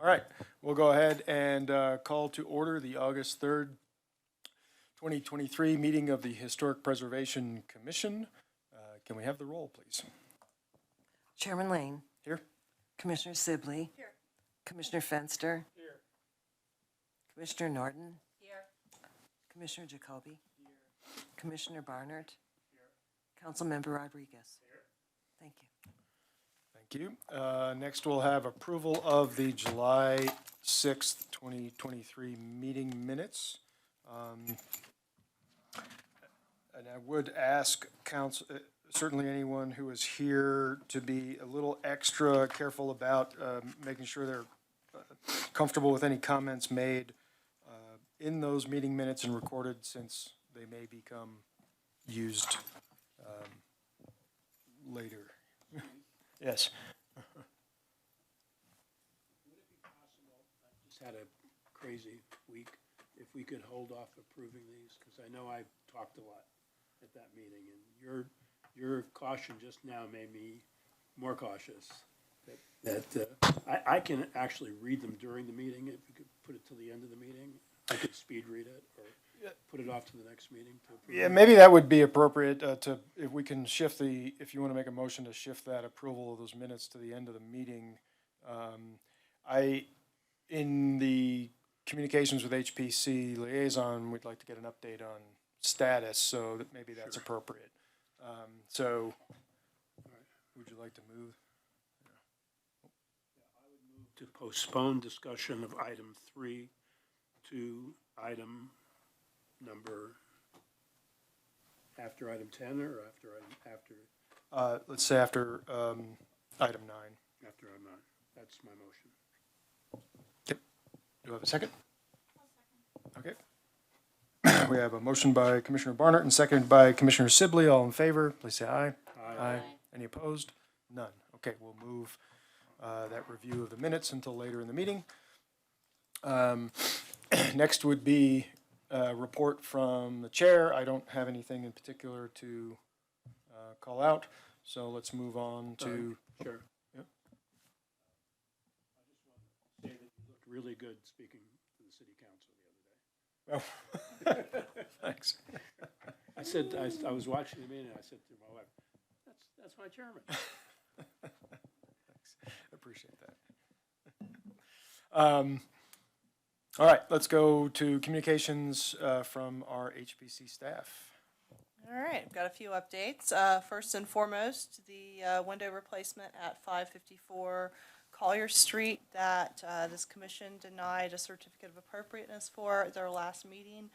All right, we'll go ahead and call to order the August 3rd, 2023 meeting of the Historic Preservation Commission. Can we have the roll, please? Chairman Lane. Here. Commissioner Sibley. Here. Commissioner Fenster. Here. Commissioner Norton. Here. Commissioner Jacoby. Here. Commissioner Barnard. Here. Councilmember Rodriguez. Here. Thank you. Thank you. Next, we'll have approval of the July 6th, 2023 meeting minutes. And I would ask council, certainly anyone who is here, to be a little extra careful about making sure they're comfortable with any comments made in those meeting minutes and recorded, since they may become used later. Yes. Would it be possible, I just had a crazy week, if we could hold off approving these? Because I know I talked a lot at that meeting, and your caution just now made me more cautious. I can actually read them during the meeting. If you could put it till the end of the meeting, I could speed read it, or put it off to the next meeting to approve. Yeah, maybe that would be appropriate if we can shift if you want to make a motion to shift that approval of those minutes to the end of the meeting. In the communications with HPC liaison, we'd like to get an update on status, so that maybe that's appropriate. So, would you like to move? I would move to postpone discussion of item 3 to item number after item 10, or after Let's say after item 9. after item 9. That's my motion. Okay. Do I have a second? Okay. We have a motion by Commissioner Barnard and seconded by Commissioner Sibley. All in favor, please say aye. Aye. Any opposed? None. Okay, we'll move that review of the minutes until later in the meeting. Next would be a report from the chair. I don't have anything in particular to call out, so let's move on to. Sure. Yep. I just want to say that you looked really good speaking to the city council the other day. Oh, thanks. I said, I was watching the meeting, and I said to my wife, that's my chairman. Thanks. I appreciate that. All right, let's go to communications from our HPC staff. All right, I've got a few updates. First and foremost, the window replacement at 554 Collier Street that this commission denied a certificate of appropriateness for at their last meeting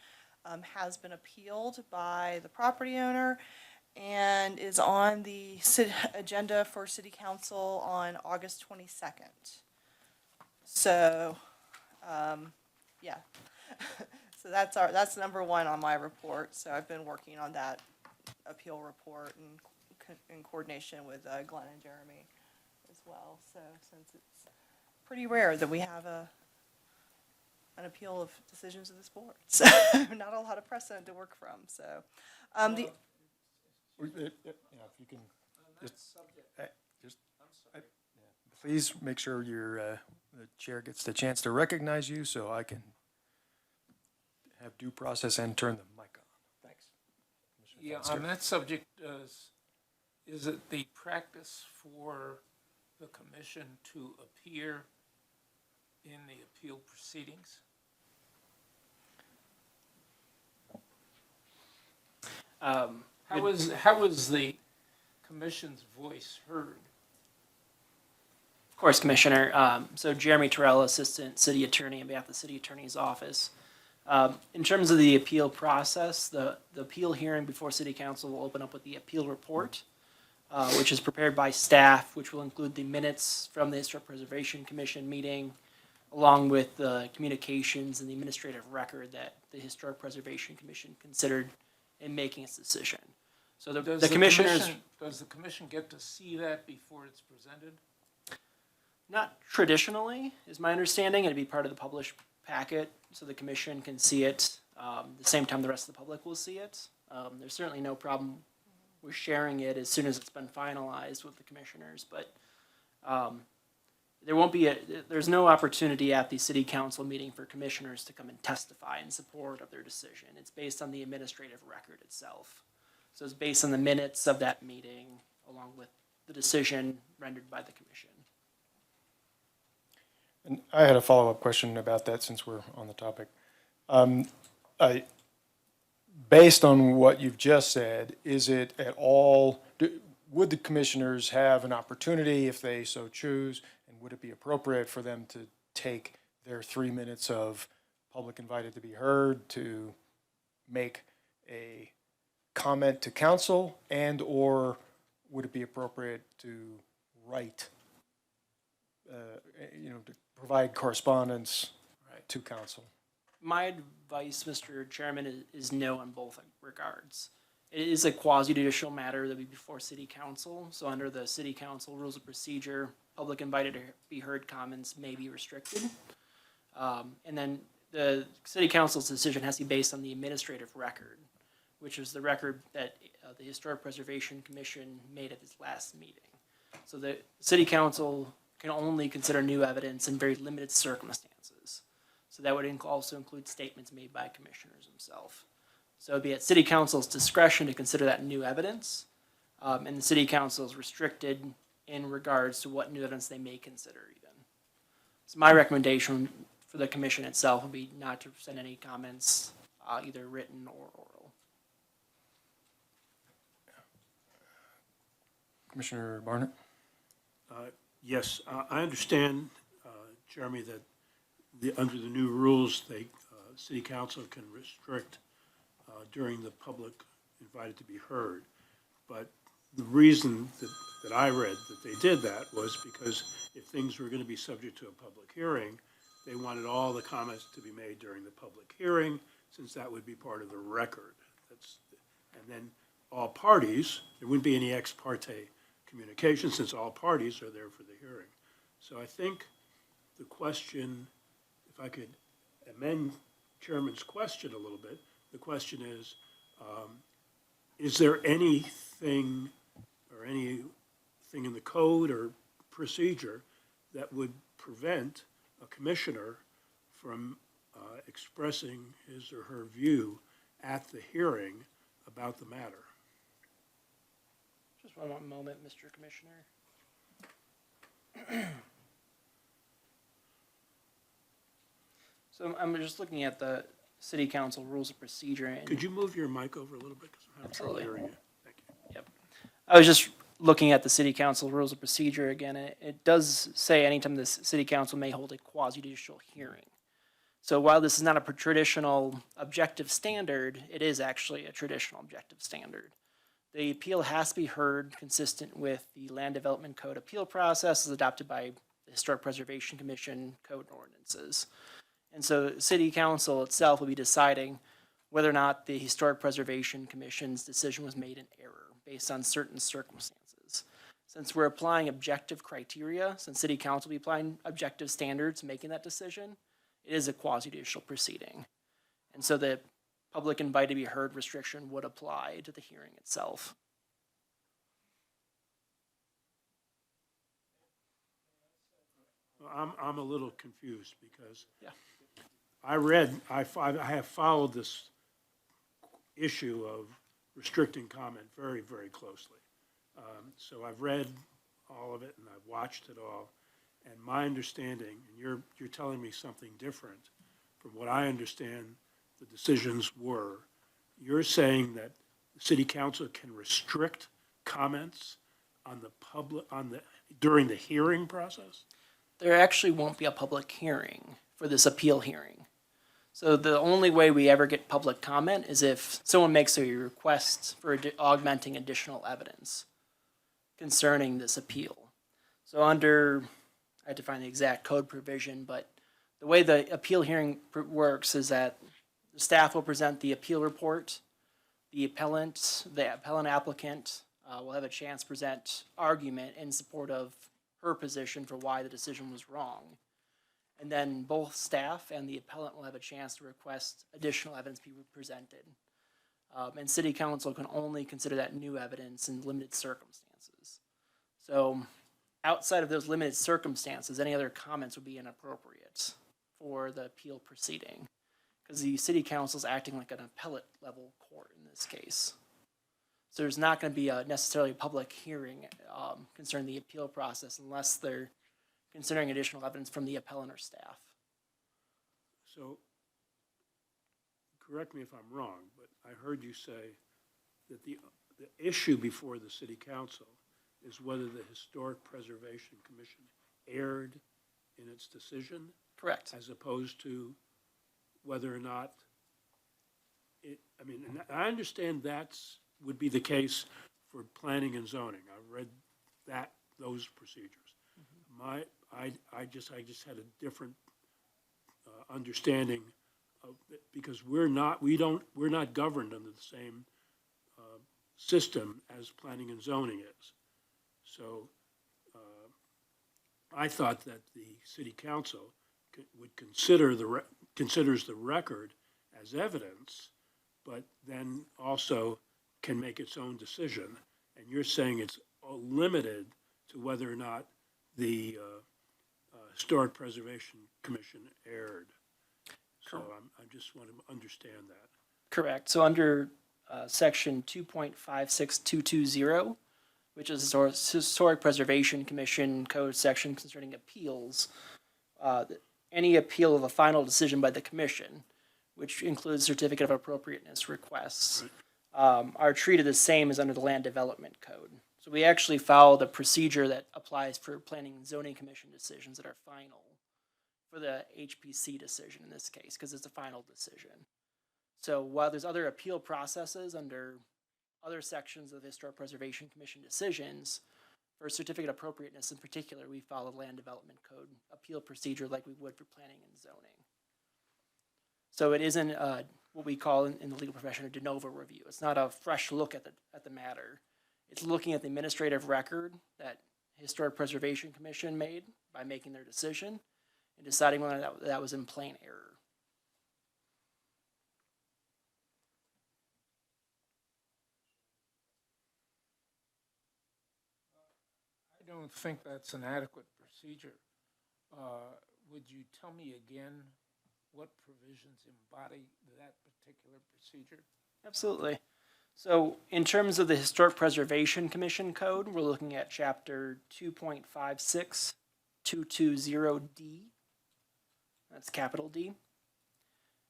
has been appealed by the property owner and is on the agenda for city council on August 22nd. So, yeah. So that's number one on my report. So I've been working on that appeal report in coordination with Glenn and Jeremy as well. So since it's pretty rare that we have an appeal of decisions of this board, so not a lot of precedent to work from. So Yeah, if you can please make sure the chair gets the chance to recognize you, so I can have due process and turn the mic on. Thanks. Yeah, on that subject, is it the practice for the commission to appear in the appeal proceedings? How is the commission's voice heard? Of course, Commissioner. So Jeremy Terrell, Assistant City Attorney on behalf of the City Attorney's Office. In terms of the appeal process, the appeal hearing before City Council will open up with the appeal report, which is prepared by staff, which will include the minutes from the Historic Preservation Commission meeting, along with the communications and the administrative record that the Historic Preservation Commission considered in making its decision. So Does the commissioners... Does the commission get to see that before it's presented? Not traditionally, is my understanding. It'd be part of the published packet, so the commission can see it the same time the rest of the public will see it. There's certainly no problem with sharing it as soon as it's been finalized with the commissioners, but there won't be there's no opportunity at the city council meeting for commissioners to come and testify in support of their decision. It's based on the administrative record itself. So it's based on the minutes of that meeting along with the decision rendered by the commission. And I had a follow-up question about that since we're on the topic. Based on what you've just said, is it at all, would the commissioners have an opportunity if they so choose, and would it be appropriate for them to take their 3 minutes of public invited to be heard to make a comment to council, and or would it be appropriate to write, to provide correspondence to council? My advice, Mr. Chairman, is no in both regards. It is a quasi-judicial matter that would be before city council. So under the city council rules of procedure, public invited to be heard comments may be restricted. And then the city council's decision has to be based on the administrative record, which is the record that the Historic Preservation Commission made at its last meeting. So the city council can only consider new evidence in very limited circumstances. So that would also include statements made by commissioners themselves. So it'd be at city council's discretion to consider that new evidence. And the city council is restricted in regards to what new evidence they may consider even. So my recommendation for the commission itself would be not to send any comments, either written or oral. Commissioner Barnett? Yes, I understand, Jeremy, that under the new rules, city council can restrict during the public invited to be heard. But the reason that I read that they did that was because if things were going to be subject to a public hearing, they wanted all the comments to be made during the public hearing, since that would be part of the record. And then all parties, there wouldn't be any ex parte communication, since all parties are there for the hearing. So I think the question, if I could amend Chairman's question a little bit, the question is there anything in the code or procedure that would prevent a commissioner from expressing his or her view at the hearing about the matter? Just one moment, Mr. Commissioner. So I'm just looking at the city council rules of procedure. And Could you move your mic over a little bit, because I'm having trouble Absolutely. hearing you? Thank you. I was just looking at the city council rules of procedure again. And it does say anytime the city council may hold a quasi-judicial hearing. So while this is not a traditional objective standard, it is actually a traditional objective standard. The appeal has to be heard consistent with the Land Development Code appeal process as adopted by the Historic Preservation Commission code and ordinances. And so the city council itself will be deciding whether or not the Historic Preservation Commission's decision was made in error based on certain circumstances. Since we're applying objective criteria, since city council will be applying objective standards making that decision, it is a quasi-judicial proceeding. And so the public invited to be heard restriction would apply to the hearing itself. Well, I'm a little confused because Yeah. I have followed this issue of restricting comment very, very closely. So I've read all of it and I've watched it all. And my understanding, and you're telling me something different from what I understand the decisions were, you're saying that the city council can restrict comments on the public, during the hearing process? There actually won't be a public hearing for this appeal hearing. So the only way we ever get public comment is if someone makes a request for augmenting additional evidence concerning this appeal. So under, I have to find the exact code provision, but the way the appeal hearing works is that the staff will present the appeal report, the appellant applicant will have a chance to present argument in support of her position for why the decision was wrong. And then both staff and the appellant will have a chance to request additional evidence be presented. And city council can only consider that new evidence in limited circumstances. So outside of those limited circumstances, any other comments would be inappropriate for the appeal proceeding. Because the city council is acting like an appellate level court in this case. So there's not going to be necessarily a public hearing concerning the appeal process unless they're considering additional evidence from the appellant or staff. So, correct me if I'm wrong, but I heard you say that the issue before the city council is whether the Historic Preservation Commission erred in its decision, Correct. as opposed to whether or not it, I mean, and I understand that's, would be the case for planning and zoning. I've read those procedures. I just had a different understanding of it, because we're not governed under the same system as planning and zoning is. So I thought that the city council would considers the record as evidence, but then also can make its own decision. And you're saying it's limited to whether or not the Historic Preservation Commission erred. So I just want to understand that. Correct. So under section 2.56220, which is the Historic Preservation Commission Code section concerning appeals, any appeal of a final decision by the commission, which includes certificate of appropriateness requests, are treated the same as under the Land Development Code. So we actually follow the procedure that applies for Planning and Zoning Commission decisions that are final for the HPC decision in this case, because it's a final decision. So while there's other appeal processes under other sections of the Historic Preservation Commission decisions, for certificate of appropriateness in particular, we follow Land Development Code appeal procedure like we would for planning and zoning. So it isn't what we call in the legal profession a de novo review. It's not a fresh look at the matter. It's looking at the administrative record that Historic Preservation Commission made by making their decision and deciding whether that was in plain error. I don't think that's an adequate procedure. Would you tell me again what provisions embody that particular procedure? Absolutely. So in terms of the Historic Preservation Commission Code, we're looking at chapter 2.56220D. That's capital D.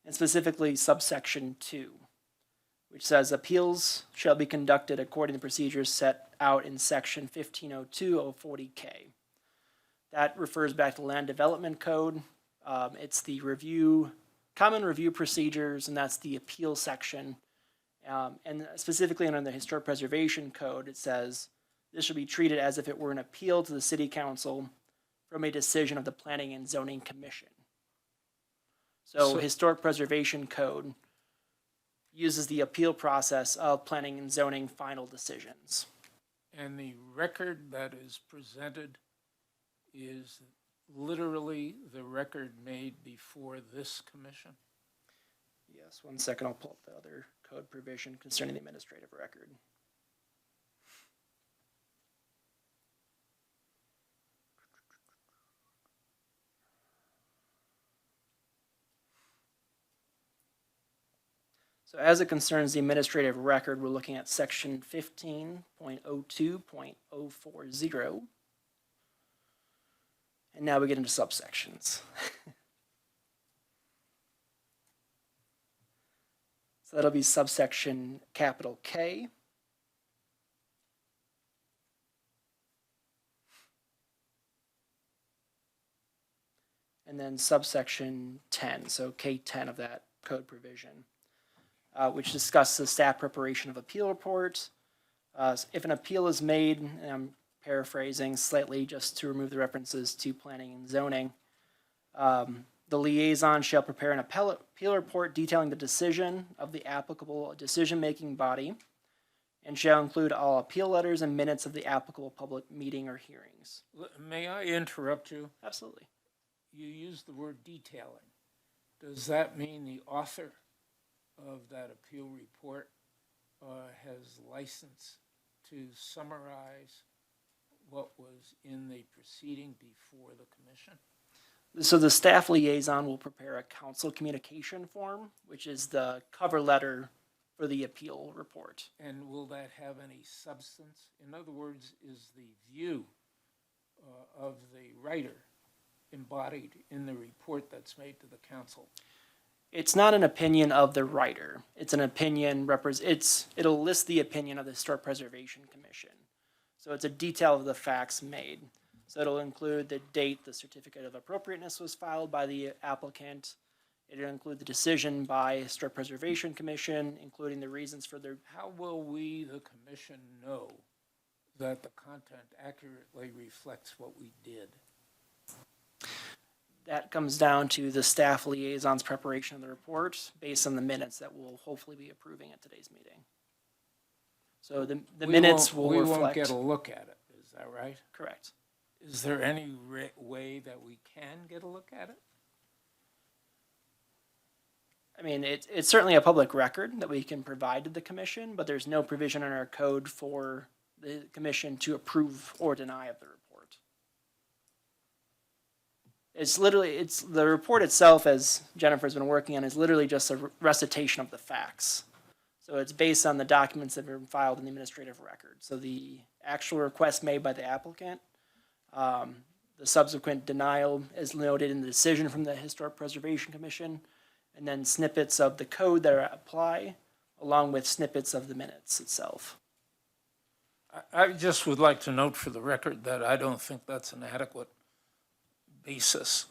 And specifically subsection 2, which says appeals shall be conducted according to procedures set out in section 1502-040K. That refers back to the Land Development Code. It's the common review procedures, and that's the appeal section. And specifically under the Historic Preservation Code, it says this should be treated as if it were an appeal to the City Council from a decision of the Planning and Zoning Commission. So Historic Preservation Code uses the appeal process of planning and zoning final decisions. And the record that is presented is literally the record made before this commission? Yes, 1 second, I'll pull up the other code provision concerning the administrative record. So as it concerns the administrative record, we're looking at section 15.02.040. And now we get into subsections. So that'll be subsection capital K. And then subsection 10, so K10 of that code provision, which discusses staff preparation of appeal reports. If an appeal is made, and I'm paraphrasing slightly just to remove the references to planning and zoning, the liaison shall prepare an appeal report detailing the decision of the applicable decision-making body and shall include all appeal letters and minutes of the applicable public meeting or hearings. May I interrupt you? Absolutely. You used the word detailing. Does that mean the author of that appeal report has license to summarize what was in the proceeding before the commission? So the staff liaison will prepare a council communication form, which is the cover letter for the appeal report. And will that have any substance? In other words, is the view of the writer embodied in the report that's made to the council? It's not an opinion of the writer. It's an opinion it'll list the opinion of the Historic Preservation Commission. So it's a detail of the facts made. So it'll include the date the certificate of appropriateness was filed by the applicant. It'll include the decision by Historic Preservation Commission, including the reasons for their. How will we, the commission, know that the content accurately reflects what we did? That comes down to the staff liaison's preparation of the report based on the minutes that we'll hopefully be approving at today's meeting. So the minutes will We reflect. won't get a look at it, is that right? Correct. Is there any way that we can get a look at it? I mean, it's certainly a public record that we can provide to the commission, but there's no provision in our code for the commission to approve or deny of the report. It's the report itself, as Jennifer's been working on, is literally just a recitation of the facts. So it's based on the documents that have been filed in the administrative record. So the actual request made by the applicant, the subsequent denial is noted in the decision from the Historic Preservation Commission, and then snippets of the code that apply, along with snippets of the minutes itself. I just would like to note for the record that I don't think that's an adequate basis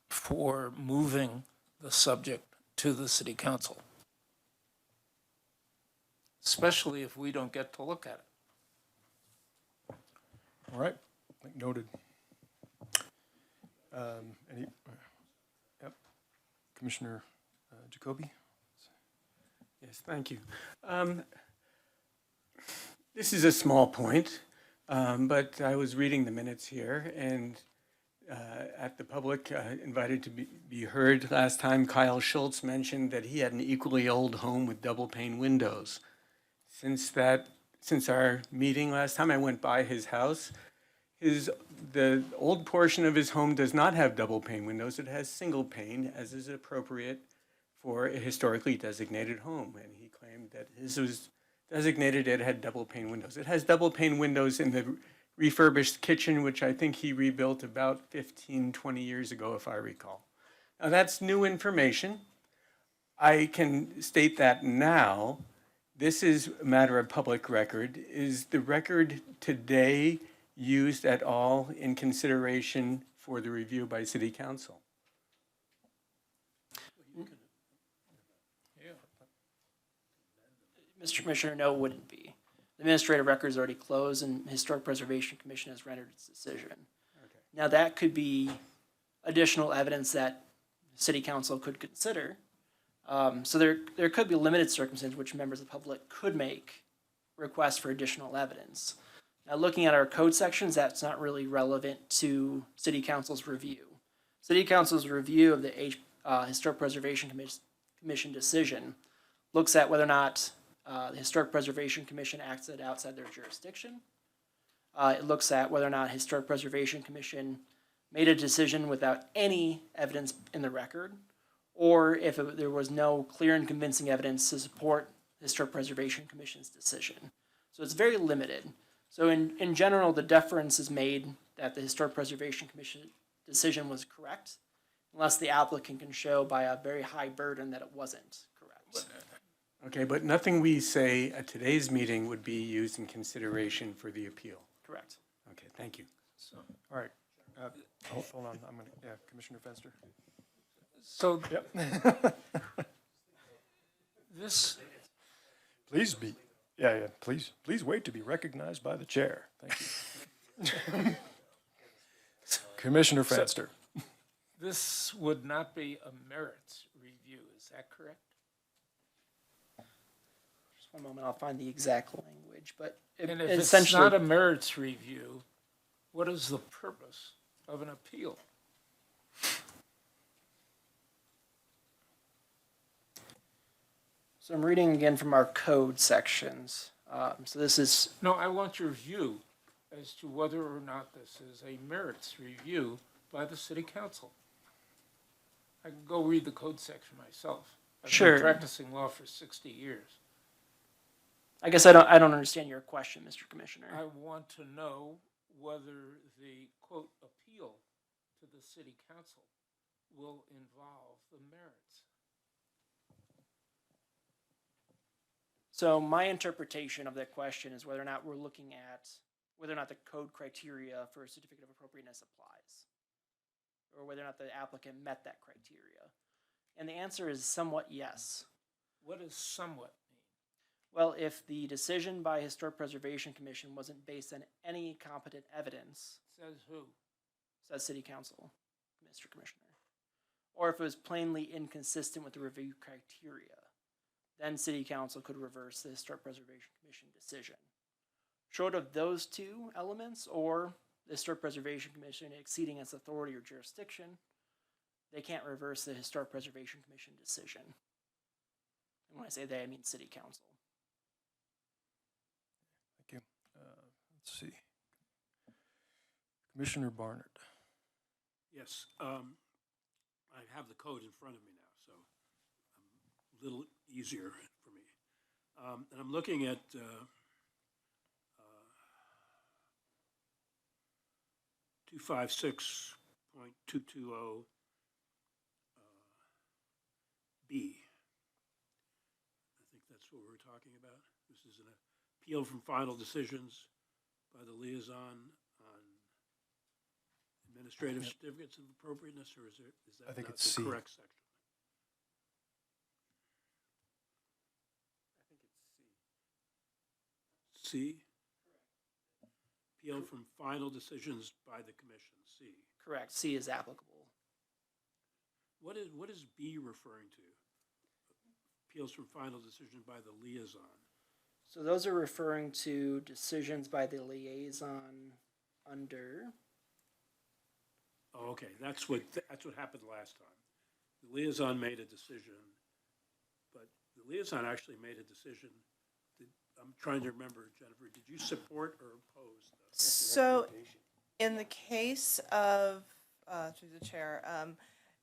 for moving the subject to the city council, especially if we don't get to look at it. All right, noted. Yep, Commissioner Jacoby? Yes, thank you. This is a small point, but I was reading the minutes here, and at the public invited to be heard last time, Kyle Schultz mentioned that he had an equally old home with double pane windows. Since our meeting last time, I went by his house. The old portion of his home does not have double pane windows. It has single pane, as is appropriate for a historically designated home. And he claimed that his was designated, it had double pane windows. It has double pane windows in the refurbished kitchen, which I think he rebuilt about 15, 20 years ago, if I recall. Now, that's new information. I can state that now. This is a matter of public record. Is the record today used at all in consideration for the review by City Council? Mr. Commissioner, no, it wouldn't be. The administrative record is already closed and Historic Preservation Commission has rendered its decision. Okay. Now, that could be additional evidence that City Council could consider. So there could be limited circumstances which members of the public could make requests for additional evidence. Now, looking at our code sections, that's not really relevant to City Council's review. City Council's review of the Historic Preservation Commission decision looks at whether or not the Historic Preservation Commission acted outside their jurisdiction. It looks at whether or not Historic Preservation Commission made a decision without any evidence in the record, or if there was no clear and convincing evidence to support the Historic Preservation Commission's decision. So it's very limited. So in general, the deference is made that the Historic Preservation Commission decision was correct, unless the applicant can show by a very high burden that it wasn't correct. Okay, but nothing we say at today's meeting would be used in consideration for the appeal. Correct. Okay, thank you. All right. Hold on, Commissioner Fenster. So this, Please wait to be recognized by the chair. Thank you. Commissioner Fenster. this would not be a merits review, is that correct? Just one moment, I'll find the exact language, but And if it's essentially, not a merits review, what is the purpose of an appeal? so I'm reading again from our code sections. So this is, No, I want your view as to whether or not this is a merits review by the city council. I can go read the code section myself. I've Sure. been practicing law for 60 years. I guess I don't understand your question, Mr. Commissioner. I want to know whether the, quote, appeal to the city council will involve the merits. So my interpretation of that question is whether or not we're looking at whether or not the code criteria for a certificate of appropriateness applies, or whether or not the applicant met that criteria. And the answer is somewhat yes. What does somewhat mean? Well, if the decision by Historic Preservation Commission wasn't based on any competent evidence, Says who? says City Council, Mr. Commissioner, or if it was plainly inconsistent with the review criteria, then City Council could reverse the Historic Preservation Commission decision. Short of those two elements, or the Historic Preservation Commission exceeding its authority or jurisdiction, they can't reverse the Historic Preservation Commission decision. And when I say they, I mean City Council. Thank you. Let's see. Commissioner Barnard. Yes, I have the code in front of me now, so a little easier for me. And I'm looking at 256.220 B. I think that's what we're talking about. This is an appeal from final decisions by the liaison on administrative certificates of appropriateness, or is I that think not it's the C. correct section? C? Appeal from final decisions by the commission, C. Correct, C is applicable. What is B referring to? Appeals from final decision by the liaison. So those are referring to decisions by the liaison under, Oh, okay, that's what happened last time. The liaison made a decision, but the liaison actually made a decision. I'm trying to remember, Jennifer, did you support or oppose the So, recommendation? in the case of, through the chair,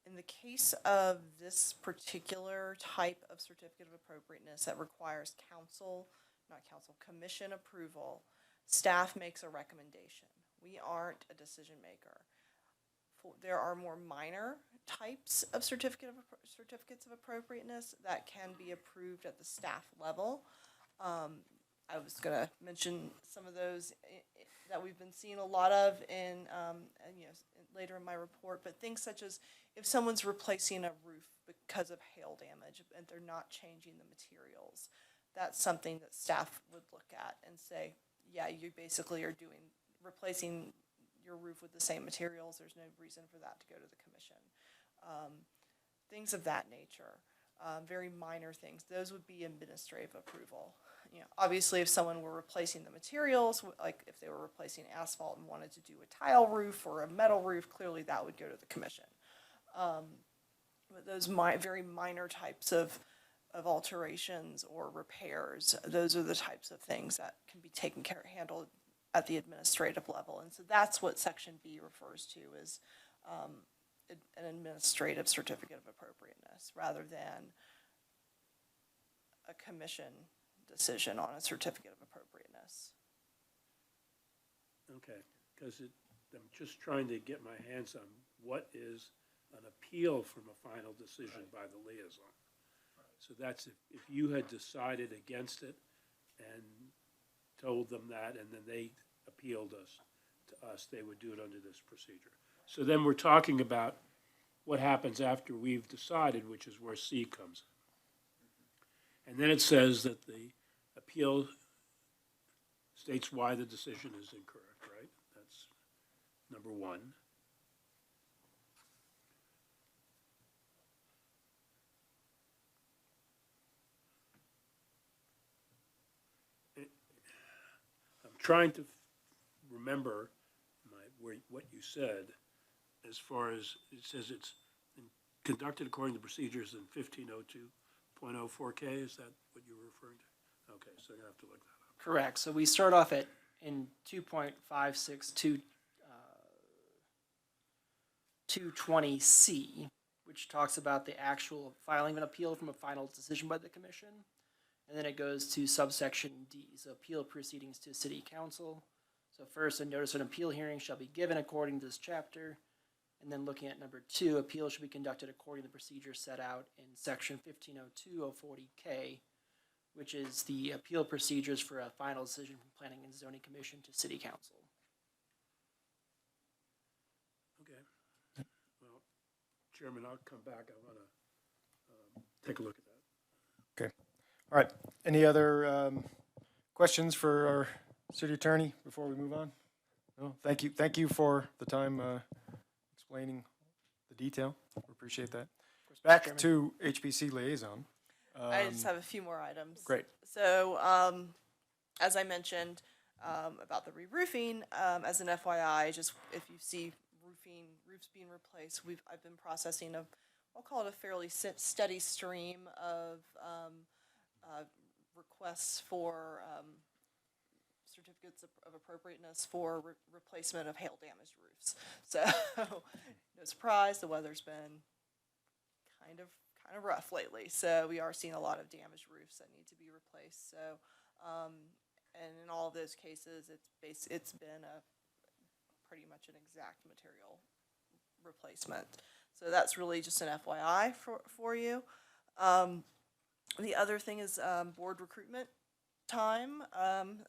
in the case of this particular type of certificate of appropriateness that requires commission approval, staff makes a recommendation. We aren't a decision maker. There are more minor types of certificates of appropriateness that can be approved at the staff level. I was gonna mention some of those that we've been seeing a lot of in, later in my report, but things such as if someone's replacing a roof because of hail damage and they're not changing the materials, that's something that staff would look at and say, yeah, you basically are replacing your roof with the same materials, there's no reason for that to go to the commission. Things of that nature, very minor things, those would be administrative approval. Obviously, if someone were replacing the materials, like if they were replacing asphalt and wanted to do a tile roof or a metal roof, clearly that would go to the commission. But those very minor types of alterations or repairs, those are the types of things that can be handled at the administrative level. And so that's what section B refers to as an administrative certificate of appropriateness rather than a commission decision on a certificate of appropriateness. Okay, because I'm just trying to get my hands on what is an appeal from a final decision by the liaison. So that's if you had decided against it and told them that, and then they appealed to us, they would do it under this procedure. So then we're talking about what happens after we've decided, which is where C comes in. And then it says that the appeal states why the decision is incorrect, right? That's number one. I'm trying to remember what you said as far as, it says it's conducted according to procedures in 1502.04K, is that what you were referring to? Okay, so you're gonna have to look that up. correct. So we start off at in 2.562, 220C, which talks about the actual filing of an appeal from a final decision by the commission. And then it goes to subsection D, so appeal proceedings to city council. So first, a notice of an appeal hearing shall be given according to this chapter. And then looking at number 2, appeal should be conducted according to the procedure set out in section 1502-040K, which is the appeal procedures for a final decision from Planning and Zoning Commission to City Council. Okay. Well, Chairman, I'll come back. I want to take a look at that. Okay. All right. Any other questions for our city attorney before we move on? No? Thank you. Thank you for the time explaining the detail. We appreciate that. Back to HPC liaison. I just have a few more items. Great. So, as I mentioned, about the re-roofing, as an FYI, just if you see roofs being replaced, I've been processing I'll call it a fairly steady stream of, requests for, certificates of appropriateness for replacement of hail damaged roofs. So, no surprise, the weather's been kind of rough lately. So we are seeing a lot of damaged roofs that need to be replaced. So, and in all of those cases, it's been pretty much an exact material replacement. So that's really just an FYI for you. The other thing is board recruitment time.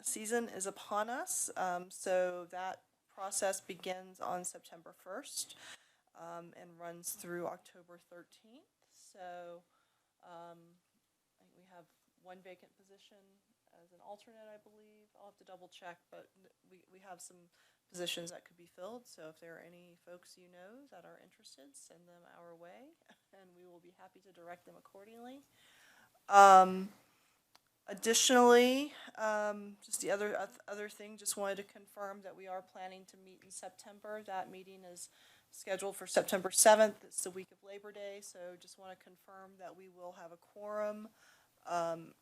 Season is upon us. So that process begins on September 1st and runs through October 13th. So I think we have one vacant position as an alternate, I believe. I'll have to double check, but we have some positions that could be filled. So if there are any folks you know that are interested, send them our way, and we will be happy to direct them accordingly. Additionally, just the other thing, just wanted to confirm that we are planning to meet in September. That meeting is scheduled for September 7th. It's the week of Labor Day, so just want to confirm that we will have a quorum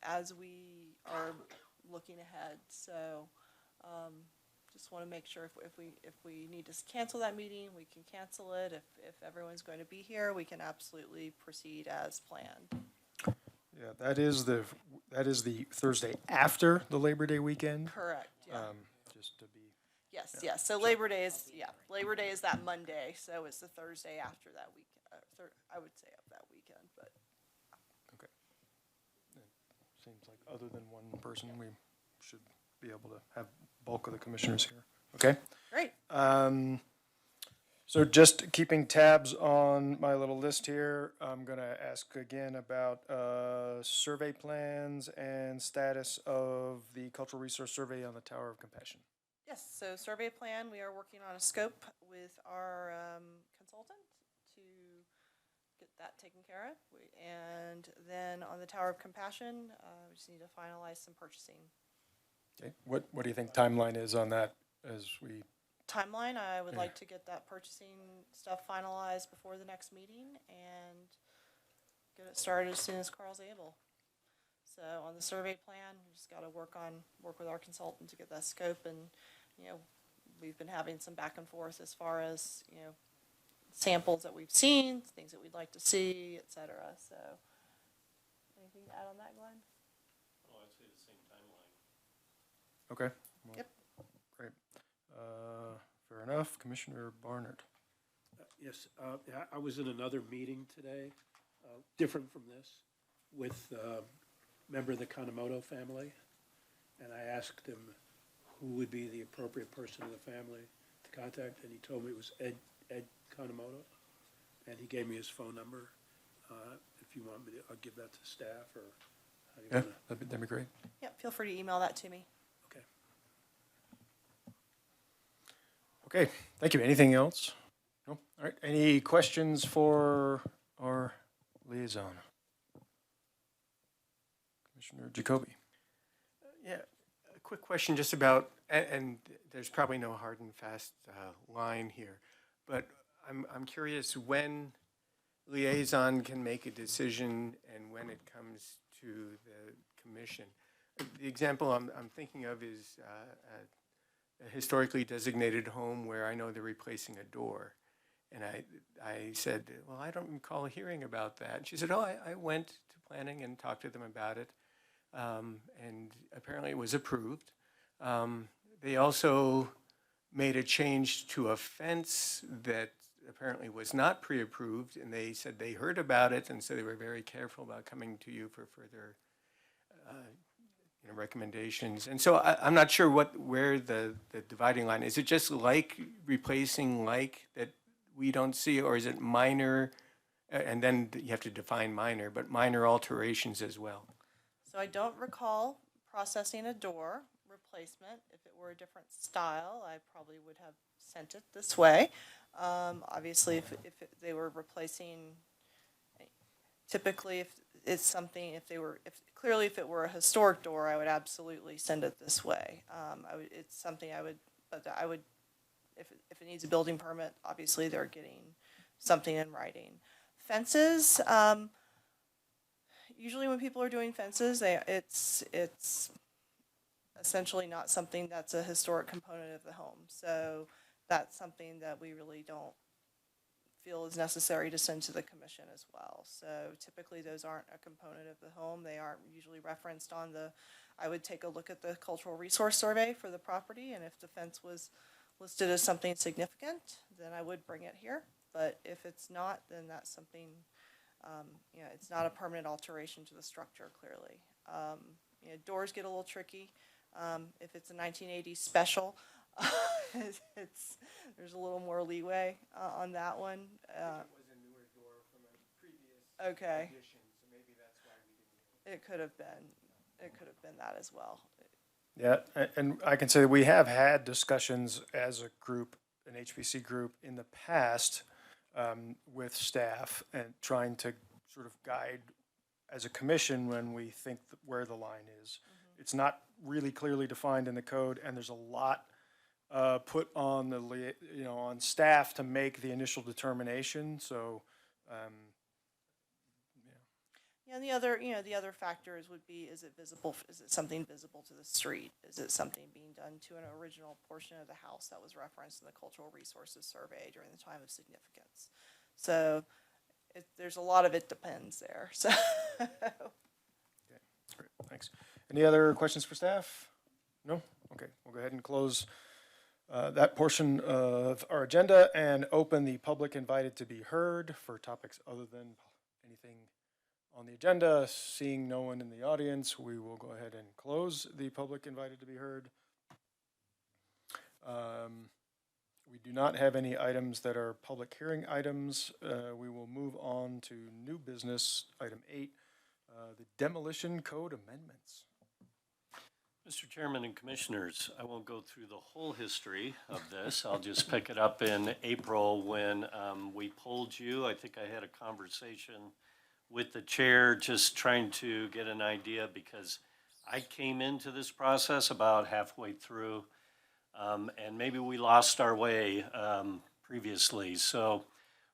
as we are looking ahead. So just want to make sure if we need to cancel that meeting, we can cancel it. If everyone's going to be here, we can absolutely proceed as planned. Yeah, that is the Thursday after the Labor Day weekend. Correct, yeah. Just to be. Yes. So Labor Day is that Monday, so it's the Thursday after that week. I would say of that weekend, but Okay. It seems like other than one person, we should be able to have bulk of the commissioners here. Okay? great. So just keeping tabs on my little list here, I'm gonna ask again about survey plans and status of the cultural resource survey on the Tower of Compassion. Yes, so survey plan, we are working on a scope with our consultant to get that taken care of. And then on the Tower of Compassion, we just need to finalize some purchasing. Okay, what do you think timeline is on that as we, Timeline, I would like to get that purchasing stuff finalized before the next meeting and get it started as soon as Carl's able. So on the survey plan, we just gotta work with our consultant to get that scope, and, we've been having some back and forth as far as, samples that we've seen, things that we'd like to see, et cetera, so. Anything to add on that, Glenn? okay? Well, Yep. Great. Fair enough. Commissioner Barnard. Yes, I was in another meeting today, different from this, with a member of the Kanemoto family. And I asked him who would be the appropriate person in the family to contact, and he told me it was Ed Kanemoto. And he gave me his phone number. If you want me to, I'll give that to staff, or how do you Yeah, want to? that'd be great. Yeah, feel free to email that to me. Okay. Okay, thank you. Anything else? No? All right, any questions for our liaison? Commissioner Jacoby. Yeah, a quick question just about, and there's probably no hard and fast line here, but I'm curious when liaison can make a decision and when it comes to the commission. The example I'm thinking of is a historically designated home where I know they're replacing a door. And I said, well, I don't recall hearing about that. And she said, oh, I went to planning and talked to them about it. And apparently it was approved. They also made a change to a fence that apparently was not pre-approved, and they said they heard about it, and so they were very careful about coming to you for further recommendations. And so I'm not sure where the dividing line is. It just like replacing like that we don't see, or is it minor? And then you have to define minor, but minor alterations as well. So I don't recall processing a door replacement. If it were a different style, I probably would have sent it this way. Obviously, if they were replacing, typically if it's something, if it were a historic door, I would absolutely send it this way. It's something I would, if it needs a building permit, obviously they're getting something in writing. Fences, usually when people are doing fences, it's essentially not something that's a historic component of the home. So that's something that we really don't feel is necessary to send to the commission as well. So typically those aren't a component of the home. They aren't usually referenced on I would take a look at the cultural resource survey for the property, and if the fence was listed as something significant, then I would bring it here. But if it's not, then that's something, it's not a permanent alteration to the structure, clearly. Doors get a little tricky. If it's a 1980s special, there's a little more leeway on that one. It was a newer door from a previous Okay, edition, so maybe that's why we didn't. it could have been that as well. Yeah, and I can say that we have had discussions as a group, an HPC group, in the past with staff and trying to sort of guide as a commission when we think where the line is. It's not really clearly defined in the code, and there's a lot put on on staff to make the initial determination. So, Yeah, and the other factors would be, is it visible, is it something visible to the street? Is it something being done to an original portion of the house that was referenced in the cultural resources survey during the time of significance? So there's a lot of it depends there, so. great, thanks. Any other questions for staff? No? Okay, we'll go ahead and close that portion of our agenda and open the public invited to be heard for topics other than anything on the agenda. Seeing no one in the audience, we will go ahead and close the public invited to be heard. We do not have any items that are public hearing items. We will move on to new business, item 8, the demolition code amendments. Mr. Chairman and Commissioners, I won't go through the whole history of this. I'll just pick it up in April when we polled you. I think I had a conversation with the chair just trying to get an idea because I came into this process about halfway through and maybe we lost our way previously. So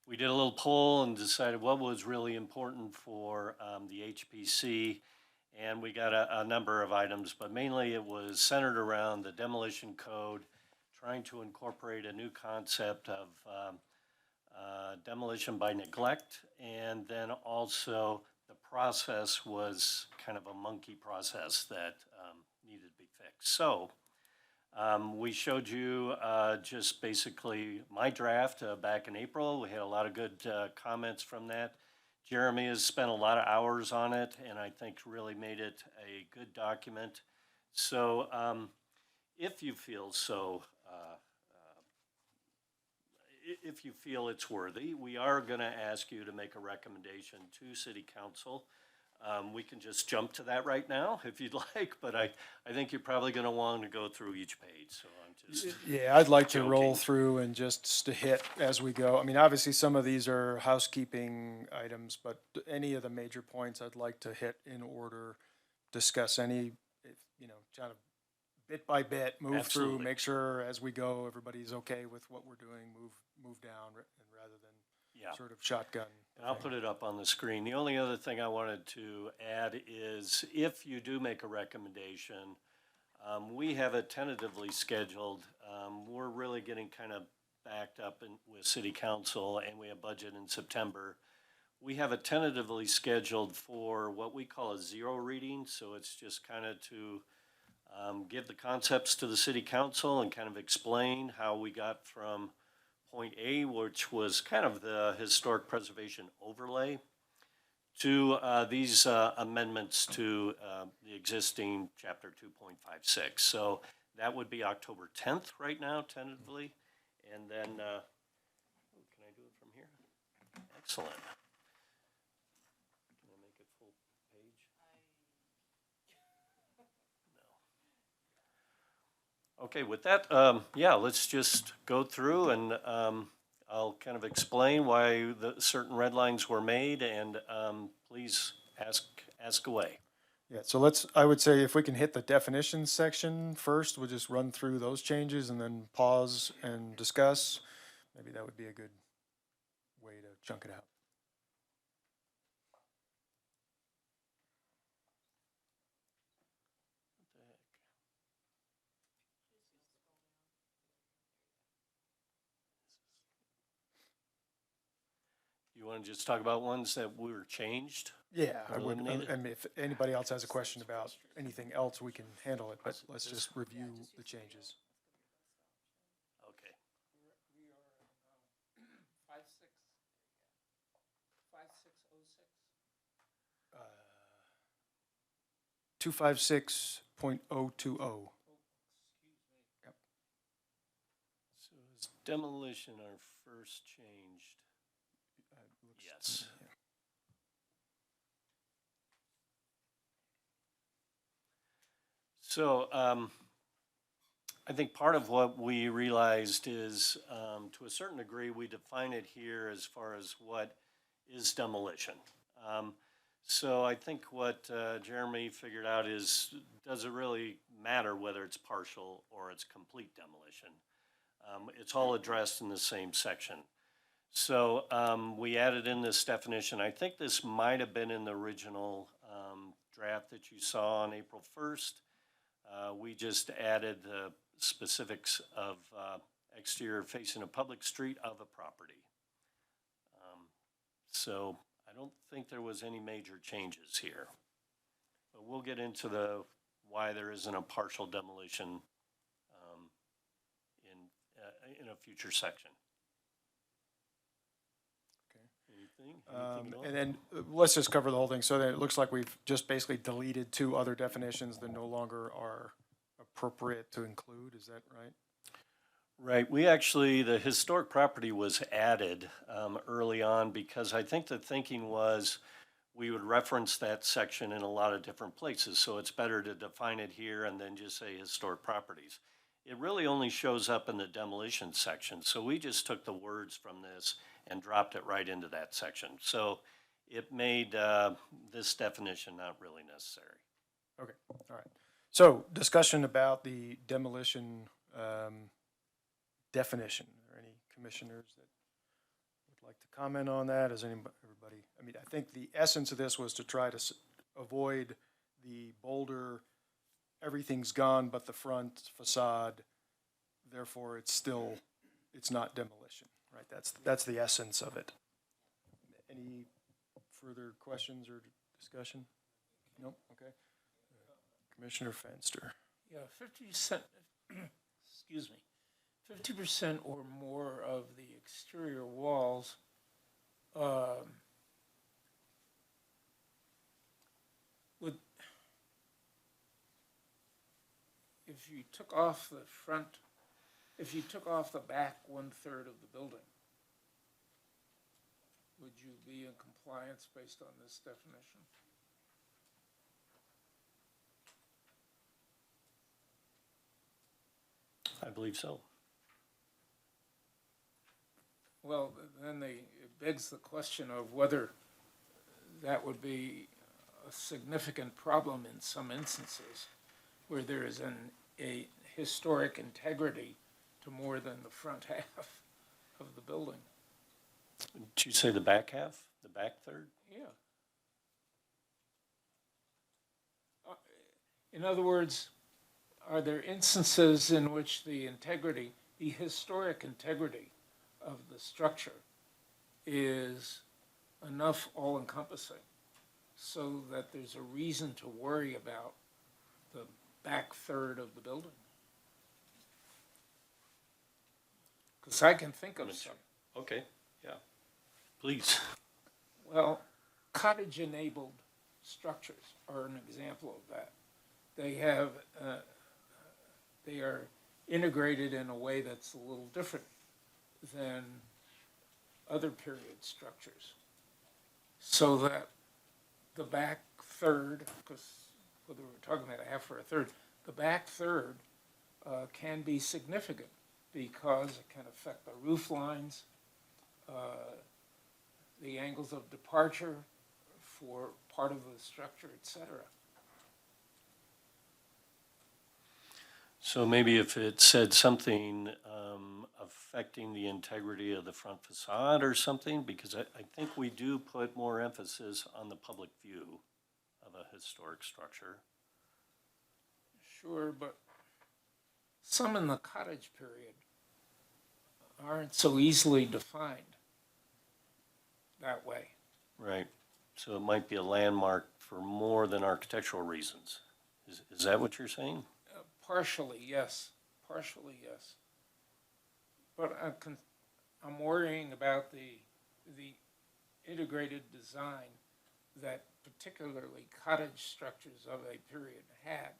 we did a little poll and decided what was really important for the HPC. And we got a number of items, but mainly it was centered around the demolition code, trying to incorporate a new concept of demolition by neglect. And then also the process was kind of a monkey process that needed to be fixed. So we showed you just basically my draft back in April. We had a lot of good comments from that. Jeremy has spent a lot of hours on it and I think really made it a good document. So if you feel if you feel it's worthy, we are going to ask you to make a recommendation to City Council. We can just jump to that right now if you'd like, but I think you're probably going to want to go through each page, so I'm just. Yeah, I'd like to roll joking. through and just to hit as we go. I mean, obviously, some of these are housekeeping items, but any of the major points I'd like to hit in order, discuss any, kind of bit by bit, move through, Absolutely. make sure as we go, everybody's okay with what we're doing, move down, and rather than Yeah. sort of shotgun. And I'll put it up on the screen. The only other thing I wanted to add is if you do make a recommendation, We have it tentatively scheduled. We're really getting kind of backed up with city council, and we have budget in September. We have it tentatively scheduled for what we call a zero reading, so it's just kind of to give the concepts to the city council and kind of explain how we got from point A, which was kind of the historic preservation overlay, to these amendments to the existing chapter 2.56. So that would be October 10th right now, tentatively. And then, can I do it from here? Excellent. Can I make it full page? No. Okay, with that, yeah, let's just go through and I'll kind of explain why the certain red lines were made, and please ask away. Yeah, so I would say if we can hit the definitions section first, we'll just run through those changes and then pause and discuss. Maybe that would be a good way to chunk it out. You want to just talk about ones that were changed? Yeah, I would, Eliminated. and if anybody else has a question about anything else, we can handle it, but let's just review the changes. Okay. 256.020. So is demolition our first changed? Yes. So, I think part of what we realized is, to a certain degree, we define it here as far as what is demolition. So I think what Jeremy figured out is, does it really matter whether it's partial or it's complete demolition? It's all addressed in the same section. So we added in this definition. I think this might have been in the original draft that you saw on April 1st. We just added the specifics of exterior facing a public street of a property. So I don't think there was any major changes here. But we'll get into the why there isn't a partial demolition in a future section. Anything at all? And then let's just cover the whole thing. So then it looks like we've just basically deleted two other definitions that no longer are appropriate to include. Is that right? Right, we actually, the historic property was added early on because I think the thinking was we would reference that section in a lot of different places, so it's better to define it here and then just say historic properties. It really only shows up in the demolition section, so we just took the words from this and dropped it right into that section. So it made this definition not really necessary. Okay, all right. So discussion about the demolition definition. Are there any commissioners that would like to comment on that? Is everybody, I mean, I think the essence of this was to try to avoid the bolder, everything's gone but the front facade, therefore it's not demolition, right? That's the essence of it. Any further questions or discussion? No? Okay. Commissioner Fenster. Yeah, 50%, excuse me, 50% or more of the exterior walls would, if you took off the front, if you took off the back 1/3 of the building, would you be in compliance based on this definition? I believe so. Well, then it begs the question of whether that would be a significant problem in some instances where there is a historic integrity to more than the front half of the building. Did you say the back half, the back third? Yeah. In other words, are there instances in which the integrity, the historic integrity of the structure is enough all-encompassing so that there's a reason to worry about the back third of the building? Because I can think of some. Okay, yeah. Please. Well, cottage-enabled structures are an example of that. They have, they are integrated in a way that's a little different than other period structures. So that the back third, because whether we're talking about a half or a third, the back third can be significant because it can affect the roof lines, the angles of departure for part of the structure, et cetera. So maybe if it said something affecting the integrity of the front facade or something, because I think we do put more emphasis on the public view of a historic structure. Sure, but some in the cottage period aren't so easily defined that way. Right. So it might be a landmark for more than architectural reasons. Is that what you're saying? Partially, yes. Partially, yes. But I'm worrying about the integrated design that particularly cottage structures of a period had.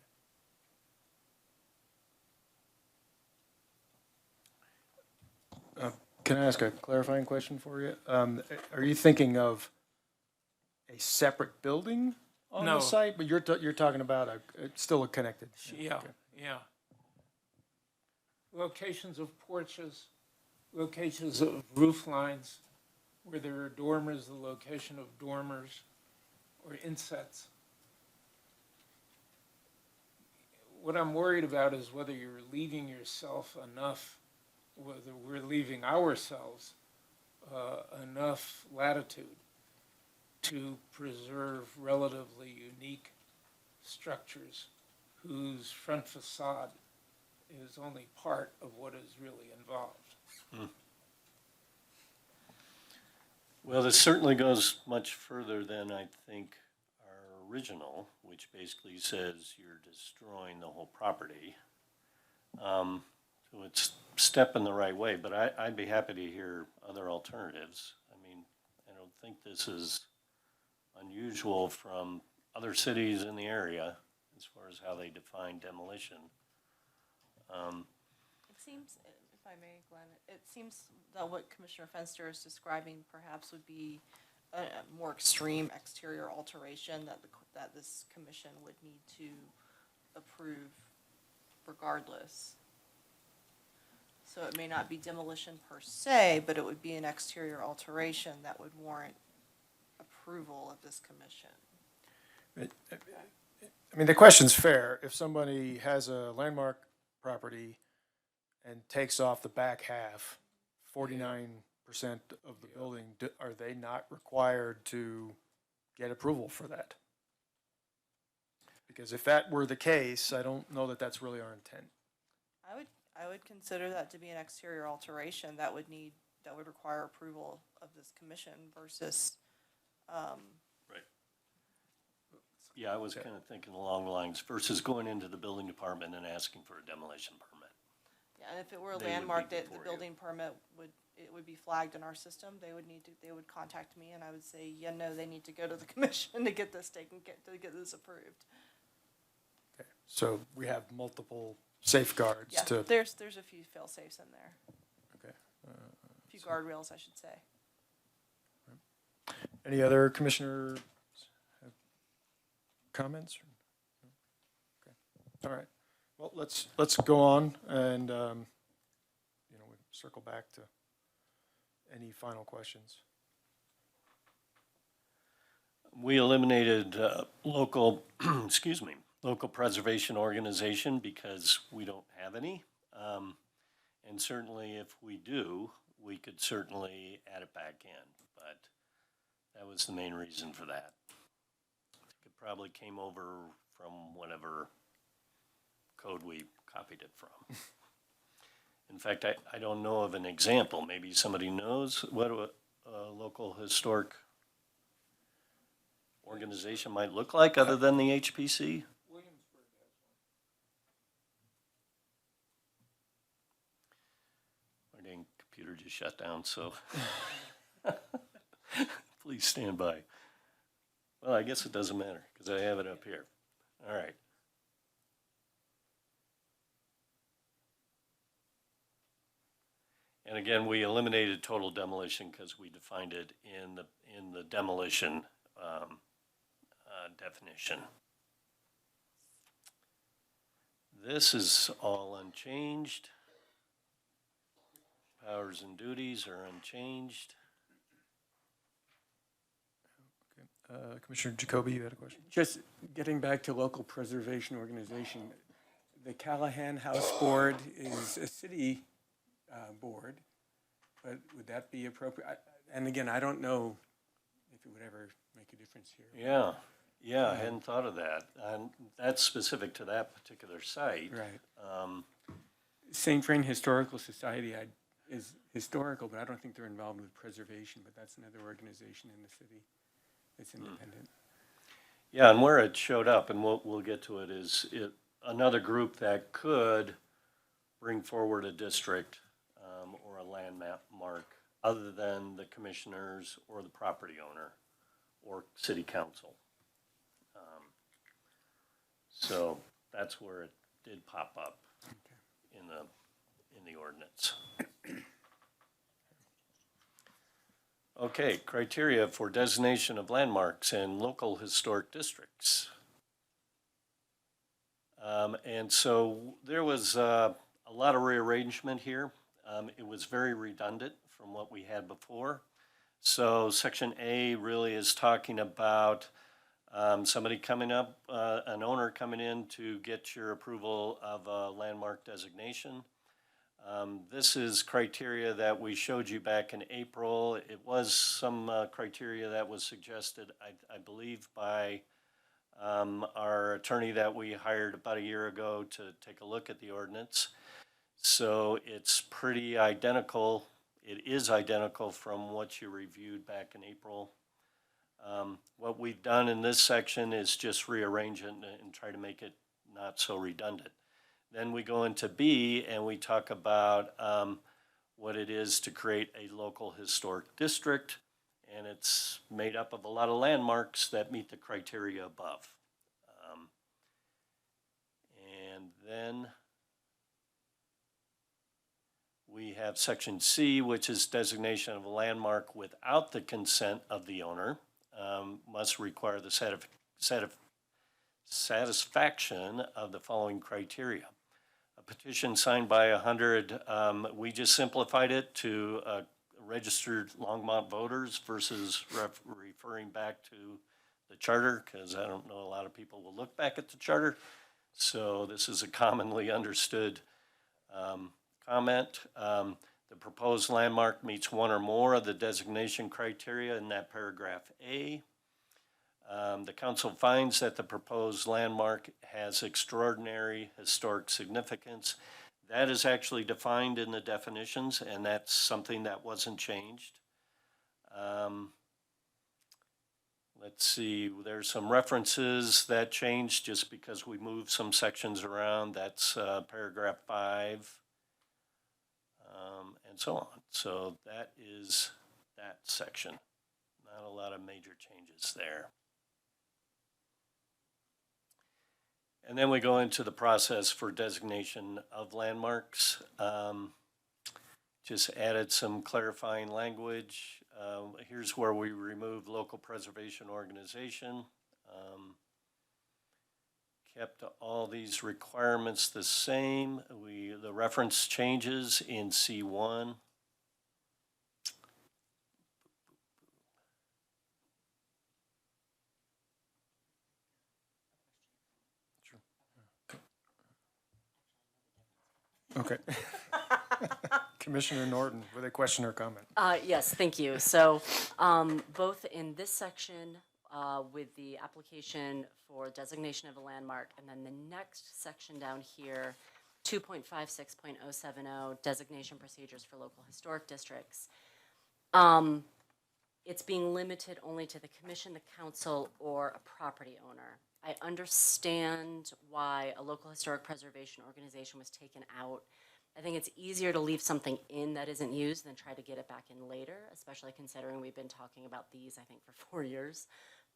Can I ask a clarifying question for you? Are you thinking of a separate building on the No. site? But you're talking about it's still a connected. Yeah, Okay. yeah. Locations of porches, locations of roof lines, where there are dormers, the location of dormers or insets. What I'm worried about is whether you're leaving yourself enough, whether we're leaving ourselves enough latitude to preserve relatively unique structures whose front facade is only part of what is really involved. Well, this certainly goes much further than I think our original, which basically says you're destroying the whole property. So it's a step in the right way, but I'd be happy to hear other alternatives. I mean, I don't think this is unusual from other cities in the area as far as how they define demolition. It seems, if I may, Glenn, it seems that what Commissioner Fenster is describing perhaps would be a more extreme exterior alteration that this commission would need to approve regardless. So it may not be demolition per se, but it would be an exterior alteration that would warrant approval of this commission. I mean, the question's fair. If somebody has a landmark property and takes off the back half, 49% of the building, are they not required to get approval for that? Because if that were the case, I don't know that that's really our intent. I would consider that to be an exterior alteration that would require approval of this commission versus, Right. Yeah, I was kind of thinking along the lines versus going into the building department and asking for a demolition permit. yeah, and if it were a They would be landmark, that the before you. building permit would be flagged in our system. They would contact me and I would say, yeah, no, they need to go to the commission to get this to get this approved. Okay. So we have multiple safeguards Yeah, to, there's a few fail-safes in there, okay. a few guardrails, I should say. Any other commissioner comments? Okay. All right. Well, let's go on and, we circle back to any final questions. We eliminated local, excuse me, local preservation organization because we don't have any. And certainly if we do, we could certainly add it back in, but that was the main reason for that. I think it probably came over from whatever code we copied it from. In fact, I don't know of an example. Maybe somebody knows what a local historic organization might look like other than the HPC? My dang computer just shut down, so please stand by. Well, I guess it doesn't matter because I have it up here. All right. And again, we eliminated total demolition because we defined it in the demolition definition. This is all unchanged. Powers and duties are unchanged. Commissioner Jacoby, you had a question? Just getting back to local preservation organization, the Callahan House Board is a city board, but would that be appropriate? And again, I don't know if it would ever make a difference here. Yeah, I hadn't thought of that. And that's specific to that particular site. Right. St. Vrain Historical Society is historical, but I don't think they're involved with preservation, but that's another organization in the city that's independent. Yeah, and where it showed up, and we'll get to it, is another group that could bring forward a district or a landmark other than the commissioners or the property owner or city council. So that's where it did pop up in the ordinance. Okay, criteria for designation of landmarks in local historic districts. And so there was a lot of rearrangement here. It was very redundant from what we had before. So section A really is talking about somebody coming up, an owner coming in to get your approval of a landmark designation. This is criteria that we showed you back in April. It was some criteria that was suggested, I believe, by our attorney that we hired about a year ago to take a look at the ordinance. So it's pretty identical. It is identical from what you reviewed back in April. What we've done in this section is just rearrange it and try to make it not so redundant. Then we go into B and we talk about what it is to create a local historic district, and it's made up of a lot of landmarks that meet the criteria above. And then we have section C, which is designation of a landmark without the consent of the owner. Must require the satisfaction of the following criteria. A petition signed by 100, we just simplified it to registered Longmont voters versus referring back to the charter, because I don't know a lot of people will look back at the charter. So this is a commonly understood comment. The proposed landmark meets one or more of the designation criteria in that paragraph A. The council finds that the proposed landmark has extraordinary historic significance. That is actually defined in the definitions, and that's something that wasn't changed. Let's see, there's some references that changed just because we moved some sections around. That's paragraph 5. And so on. So that is that section. Not a lot of major changes there. And then we go into the process for designation of landmarks. Just added some clarifying language. Here's where we remove local preservation organization. Kept all these requirements the same. The reference changes in C1. Okay. Commissioner Norton with a question or comment. Yes, thank you. So, both in this section, with the application for designation of a landmark, and then the next section down here, 2.56.070, designation procedures for local historic districts. It's being limited only to the commission, the council, or a property owner. I understand why a local historic preservation organization was taken out. I think it's easier to leave something in that isn't used than try to get it back in later, especially considering we've been talking about these, I think, for 4 years,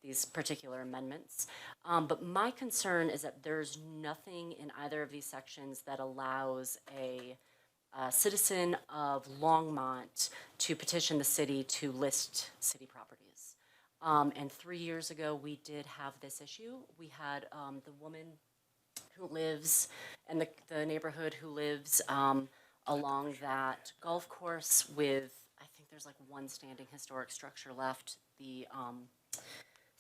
these particular amendments. But my concern is that there's nothing in either of these sections that allows a citizen of Longmont to petition the city to list city properties. And 3 years ago, we did have this issue. We had the woman who lives in the neighborhood who lives along that golf course with, I think there's like one standing historic structure left, the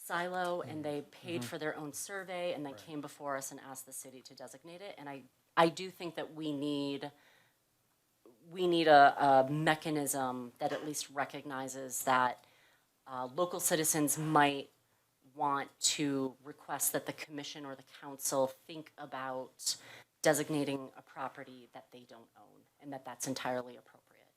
silo, and they paid for their own survey and then came before us and asked the city to designate it. And I do think that we need a mechanism that at least recognizes that local citizens might want to request that the commission or the council think about designating a property that they don't own, and that that's entirely appropriate.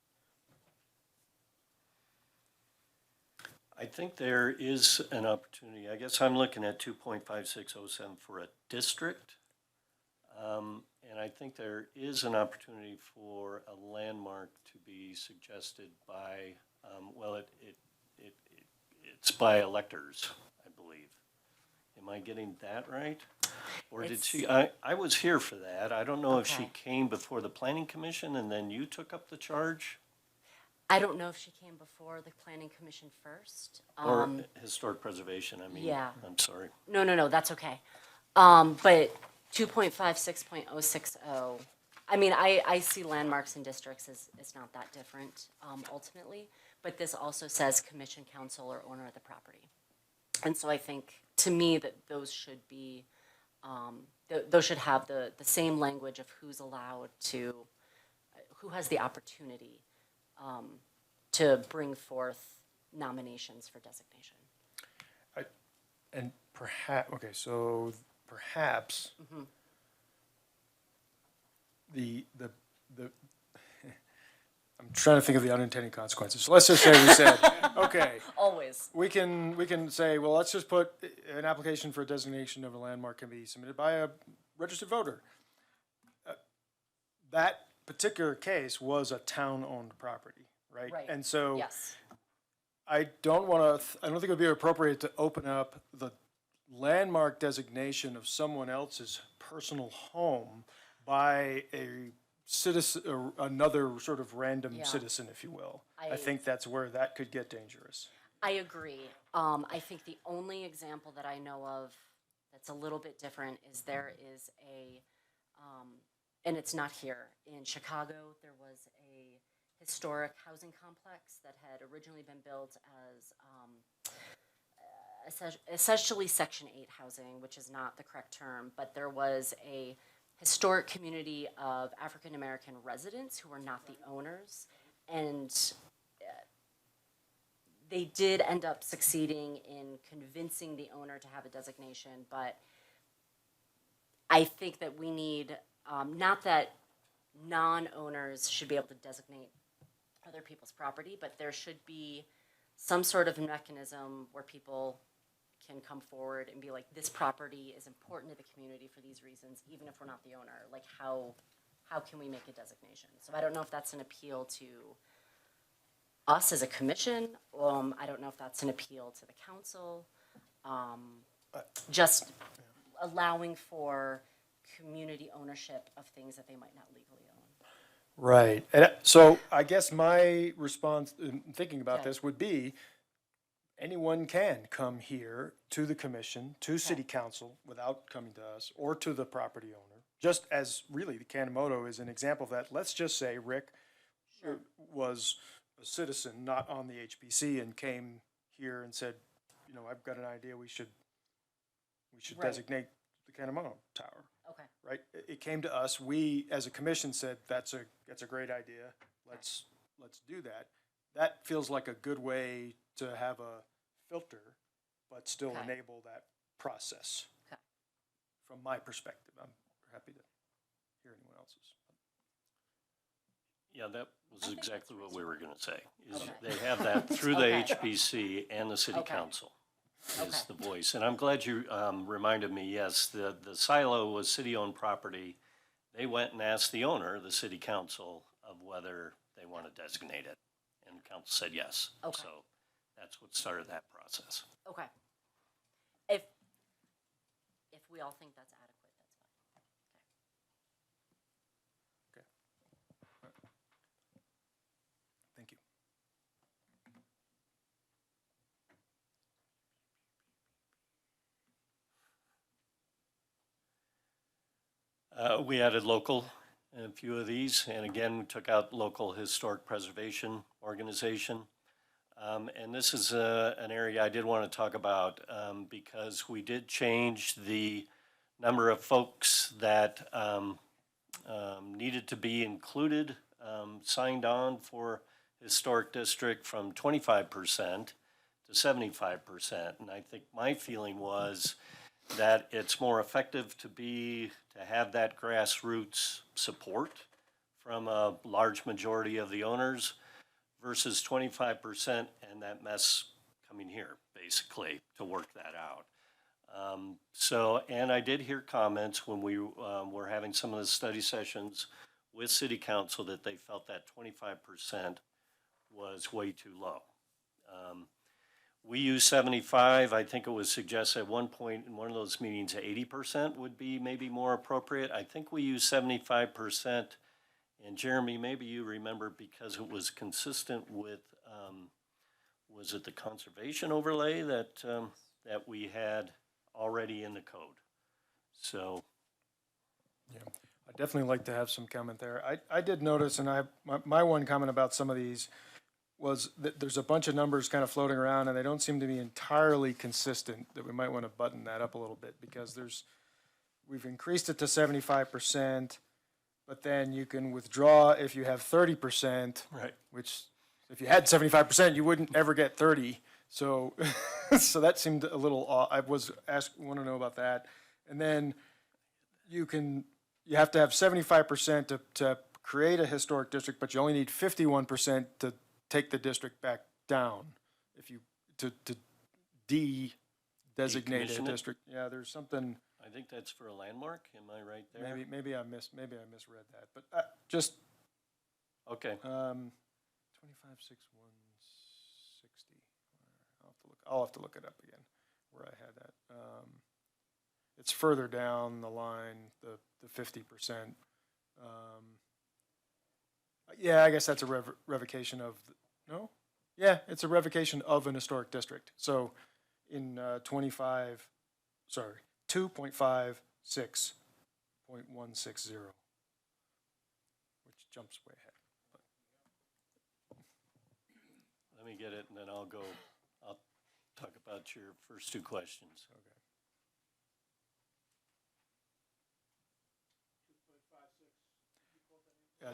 I think there is an opportunity. I guess I'm looking at 2.5607 for a district. And I think there is an opportunity for a landmark to be suggested by, it's by electors, I believe. Am I getting that right? Or did she, I was here for that. I don't know if she Okay. came before the planning commission and then you took up the charge? I don't know if she came before the planning commission first. Or historic preservation, I mean. yeah. I'm sorry. No, that's okay. But 2.56.060, I mean, I see landmarks and districts as not that different, ultimately, but this also says commission, council, or owner of the property. And so I think, to me, that those should be, those should have the same language of who's allowed to, who has the opportunity to bring forth nominations for designation. And perhaps, okay, so perhaps the I'm trying to think of the unintended consequences. So let's just say we said, okay, Always. we can say, well, let's just put an application for a designation of a landmark can be submitted by a registered voter. That particular case was a town-owned property, right? Right. And so Yes. I don't think it would be appropriate to open up the landmark designation of someone else's personal home by a citizen, or another sort of random Yeah. citizen, if you will. I I- think that's where that could get dangerous. I agree. I think the only example that I know of that's a little bit different is there is and it's not here. In Chicago, there was a historic housing complex that had originally been built as essentially Section 8 housing, which is not the correct term, but there was a historic community of African American residents who were not the owners, and they did end up succeeding in convincing the owner to have a designation, but I think that we need, not that non-owners should be able to designate other people's property, but there should be some sort of mechanism where people can come forward and be like, this property is important to the community for these reasons, even if we're not the owner. Like, how can we make a designation? So I don't know if that's an appeal to us as a commission. I don't know if that's an appeal to the council. Just allowing for community ownership of things that they might not legally own. Right. And so I guess my response in thinking about Okay. this would be, anyone can come here to the commission, to city council, without coming to us, or to the property owner. Just as really the Kanemoto is an example of that. Let's just say Rick was a citizen not on the HBC and came here and said, I've got an idea, we should Right. designate the Kanemoto Tower. Okay. Right? It came to us, we, as a commission, said, that's a great idea, let's do that. That feels like a good way to have a filter but still Okay. enable that process. Okay. From my perspective, I'm happy to hear anyone else's. Yeah, that was think exactly what we were gonna say, is Okay. they have that through the Okay. HPC and the city Okay. council is Okay. the voice. And I'm glad you, reminded me, yes, the silo was city-owned property. They went and asked the owner, the city council, of whether they want to designate it. And the council said yes. Okay. So that's what started that process. Okay. If we all think that's adequate, that's fine. Okay. Thank you. We added local in a few of these, and again, we took out local historic preservation organization. And this is an area I did want to talk about because we did change the number of folks that needed to be included, signed on for historic district from 25% to 75%. And I think my feeling was that it's more effective to have that grassroots support from a large majority of the owners versus 25% and that mess coming here, basically, to work that out. And I did hear comments when we were having some of the study sessions with city council that they felt that 25% was way too low. We use 75. I think it was suggested at one point in one of those meetings, 80% would be maybe more appropriate. I think we use 75%. And Jeremy, maybe you remember because it was consistent with, was it the conservation overlay that we had already in the code? So. Yeah, I'd definitely like to have some comment there. I did notice, and my one comment about some of these was that there's a bunch of numbers kind of floating around and they don't seem to be entirely consistent, that we might want to button that up a little bit because we've increased it to 75%, but then you can withdraw if you have 30%. Right. Which, if you had 75%, you wouldn't ever get 30. So, so that seemed a little odd. I want to know about that. And then you have to have 75% to create a historic district, but you only need 51% to take the district back down if you, to de-designate a Decommission it? district. Yeah, there's something, I think that's for a landmark, am I right there? maybe I misread that, but just, Okay, 256160. I'll have to look it up again, where I had that. It's further down the line, the 50%. Yeah, I guess that's a revocation of, no? Yeah, it's a revocation of an historic district. So in 2.56.160, which jumps way ahead. let me get it and then I'll talk about your first two questions. Okay.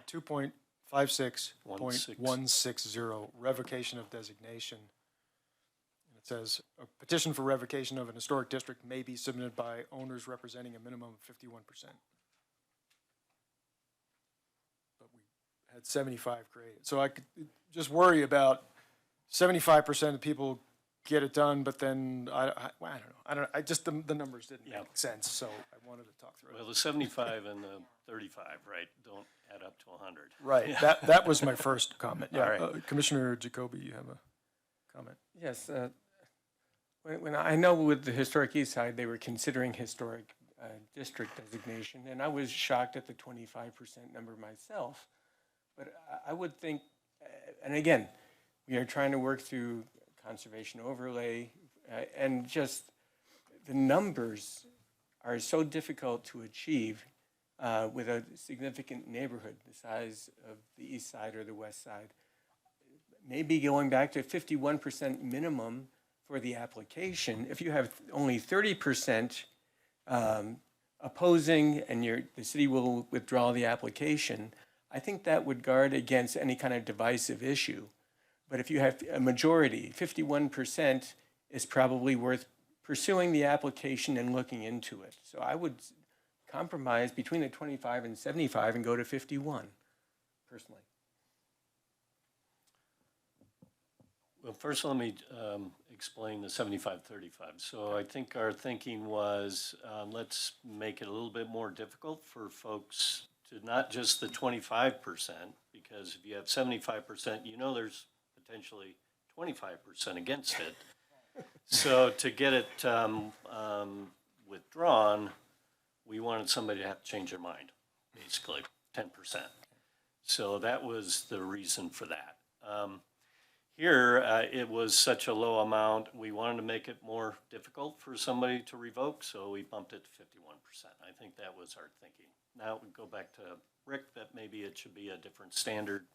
2.56.160, revocation of designation. And it says, a petition for revocation of an historic district may be submitted by owners representing a minimum of 51%. But we had 75 created. So I could just worry about 75% of people get it done, but then I don't know. I just, the numbers didn't Yeah. make sense, so I wanted to talk through it. Well, the 75 and the 35, right, don't add up to 100. Right, that was my first comment. Yeah, All right. Commissioner Jacoby, you have a comment? Yes, when I know with the Historic East Side, they were considering historic district designation, and I was shocked at the 25% number myself. But I would think, and again, we are trying to work through conservation overlay, and just the numbers are so difficult to achieve with a significant neighborhood the size of the east side or the west side. Maybe going back to 51% minimum for the application. If you have only 30% opposing and the city will withdraw the application, I think that would guard against any kind of divisive issue. But if you have a majority, 51% is probably worth pursuing the application and looking into it. So I would compromise between the 25 and 75 and go to 51, personally. Well, first, let me explain the 75-35. So I think our thinking was, let's make it a little bit more difficult for folks to not just the 25%, because if you have 75%, you know there's potentially 25% against it. So to get it withdrawn, we wanted somebody to have to change their mind, basically 10%. So that was the reason for that. Here, it was such a low amount, we wanted to make it more difficult for somebody to revoke, so we bumped it to 51%. I think that was our thinking. Now we go back to Rick, that maybe it should be a different standard.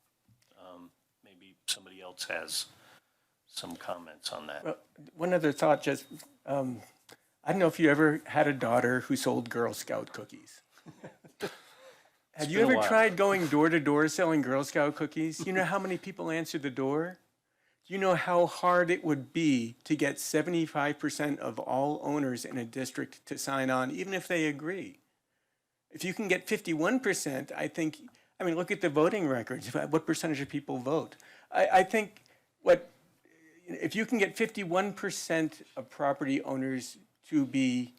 Maybe somebody else has some comments on that. Well, one other thought, just, I don't know if you ever had a daughter who sold Girl Scout cookies. Have you been a ever while. tried going door to door selling Girl Scout cookies? You know how many people answer the door? Do you know how hard it would be to get 75% of all owners in a district to sign on, even if they agree? If you can get 51%, I think, I mean, look at the voting records. What percentage of people vote? I think if you can get 51% of property owners to be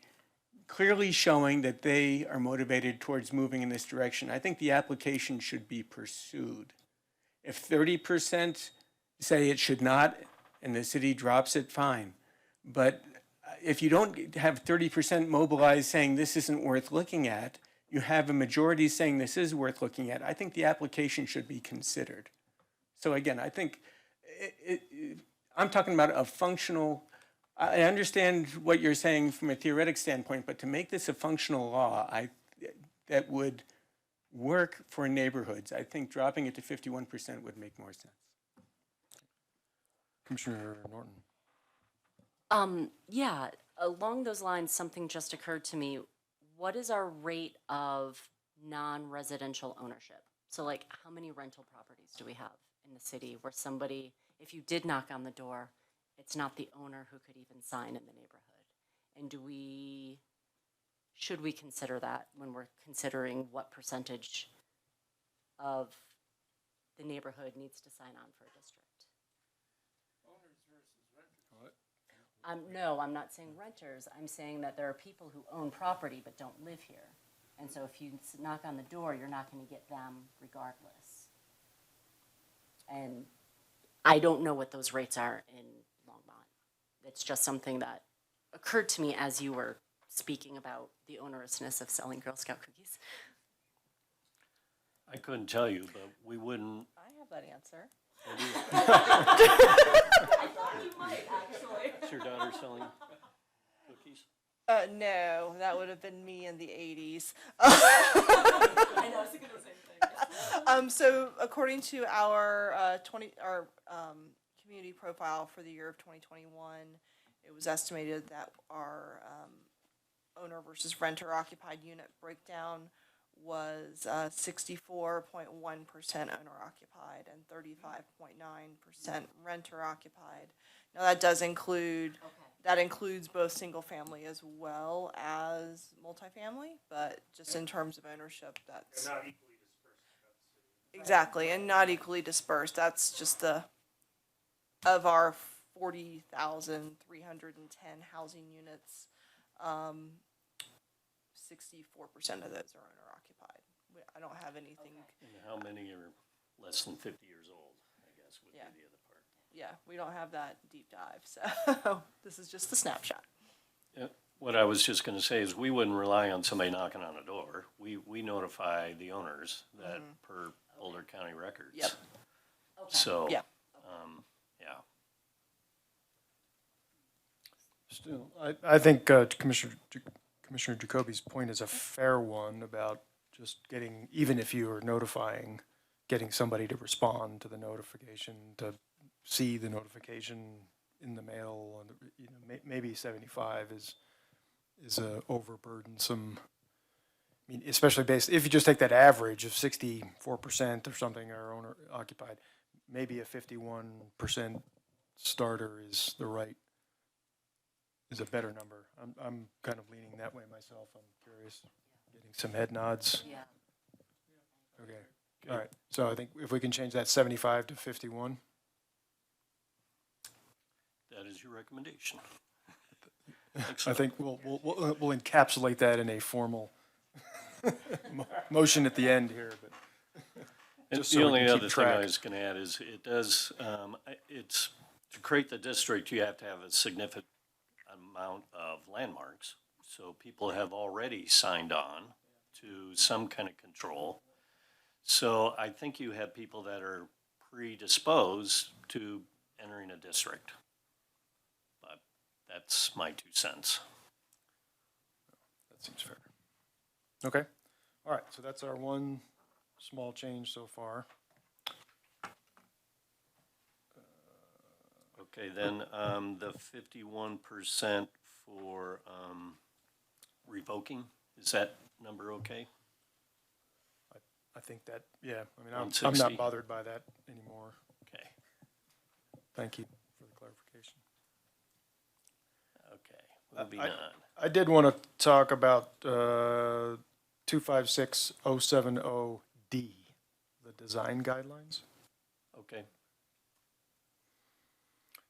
clearly showing that they are motivated towards moving in this direction, I think the application should be pursued. If 30% say it should not and the city drops it, fine. But if you don't have 30% mobilized saying this isn't worth looking at, you have a majority saying this is worth looking at, I think the application should be considered. So again, I think I'm talking about a functional, I understand what you're saying from a theoretic standpoint, but to make this a functional law, that would work for neighborhoods, I think dropping it to 51% would make more sense. Commissioner Norton. Yeah, along those lines, something just occurred to me. What is our rate of non-residential ownership? So like, how many rental properties do we have in the city where somebody, if you did knock on the door, it's not the owner who could even sign in the neighborhood? And should we consider that when we're considering what percentage of the neighborhood needs to sign on for a district? No, I'm not saying renters. I'm saying that there are people who own property but don't live here. And so if you knock on the door, you're not going to get them regardless. And I don't know what those rates are in Longmont. It's just something that occurred to me as you were speaking about the onerousness of selling Girl Scout cookies. I couldn't tell you, but we wouldn't. I have that answer. I thought you might, actually. Is your daughter selling cookies? No, that would have been me in the 80s. I know, I was thinking the same thing. So according to our community profile for the year of 2021, it was estimated that our owner versus renter occupied unit breakdown was 64.1% owner occupied and 35.9% renter occupied. Now that does include, that includes both single family as well as multifamily, but just in terms of ownership, that's. They're not equally dispersed. Exactly, and not equally dispersed. That's just of our 40,310 housing units, 64% of those are owner occupied. I don't have anything. And how many are less than 50 years old, I guess, would Yeah. be the other part. Yeah, we don't have that deep dive, so this is just the snapshot. What I was just gonna say is we wouldn't rely on somebody knocking on a door. We notify the owners that per Boulder County records. Yep. So, Yeah. yeah. Still, I think Commissioner Jacoby's point is a fair one about just getting, even if you are notifying, getting somebody to respond to the notification, to see the notification in the mail, and maybe 75 is a overburdensome. I mean, especially if you just take that average of 64% or something are owner occupied, maybe a 51% starter is the right is a better number. I'm kind of leaning that way myself. I'm curious, getting some head nods. Yeah. Okay, all right. So I think if we can change that 75 to 51. That is your recommendation. I think we'll encapsulate that in a formal motion at the end here, but. And Just so the we only can keep other thing I track. was gonna add is it does, it's, to create the district, you have to have a significant amount of landmarks. So people have already signed on to some kind of control. So I think you have people that are predisposed to entering a district. But that's my 2 cents. That seems fair. Okay, all right, so that's our one small change so far. Okay, then, the 51% for, revoking, is that number okay? I think that, yeah, I mean, I'm 160. not bothered by that anymore. Okay, Thank you for the clarification. okay, moving on. I did want to talk about 256070D, the design guidelines. Okay,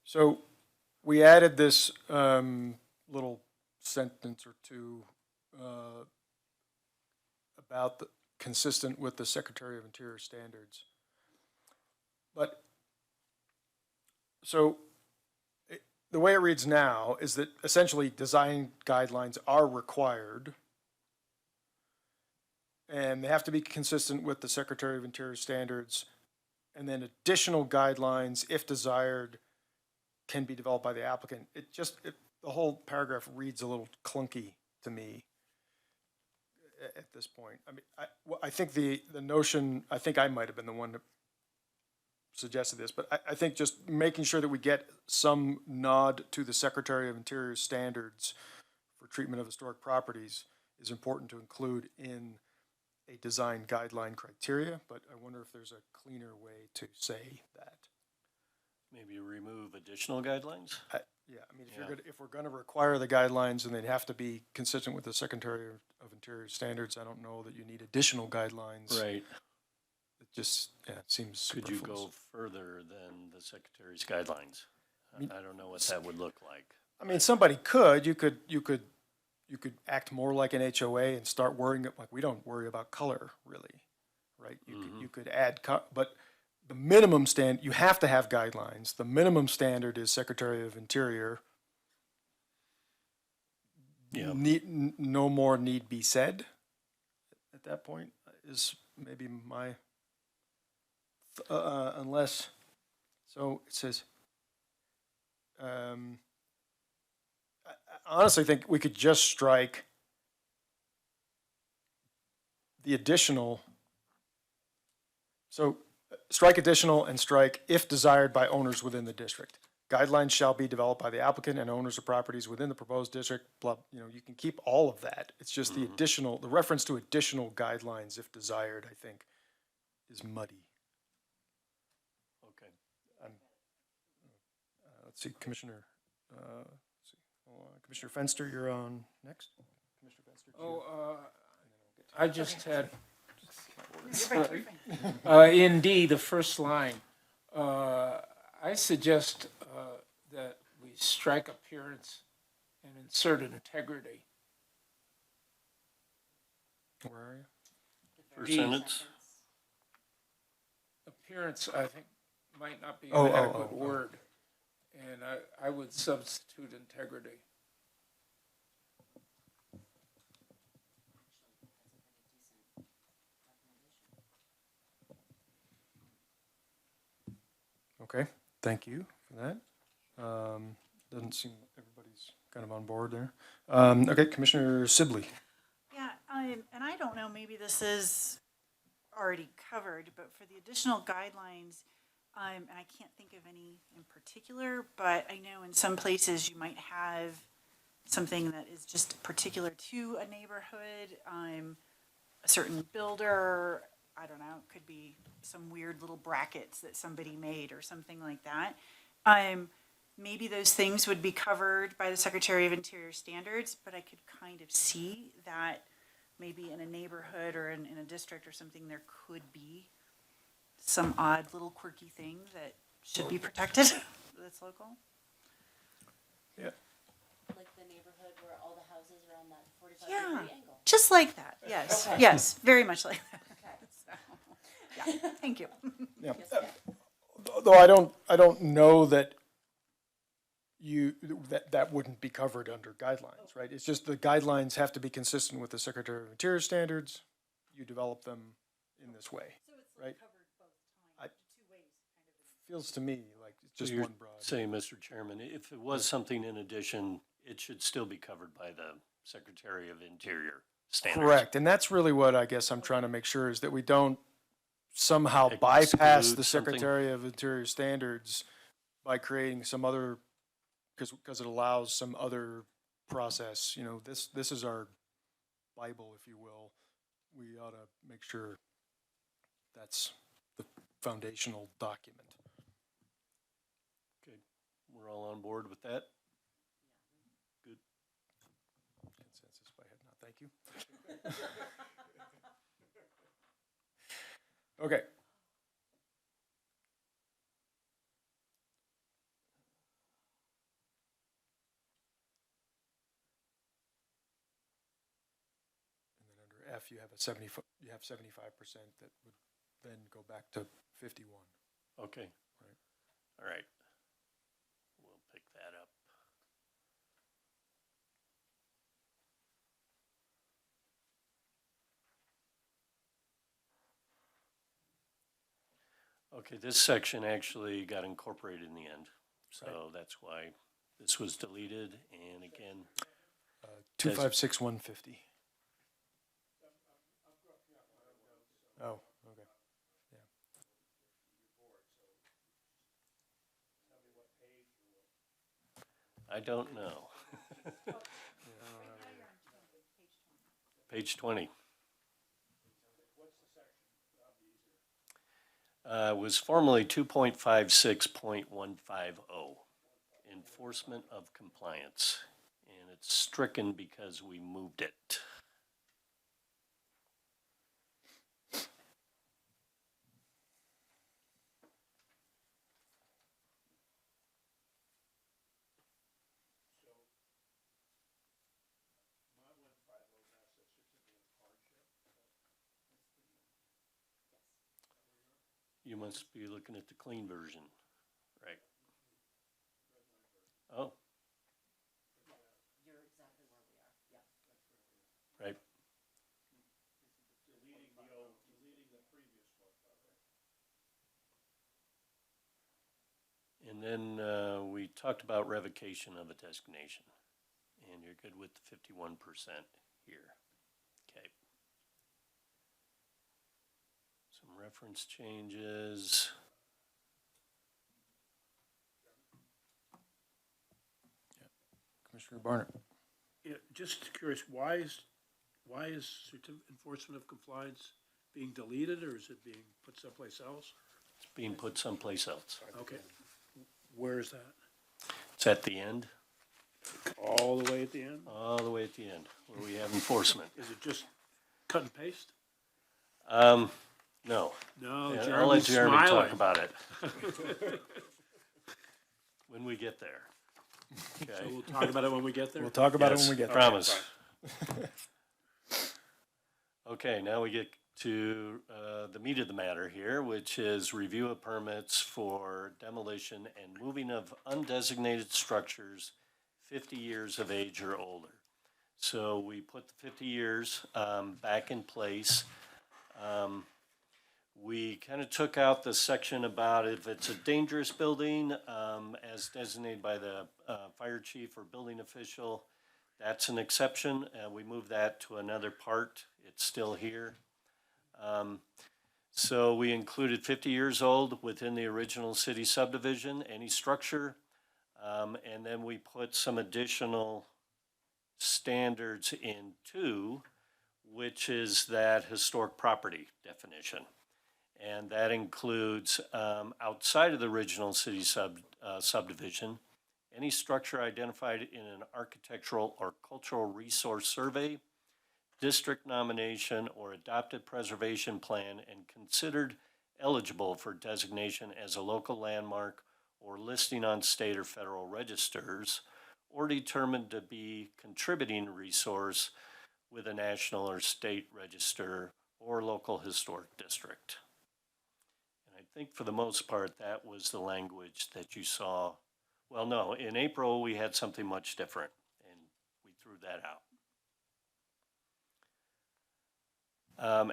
So we added this little sentence or two about consistent with the Secretary of Interior standards. But, so the way it reads now is that essentially design guidelines are required and they have to be consistent with the Secretary of Interior standards, and then additional guidelines, if desired, can be developed by the applicant. The whole paragraph reads a little clunky to me at this point. I mean, I think the notion, I think I might have been the one that suggested this, but I think just making sure that we get some nod to the Secretary of Interior standards for treatment of historic properties is important to include in a design guideline criteria, but I wonder if there's a cleaner way to say that. maybe remove additional guidelines? Yeah, I mean, Yeah. if we're gonna require the guidelines and they'd have to be consistent with the Secretary of Interior standards, I don't know that you need additional guidelines. Right. It just, yeah, it seems Could you superfluous. go further than the secretary's guidelines? I don't know what that would look like. I mean, somebody could, you could act more like an HOA and start worrying, like, we don't worry about color, really, right? You could add, but the minimum you have to have guidelines. The minimum standard is Secretary of Interior. Yeah. No more need be said at that point, is maybe my, unless, so it says, I honestly think we could just strike the additional. So strike additional and strike if desired by owners within the district. Guidelines shall be developed by the applicant and owners of properties within the proposed district, blah, you can keep all of that. It's just the additional, the reference to additional guidelines if desired, I think, is muddy. Okay. Let's see, Commissioner, let's see, hold on. Commissioner Fenster, you're on next. Commissioner Fenster. I just had, in D, the first line, I suggest that we strike appearance and insert integrity. Where are you? First sentence? Appearance, I think, might not be Oh, an oh, adequate oh, oh. word, and I would substitute integrity. Okay, thank you for that. Doesn't seem everybody's kind of on board there. Okay, Commissioner Sibley. Yeah, and I don't know, maybe this is already covered, but for the additional guidelines, and I can't think of any in particular, but I know in some places you might have something that is just particular to a neighborhood, a certain builder, I don't know, it could be some weird little brackets that somebody made or something like that. maybe those things would be covered by the Secretary of Interior standards, but I could kind of see that maybe in a neighborhood or in a district or something, there could be some odd little quirky thing that should be protected that's local. Yeah. Like the neighborhood where all the houses are on that 45 Yeah, degree angle. just like that, yes, Okay. yes, very much like that. So, yeah, thank you. Yeah. Though I don't know that that wouldn't be covered under guidelines, right? It's just the guidelines have to be consistent with the Secretary of Interior standards. You develop them in this way, right? Feels to me like it's just You're one broad. saying, Mr. Chairman, if it was something in addition, it should still be covered by the Secretary of Interior standards. Correct, and that's really what I guess I'm trying to make sure is that we don't somehow bypass Exclude the something. Secretary of Interior standards by creating some other, because it allows some other process, you know, this is our Bible, if you will. We ought to make sure that's the foundational document. Okay, we're all on board with that? Good. Consensus by head nod, thank you. Okay. And then under F, you have you have 75% that would then go back to 51. Okay. Right. All right. We'll pick that up. Okay, this section actually got incorporated in the end, so that's why this was deleted, and again, 256150. Oh, okay. I don't know. Page 20. Was formerly 2.56.150, enforcement of compliance. And it's stricken because we moved it. You must be looking at the clean version, right? Oh. Right. And then we talked about revocation of a designation, and you're good with the 51% here. Okay. Some reference changes. Commissioner Barnett. Yeah, just curious, why is enforcement of compliance being deleted, or is it being put someplace else? It's being put someplace else. Okay, where is that? It's at the end, All the way at the end? all the way at the end, where we have enforcement. Is it just cut and paste? No. No, Yeah, I'll let Jeremy's Jeremy talk smiling. about it. When we get there. So Okay, we'll talk about it when we get there? We'll talk about it Yes, when we get there. promise. Okay, now we get to the meat of the matter here, which is review of permits for demolition and moving of undesignated structures 50 years of age or older. So we put the 50 years back in place. We kind of took out the section about if it's a dangerous building, as designated by the fire chief or building official, that's an exception. We moved that to another part. It's still here. So we included 50 years old within the original city subdivision, any structure. And then we put some additional standards in two, which is that historic property definition. And that includes outside of the original city subdivision, any structure identified in an architectural or cultural resource survey, district nomination, or adopted preservation plan and considered eligible for designation as a local landmark or listing on state or federal registers, or determined to be contributing resource with a national or state register or local historic district. And I think for the most part, that was the language that you saw. Well, no, in April, we had something much different, and we threw that out.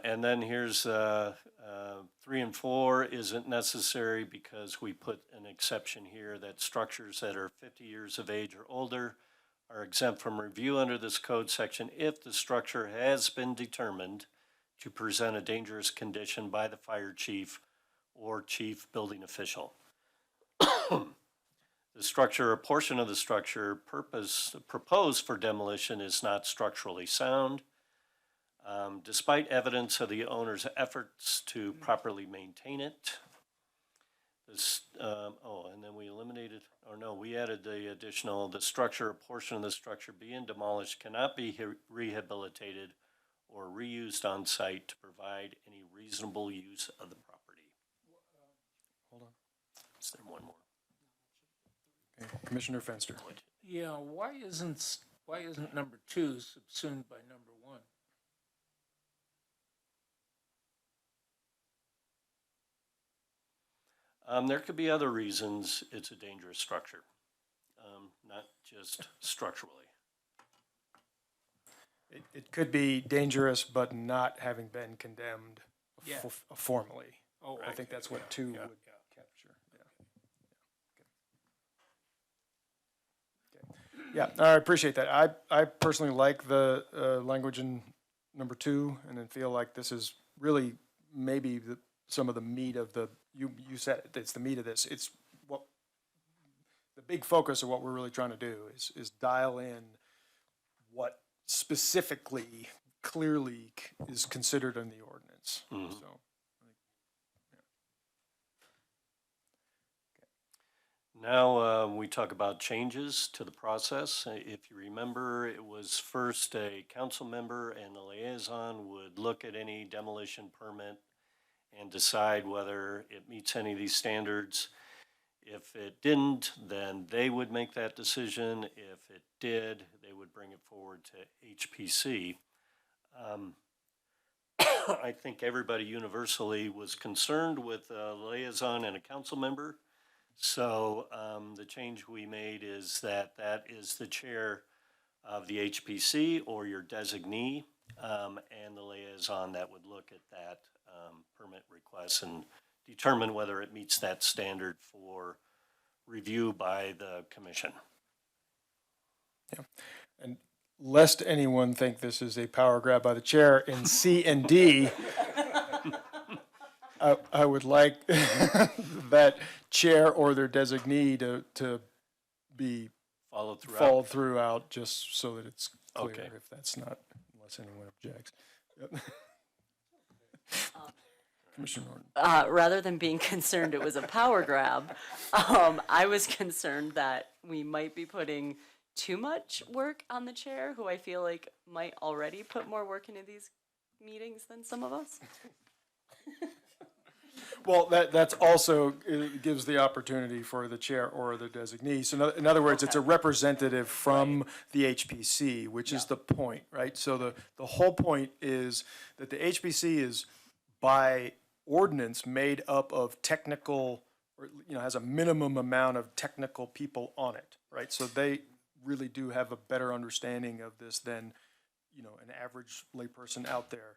And then here's 3 and 4 isn't necessary because we put an exception here that structures that are 50 years of age or older are exempt from review under this code section if the structure has been determined to present a dangerous condition by the fire chief or chief building official. The structure or portion of the structure proposed for demolition is not structurally sound. Despite evidence of the owner's efforts to properly maintain it. This, and then we eliminated, or no, we added the additional, the structure or portion of the structure being demolished cannot be rehabilitated or reused on site to provide any reasonable use of the property. Hold on. Is there one more? Okay, Commissioner Fenster. Yeah, why isn't number 2 subsumed by number 1? There could be other reasons it's a dangerous structure, not just structurally. It could be dangerous, but not having been condemned Yeah. formally. Oh, I think that's what 2 would capture, yeah. Yeah, I appreciate that. I personally like the language in number 2, and then feel like this is really maybe some of the meat of you said it, it's the meat of this. It's what, the big focus of what we're really trying to do is dial in what specifically, clearly is considered in the ordinance, so. Now we talk about changes to the process. If you remember, it was first a council member and the liaison would look at any demolition permit and decide whether it meets any of these standards. If it didn't, then they would make that decision. If it did, they would bring it forward to HPC. I think everybody universally was concerned with a liaison and a council member. So the change we made is that is the chair of the HPC or your designee, and the liaison that would look at that permit request and determine whether it meets that standard for review by the commission. Yeah, and lest anyone think this is a power grab by the chair, in C and D, I would like that chair or their designee to be followed throughout, just so that it's clear, Okay. if that's not, unless anyone objects. Yep. Commissioner Norton. Rather than being concerned it was a power grab, I was concerned that we might be putting too much work on the chair, who I feel like might already put more work into these meetings than some of us. Well, that's also, it gives the opportunity for the chair or the designee. So in other words, it's a representative from the HPC, which is the point, right? So the whole point is that the HPC is by ordinance made up of technical, or, has a minimum amount of technical people on it, right? So they really do have a better understanding of this than, an average layperson out there,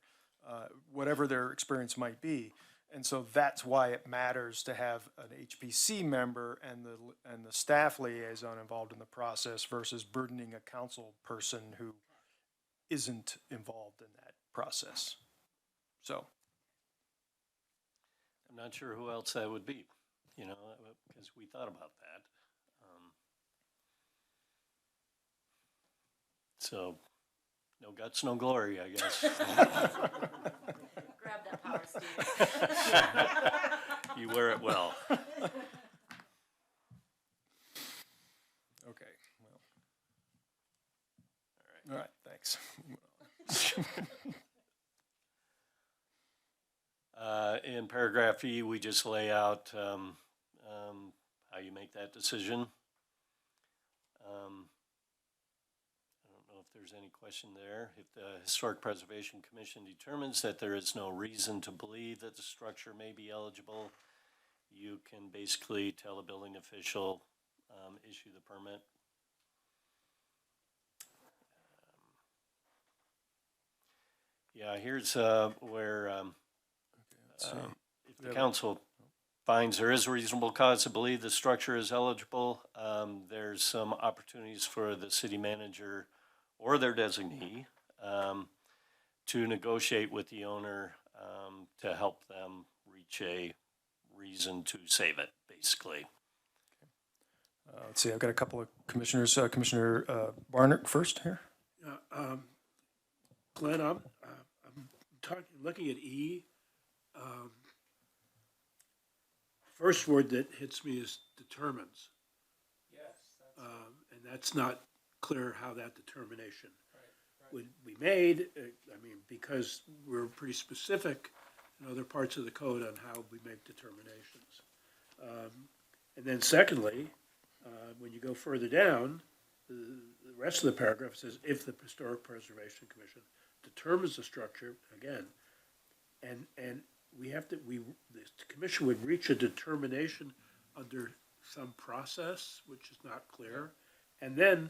whatever their experience might be. And so that's why it matters to have an HPC member and the staff liaison involved in the process versus burdening a council person who isn't involved in that process. So. I'm not sure who else that would be, because we thought about that. So, no guts, no glory, I guess. Grab that power, Steve. You wear it well. Thanks. In paragraph E, we just lay out how you make that decision. I don't know if there's any question there. If the Historic Preservation Commission determines that there is no reason to believe that the structure may be eligible, you can basically tell the building official, issue the permit. Yeah, here's where if the council finds there is reasonable cause to believe the structure is eligible, there's some opportunities for the city manager or their designee to negotiate with the owner to help them reach a reason to save it, basically. Let's see, I've got a couple of commissioners. Commissioner Barnert first here. Glenn, I'm looking at E. First word that hits me is determines. Yes. And that's not clear how that determination would be made. I mean, because we're pretty specific in other parts of the code on how we make determinations. And then secondly, when you go further down, the rest of the paragraph says, if the Historic Preservation Commission determines the structure, again, and the commission would reach a determination under some process, which is not clear, and then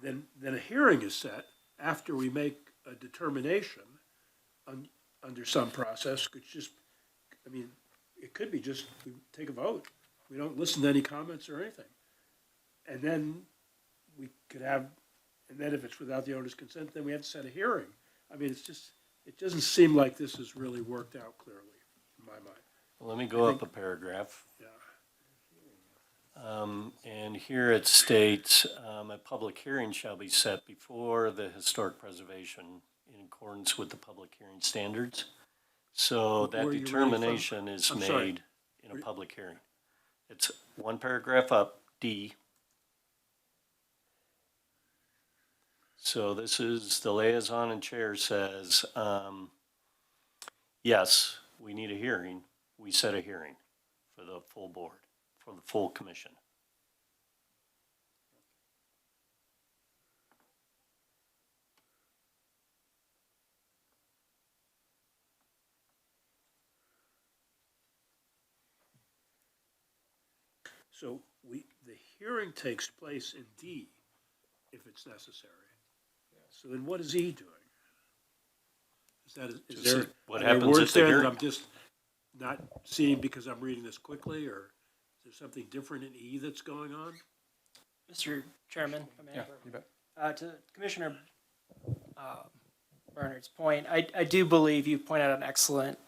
then a hearing is set after we make a determination under some process, which just, I mean, it could be just, we take a vote. We don't listen to any comments or anything. And then we could have, and then if it's without the owner's consent, then we have to set a hearing. I mean, it's just, it doesn't seem like this is really worked out clearly, in my mind. Let me go up a paragraph. Yeah. And here it states, a public hearing shall be set before the Historic Preservation in accordance with the public hearing standards. So that Where are you reading from? determination is I'm sorry. made in a public hearing. It's one paragraph up, D. So this is, the liaison and chair says, yes, we need a hearing. We set a hearing for the full board, for the full commission. So the hearing takes place in D if it's necessary. So then what is E doing? Is Just there, what are there happens at words the there that hearing. I'm just not seeing because I'm reading this quickly, or is there something different in E that's going on? Mr. Chairman, if I may. Yeah, you bet. To Commissioner Bernard's point, I do believe you point out an excellent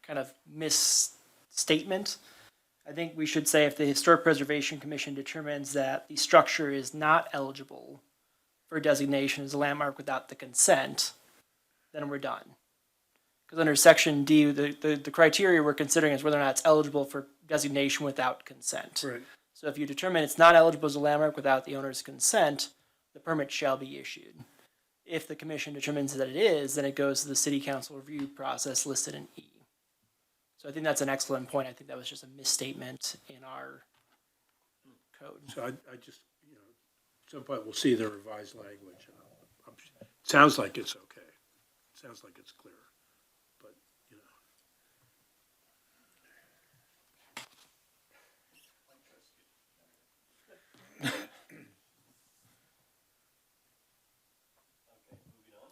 kind of misstatement. I think we should say if the Historic Preservation Commission determines that the structure is not eligible for designation as a landmark without the consent, then we're done. Because under Section D, the criteria we're considering is whether or not it's eligible for designation without consent. Right. So if you determine it's not eligible as a landmark without the owner's consent, the permit shall be issued. If the commission determines that it is, then it goes to the city council review process listed in E. So I think that's an excellent point. I think that was just a misstatement in our code. So I just, at some point we'll see the revised language. It sounds like it's okay. It sounds like it's clear, but,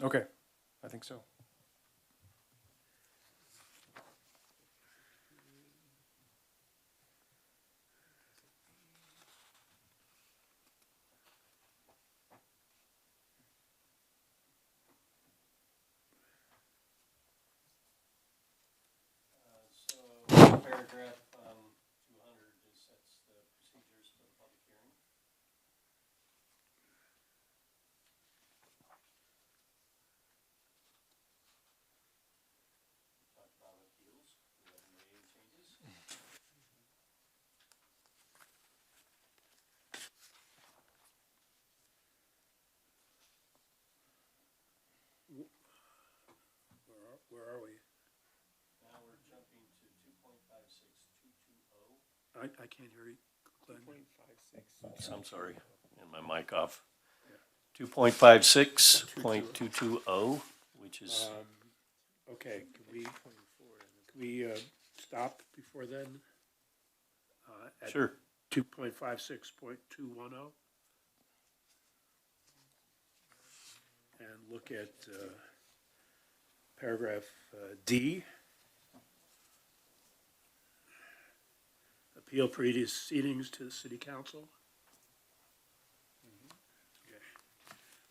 Okay, I think so. Paragraph 200 just sets the procedures for the public hearing. Talk about appeals. We haven't made any changes. Where are we? Now we're jumping to 2.56220. I can't hear you, Glenn. I'm sorry, and my mic off. 2.56.220, which is, Okay, can we stop before then? At sure. 2.56.210? And look at paragraph D. Appeal proceedings to the city council. Okay.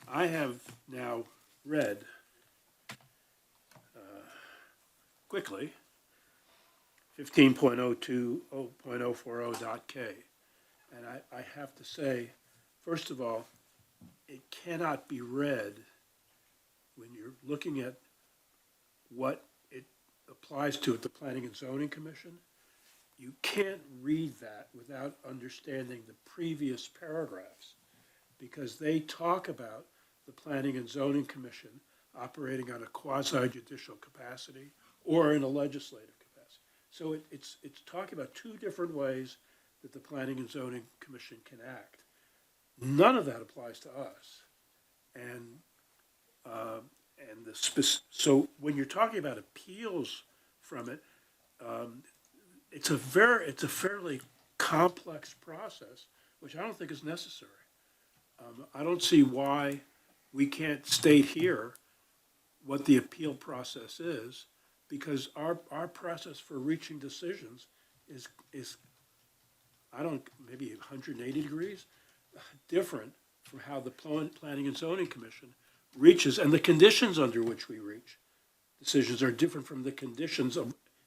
I have now read quickly 15.020.040.k. And I have to say, first of all, it cannot be read when you're looking at what it applies to at the Planning and Zoning Commission. You can't read that without understanding the previous paragraphs, because they talk about the Planning and Zoning Commission operating on a quasi-judicial capacity or in a legislative capacity. So it's talking about two different ways that the Planning and Zoning Commission can act. None of that applies to us. So when you're talking about appeals from it, it's a fairly complex process, which I don't think is necessary. I don't see why we can't state here what the appeal process is, because our process for reaching decisions is maybe 180 degrees different from how the Planning and Zoning Commission reaches, and the conditions under which we reach decisions are different from the conditions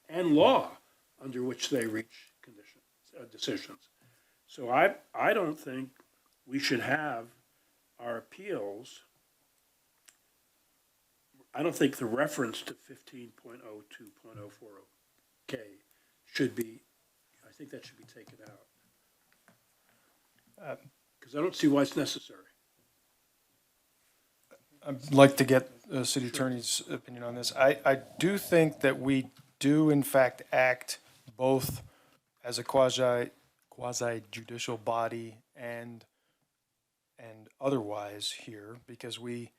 and law under which they reach decisions. So I don't think we should have our appeals. I don't think the reference to 15.02.040K should be, I think that should be taken out. Because I don't see why it's necessary. I'd like to get the city attorney's opinion on this. I do think that we do in fact act both as a quasi-judicial body and otherwise here, because when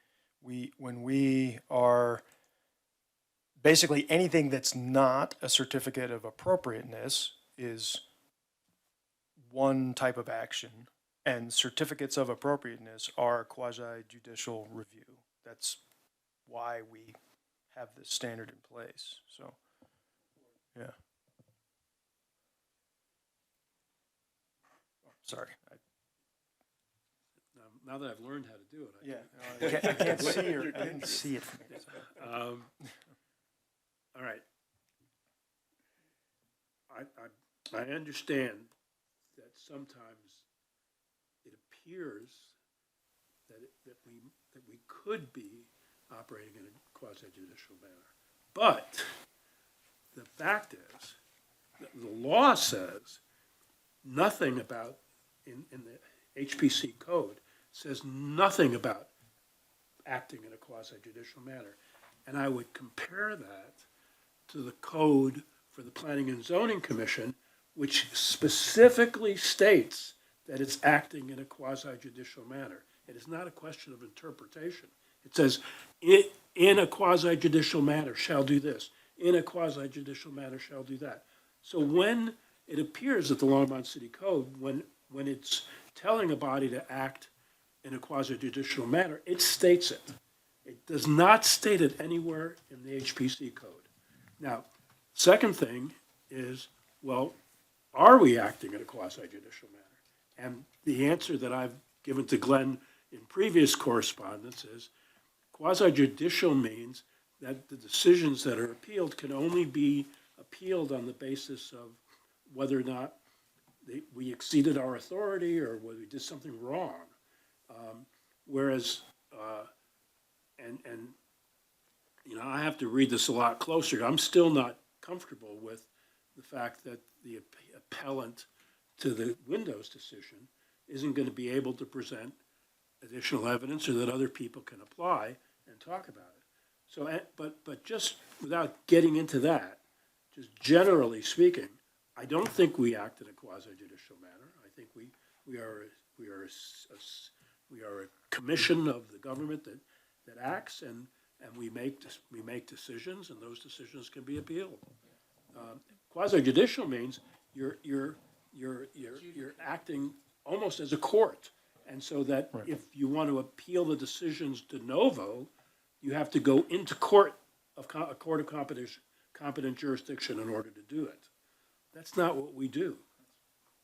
we are, basically anything that's not a certificate of appropriateness is one type of action, and certificates of appropriateness are quasi-judicial review. That's why we have this standard in place, so, yeah. Sorry. Now that I've learned how to do it, I can't see I didn't see it from here. all right. I understand that sometimes it appears that we could be operating in a quasi-judicial manner. But the fact is, that the law says nothing about, in the HPC code, says nothing about acting in a quasi-judicial manner. And I would compare that to the code for the Planning and Zoning Commission, which specifically states that it's acting in a quasi-judicial manner. It is not a question of interpretation. It says, in a quasi-judicial manner shall do this, in a quasi-judicial manner shall do that. So when it appears that the Longmont City Code, when it's telling a body to act in a quasi-judicial manner, it states it. It does not state it anywhere in the HPC code. Now, second thing is, well, are we acting in a quasi-judicial manner? And the answer that I've given to Glenn in previous correspondence is quasi-judicial means that the decisions that are appealed can only be appealed on the basis of whether or not we exceeded our authority or whether we did something wrong. Whereas, I have to read this a lot closer. I'm still not comfortable with the fact that the appellant to the Windows decision isn't going to be able to present additional evidence, or that other people can apply and talk about it. So, but just without getting into that, just generally speaking, I don't think we act in a quasi judicial manner. I think we are a commission of the government that acts, and we make decisions, and those decisions can be appealed. Quasi judicial means you're acting almost as a court, and so that if you want to appeal the decisions de novo, you have to go into court of a court of competent jurisdiction in order to do it. That's not what we do.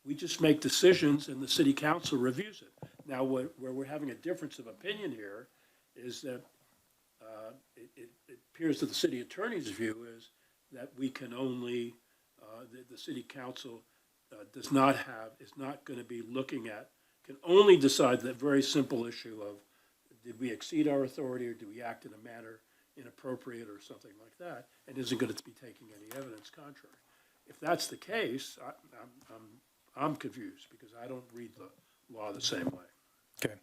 We just make decisions and the city council reviews it. Now, where we're having a difference of opinion here is that it appears that the city attorney's view is that we can only, the city council is not going to be looking at, can only decide that very simple issue of, did we exceed our authority or do we act in a manner inappropriate or something like that, and isn't going to be taking any evidence contrary. If that's the case, I'm confused because I don't read the law the same way. Okay.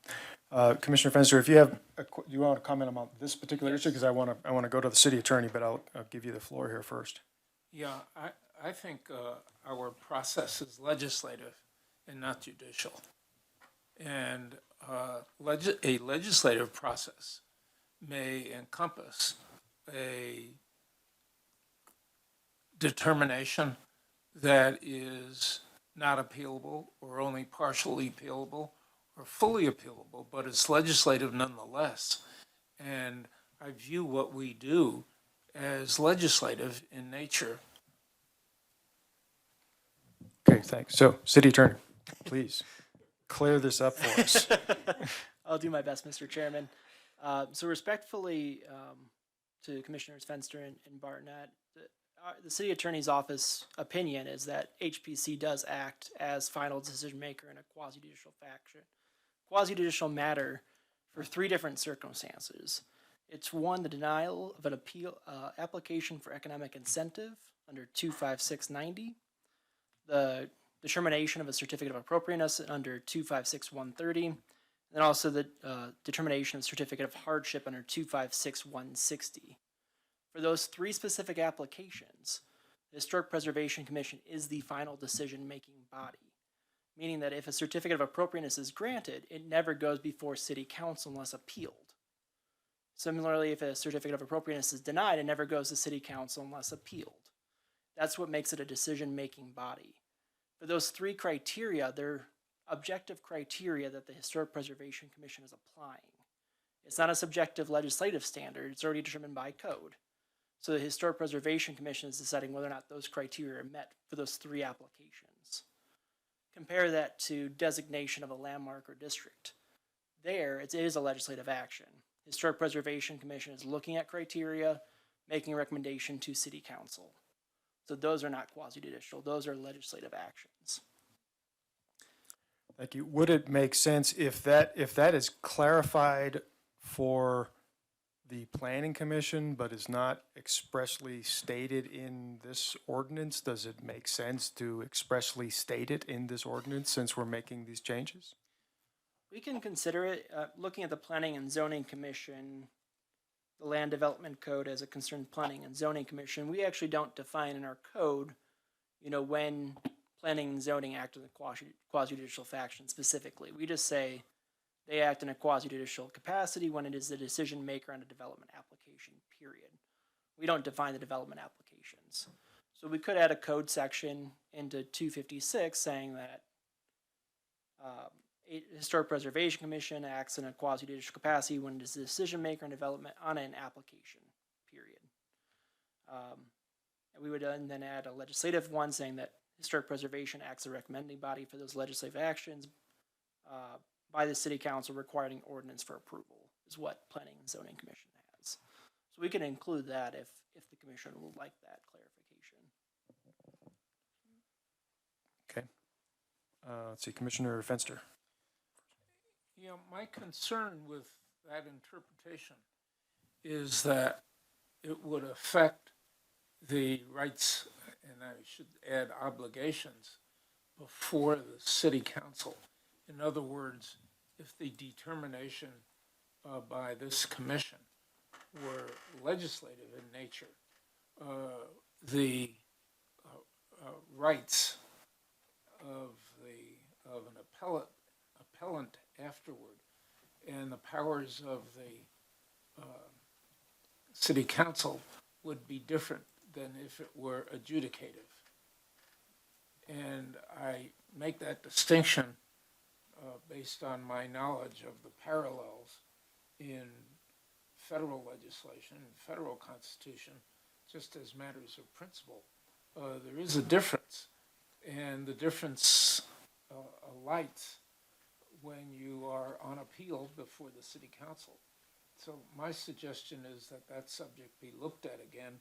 Commissioner Fenster, if you have, you want to comment about this particular issue? Because I want to go to the city attorney, but I'll give you the floor here first. Yeah, I think our process is legislative and not judicial. And a legislative process may encompass a determination that is not appealable or only partially appealable or fully appealable, but it's legislative nonetheless. And I view what we do as legislative in nature. Okay, thanks. So, city attorney, please clear this up for us. I'll do my best, Mr. Chairman. So respectfully to Commissioners Fenster and Barnett, the city attorney's office opinion is that HPC does act as final decision maker in a quasi-judicial matter for three different circumstances. It's one, the denial of an appeal application for economic incentive under 25690, the determination of a certificate of appropriateness under 256130, and also the determination of certificate of hardship under 256160. For those three specific applications, the Historic Preservation Commission is the final decision-making body, meaning that if a certificate of appropriateness is granted, it never goes before City Council unless appealed. Similarly, if a certificate of appropriateness is denied, it never goes to City Council unless appealed. That's what makes it a decision-making body. For those three criteria, they're objective criteria that the Historic Preservation Commission is applying. It's not a subjective legislative standard, it's already determined by code. So the Historic Preservation Commission is deciding whether or not those criteria are met for those three applications. Compare that to designation of a landmark or district. There, it is a legislative action. Historic Preservation Commission is looking at criteria, making a recommendation to City Council. So those are not quasi-judicial, those are legislative actions. Thank you. Would it make sense if that is clarified for the planning commission, but is not expressly stated in this ordinance? Does it make sense to expressly state it in this ordinance since we're making these changes? We can consider it, looking at the Planning and Zoning Commission, the Land Development Code as a concerned Planning and Zoning Commission. We actually don't define in our code, when planning and zoning act in a quasi-judicial faction specifically. We just say they act in a quasi-judicial capacity when it is the decision maker on a development application, period. We don't define the development applications. So we could add a code section into 256 saying that Historic Preservation Commission acts in a quasi-judicial capacity when it is the decision maker on development on an application, period. And we would then add a legislative one saying that Historic Preservation acts as a recommending body for those legislative actions by the City Council requiring ordinance for approval is what Planning and Zoning Commission has. So we can include that if the Commission would like that clarification. Okay. Let's see, Commissioner Fenster. My concern with that interpretation is that it would affect the rights, and I should add obligations, before the City Council. In other words, if the determination by this commission were legislative in nature, the rights of an appellant afterward, and the powers of the city council would be different than if it were adjudicative. And I make that distinction based on my knowledge of the parallels in federal legislation and federal constitution, just as matters of principle. There is a difference, and the difference alights when you are on appeal before the city council. So my suggestion is that that subject be looked at again,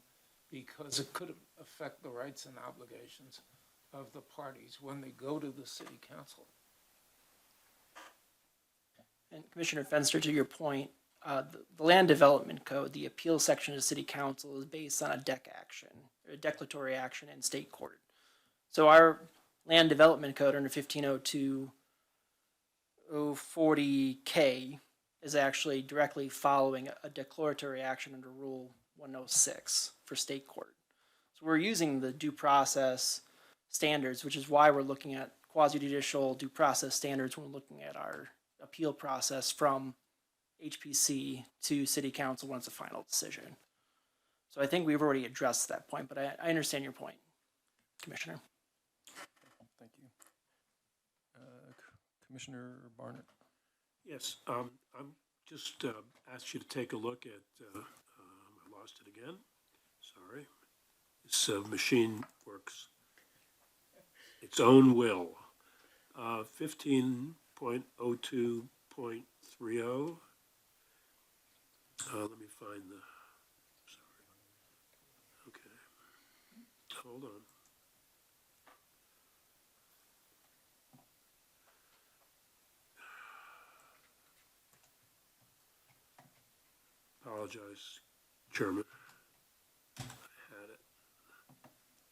because it could affect the rights and obligations of the parties when they go to the city council. And Commissioner Fenster, to your point, the Land Development Code, the appeal section of City Council is based on a DEC action, or a declaratory action in state court. So our Land Development Code under 1502-040K is actually directly following a declaratory action under Rule 106 for state court. So we're using the due process standards, which is why we're looking at quasi-judicial due process standards when we're looking at our appeal process from HPC to City Council when it's a final decision. So I think we've already addressed that point, but I understand your point, Commissioner. Thank you. Commissioner Barnett. Yes, I'm just asked you to take a look at, I lost it again, sorry. This machine works its own will. 15.02.30. Let me find the, sorry. Okay, hold on. Apologize, Chairman. I had it.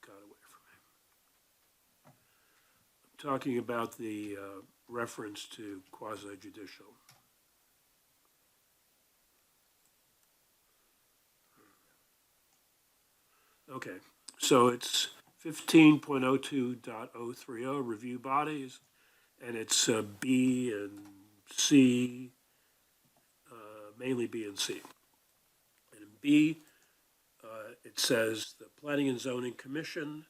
Got away from me. I'm talking about the reference to quasi-judicial. Okay, so it's 15.02.030, review bodies, and it's B and C, mainly B and C. And in B, it says the Planning and Zoning Commission,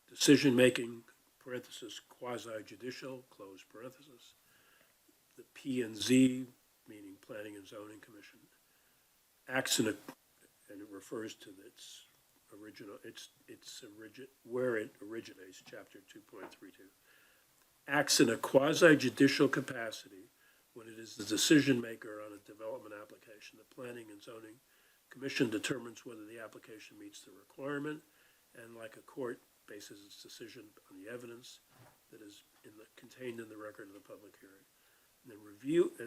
decision-making, parenthesis, quasi-judicial, close parenthesis. The P and Z, meaning Planning and Zoning Commission, acts in a, and it refers to its original, where it originates, chapter 2.32, acts in a quasi-judicial capacity when it is the decision maker on a development application. The Planning and Zoning Commission determines whether the application meets the requirement, and like a court, bases its decision on the evidence that is contained in the record of the public hearing. And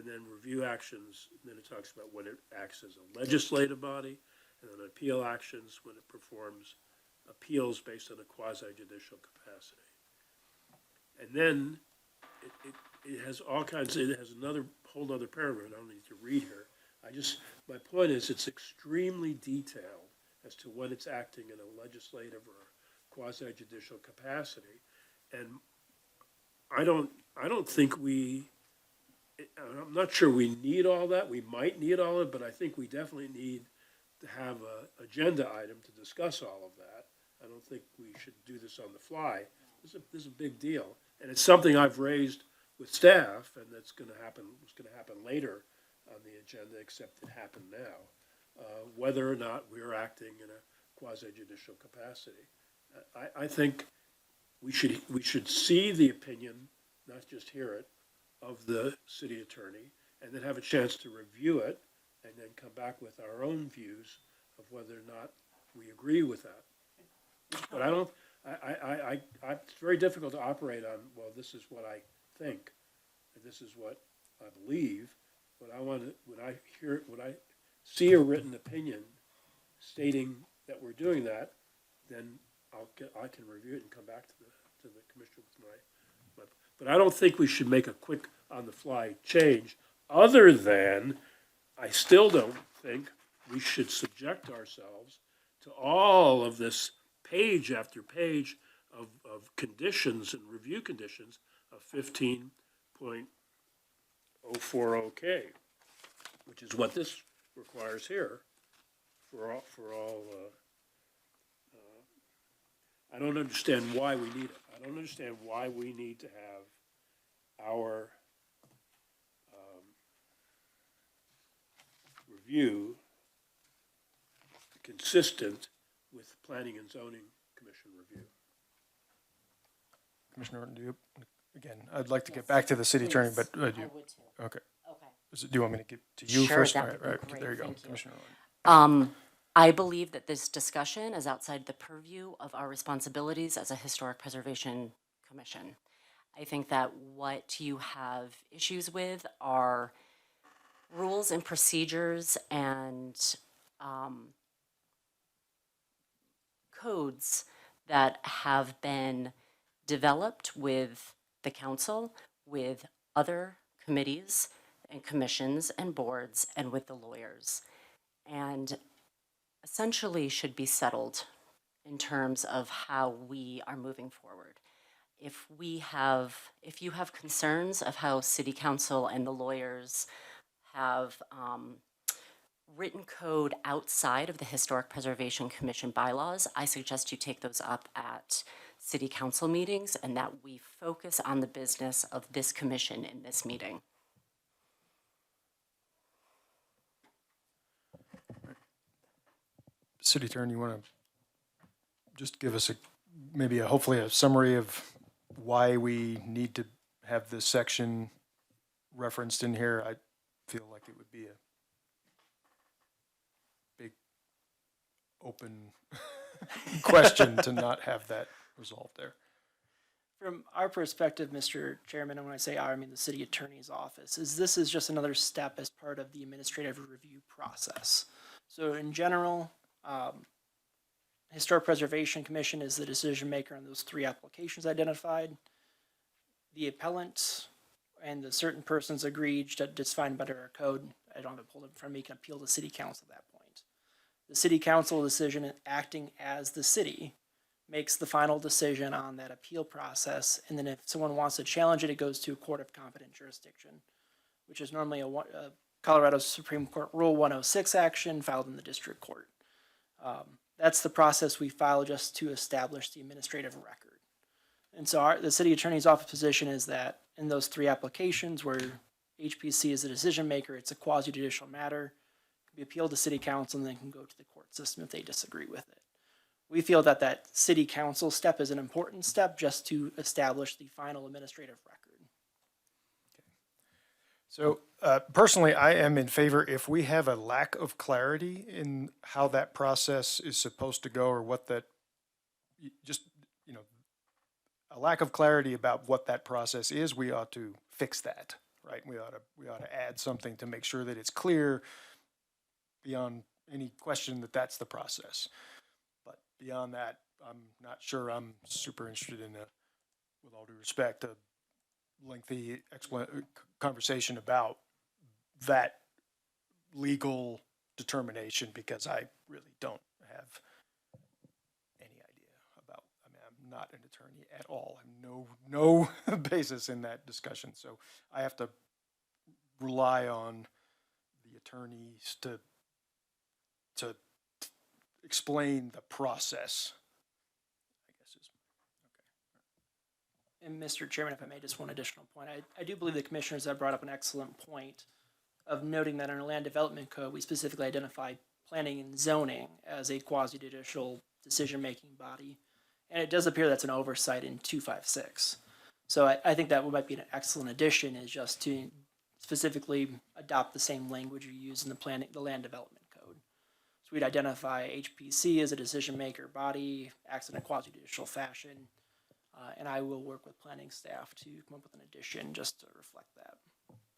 then review actions, and then it talks about when it acts as a legislative body, and then appeal actions when it performs appeals based on a quasi-judicial capacity. And then it has all kinds, it has another whole other paragraph I don't need to read here. My point is it's extremely detailed as to when it's acting in a legislative or quasi-judicial capacity. And I don't think I'm not sure we need all that. We might need all of it, but I think we definitely need to have an agenda item to discuss all of that. I don't think we should do this on the fly. This is a big deal. And it's something I've raised with staff, and it's going to happen later on the agenda, except it happened now, whether or not we're acting in a quasi-judicial capacity. I think we should see the opinion, not just hear it, of the city attorney, and then have a chance to review it, and then come back with our own views of whether or not we agree with that. But it's very difficult to operate on, well, this is what I think, and this is what I believe. But when I see a written opinion stating that we're doing that, then I can review it and come back to the commissioner with my. But I don't think we should make a quick on the fly change, other than I still don't think we should subject ourselves to all of this page after page of conditions and review conditions of 15.040K, which is what this requires here for all, I don't understand why we need it. I don't understand why we need to have our review consistent with Planning and Zoning Commission review. Commissioner Norton, do you, again, I'd like to get back to the city attorney, but, I do you, would too. okay. Okay. Do you want me to give to you Sure, first? that All would be right, great. there you go, Thank you. Commissioner Norton. I believe that this discussion is outside the purview of our responsibilities as a Historic Preservation Commission. I think that what you have issues with are rules and procedures and codes that have been developed with the council, with other committees and commissions and boards, and with the lawyers. And essentially should be settled in terms of how we are moving forward. If you have concerns of how city council and the lawyers have written code outside of the Historic Preservation Commission bylaws, I suggest you take those up at city council meetings and that we focus on the business of this commission in this meeting. City Attorney, you want to just give us hopefully a summary of why we need to have this section referenced in here? I feel like it would be a big, open question to not have that resolved there. From our perspective, Mr. Chairman, and when I say our, I mean the city attorney's office, this is just another step as part of the administrative review process. So in general, Historic Preservation Commission is the decision maker on those 3 applications identified. The appellant and the certain persons agreed that it's fine by our code. I don't have it pulled up in front of me, can appeal to city council at that point. The city council decision, acting as the city, makes the final decision on that appeal process, and then if someone wants to challenge it, it goes to a court of competent jurisdiction, which is normally a Colorado Supreme Court Rule 106 action filed in the district court. That's the process we file just to establish the administrative record. And so the city attorney's office position is that in those 3 applications where HPC is the decision maker, it's a quasi-judicial matter, it can be appealed to city council and then can go to the court system if they disagree with it. We feel that that city council step is an important step just to establish the final administrative record. So personally, I am in favor if we have a lack of clarity in how that process is supposed to go or what that, a lack of clarity about what that process is, we ought to fix that, right? We ought to add something to make sure that it's clear beyond any question that that's the process. But beyond that, I'm not sure I'm super interested in with all due respect, a lengthy conversation about that legal determination because I really don't have any idea about. I mean, I'm not an attorney at all. I have no basis in that discussion, so I have to rely on the attorneys to explain the process. And Mr. Chairman, if I may, just one additional point. I do believe the commissioners have brought up an excellent point of noting that in our land development code, we specifically identify planning and zoning as a quasi-judicial decision-making body. And it does appear that's an oversight in 256. So I think that might be an excellent addition, is just to specifically adopt the same language you use in the land development code. So we'd identify HPC as a decision-maker body, acts in a quasi-judicial fashion. And I will work with planning staff to come up with an addition just to reflect that.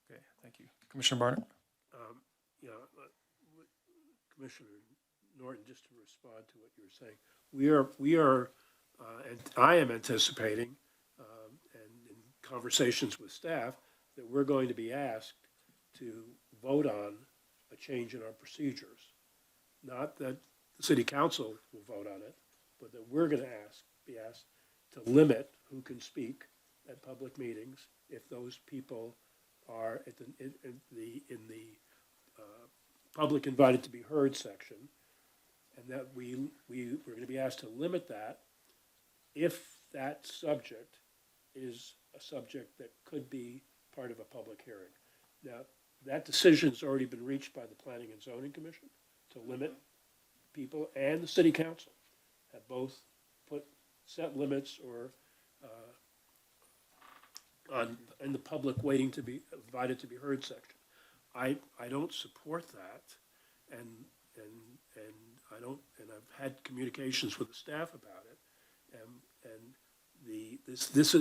Okay, thank you. Commissioner Barnett? Commissioner Norton, just to respond to what you were saying, we are, and I am anticipating, and in conversations with staff, that we're going to be asked to vote on a change in our procedures. not that the city council will vote on it, but that we're gonna be asked to limit who can speak at public meetings if those people are in the public invited to be heard section, and that we're gonna be asked to limit that if that subject is a subject that could be part of a public hearing. Now, that decision's already been reached by the Planning and Zoning Commission to limit people, and the city council have both set limits or in the public waiting to be invited to be heard section. I don't support that, and I don't, and I've had communications with the staff about it, and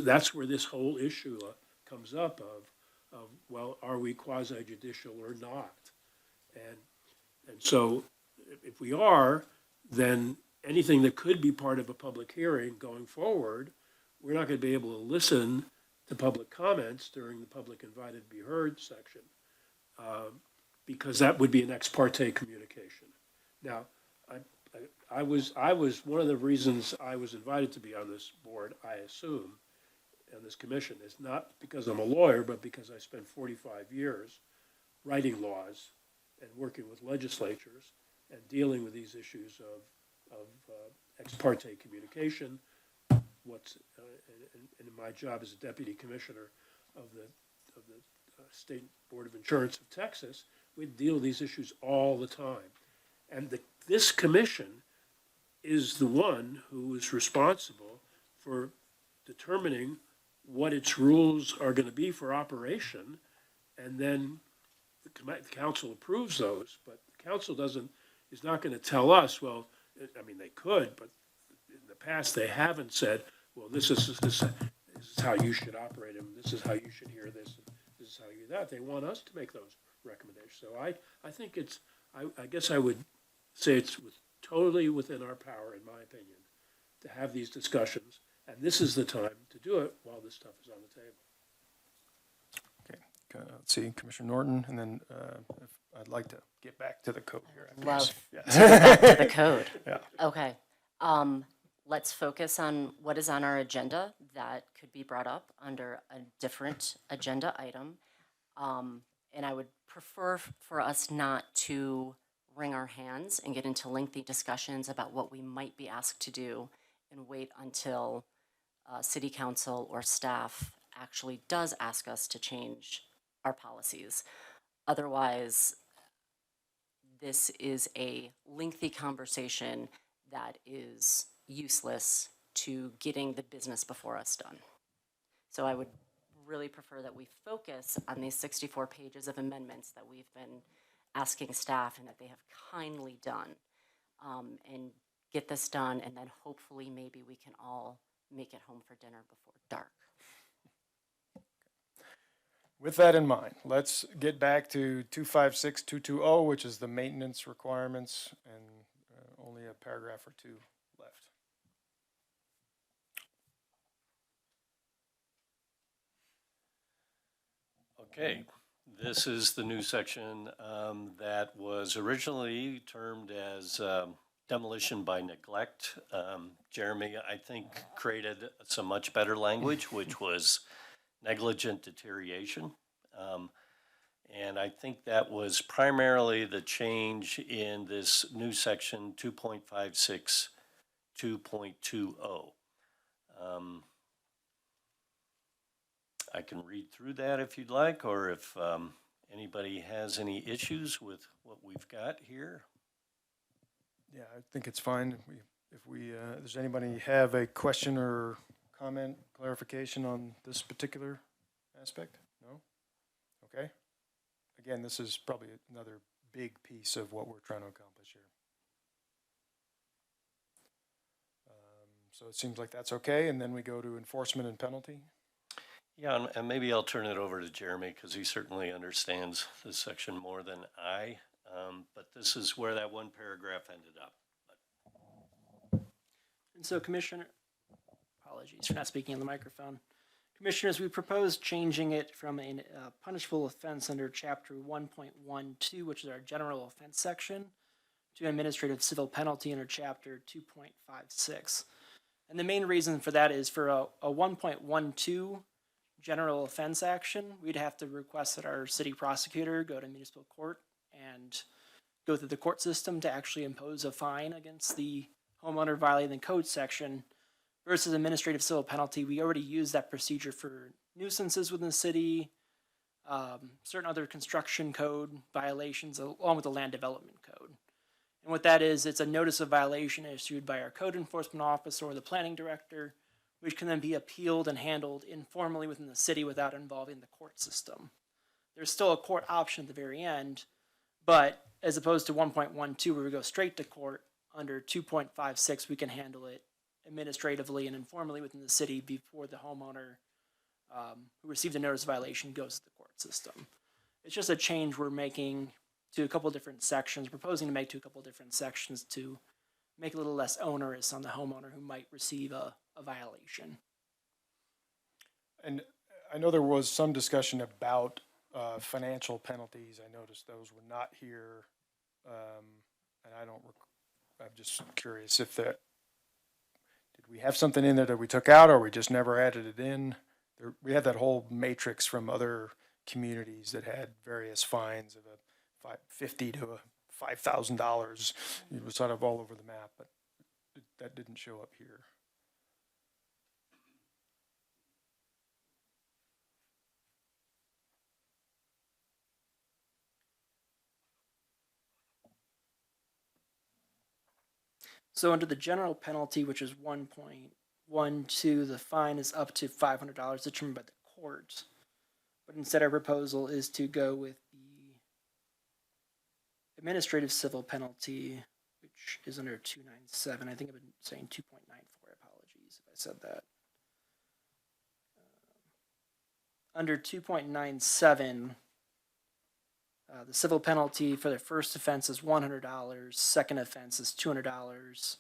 that's where this whole issue comes up of well, are we quasi judicial or not? And so if we are, then anything that could be part of a public hearing going forward, we're not going to be able to listen to public comments during the public invited to be heard section, because that would be an ex parte communication. Now, I was one of the reasons I was invited to be on this board, I assume, on this commission, is not because I'm a lawyer, but because I spent 45 years writing laws and working with legislatures and dealing with these issues of ex parte communication. And my job as a deputy commissioner of the State Board of Insurance of Texas, we deal with these issues all the time. And this commission is the one who is responsible for determining what its rules are going to be for operation, and then the council approves those, but the council is not going to tell us, well, I mean, they could, but in the past, they haven't said, well, this is how you should operate them, this is how you should hear this, and this is how you do that. They want us to make those recommendations. So I think I guess I would say it's totally within our power, in my opinion, to have these discussions, and this is the time to do it while this stuff is on the table. Okay, let's see, Commissioner Norton, and then if I'd like to get back to the code here. after Love this. to get back to the code. Yeah. Okay. Let's focus on what is on our agenda that could be brought up under a different agenda item. And I would prefer for us not to wring our hands and get into lengthy discussions about what we might be asked to do and wait until city council or staff actually does ask us to change our policies. Otherwise, this is a lengthy conversation that is useless to getting the business before us done. So I would really prefer that we focus on these 64 pages of amendments that we've been asking staff and that they have kindly done, and get this done, and then hopefully maybe we can all make it home for dinner before dark. With that in mind, let's get back to 256220, which is the maintenance requirements, and only a paragraph or two left. Okay, this is the new section that was originally termed as demolition by neglect. Jeremy, I think, created some much better language, which was negligent deterioration. And I think that was primarily the change in this new section 2.56, 2.20. I can read through that if you'd like, or if anybody has any issues with what we've got here. Yeah, I think it's fine if does anybody have a question or comment, clarification on this particular aspect? No? Okay. Again, this is probably another big piece of what we're trying to accomplish here. So it seems like that's okay, and then we go to enforcement and penalty. Yeah, and maybe I'll turn it over to Jeremy because he certainly understands this section more than I. But this is where that one paragraph ended up. And so, Commissioner, apologies for not speaking on the microphone. Commissioners, we proposed changing it from a punishable offense under Chapter 1.12, which is our general offense section, to administrative civil penalty under chapter 2.56. And the main reason for that is for a 1.12 general offense action, we'd have to request that our city prosecutor go to municipal court and go through the court system to actually impose a fine against the homeowner violating the code section. Versus administrative civil penalty, we already use that procedure for nuisances within the city, certain other construction code violations, along with the land development code. And what that is, it's a notice of violation issued by our code enforcement officer or the planning director, which can then be appealed and handled informally within the city without involving the court system. There's still a court option at the very end, but as opposed to 1.12 where we go straight to court, under 2.56 we can handle it administratively and informally within the city before the homeowner who received a notice of violation goes to the court system. It's just a change we're making to a couple different sections, proposing to make to a couple different sections to make it a little less onerous on the homeowner who might receive a violation. And I know there was some discussion about financial penalties. I noticed those were not here. And I'm just curious if did we have something in there that we took out or we just never added it in? We had that whole matrix from other communities that had various fines of $50 to $5,000. It was sort of all over the map, but that didn't show up here. So under the general penalty, which is 1.12, the fine is up to $500 determined by the court. But instead our proposal is to go with the administrative civil penalty, which is under 297. I think I've been saying 2.94. Apologies if I said that. Under 2.97, the civil penalty for the first offense is $100, second offense is $200,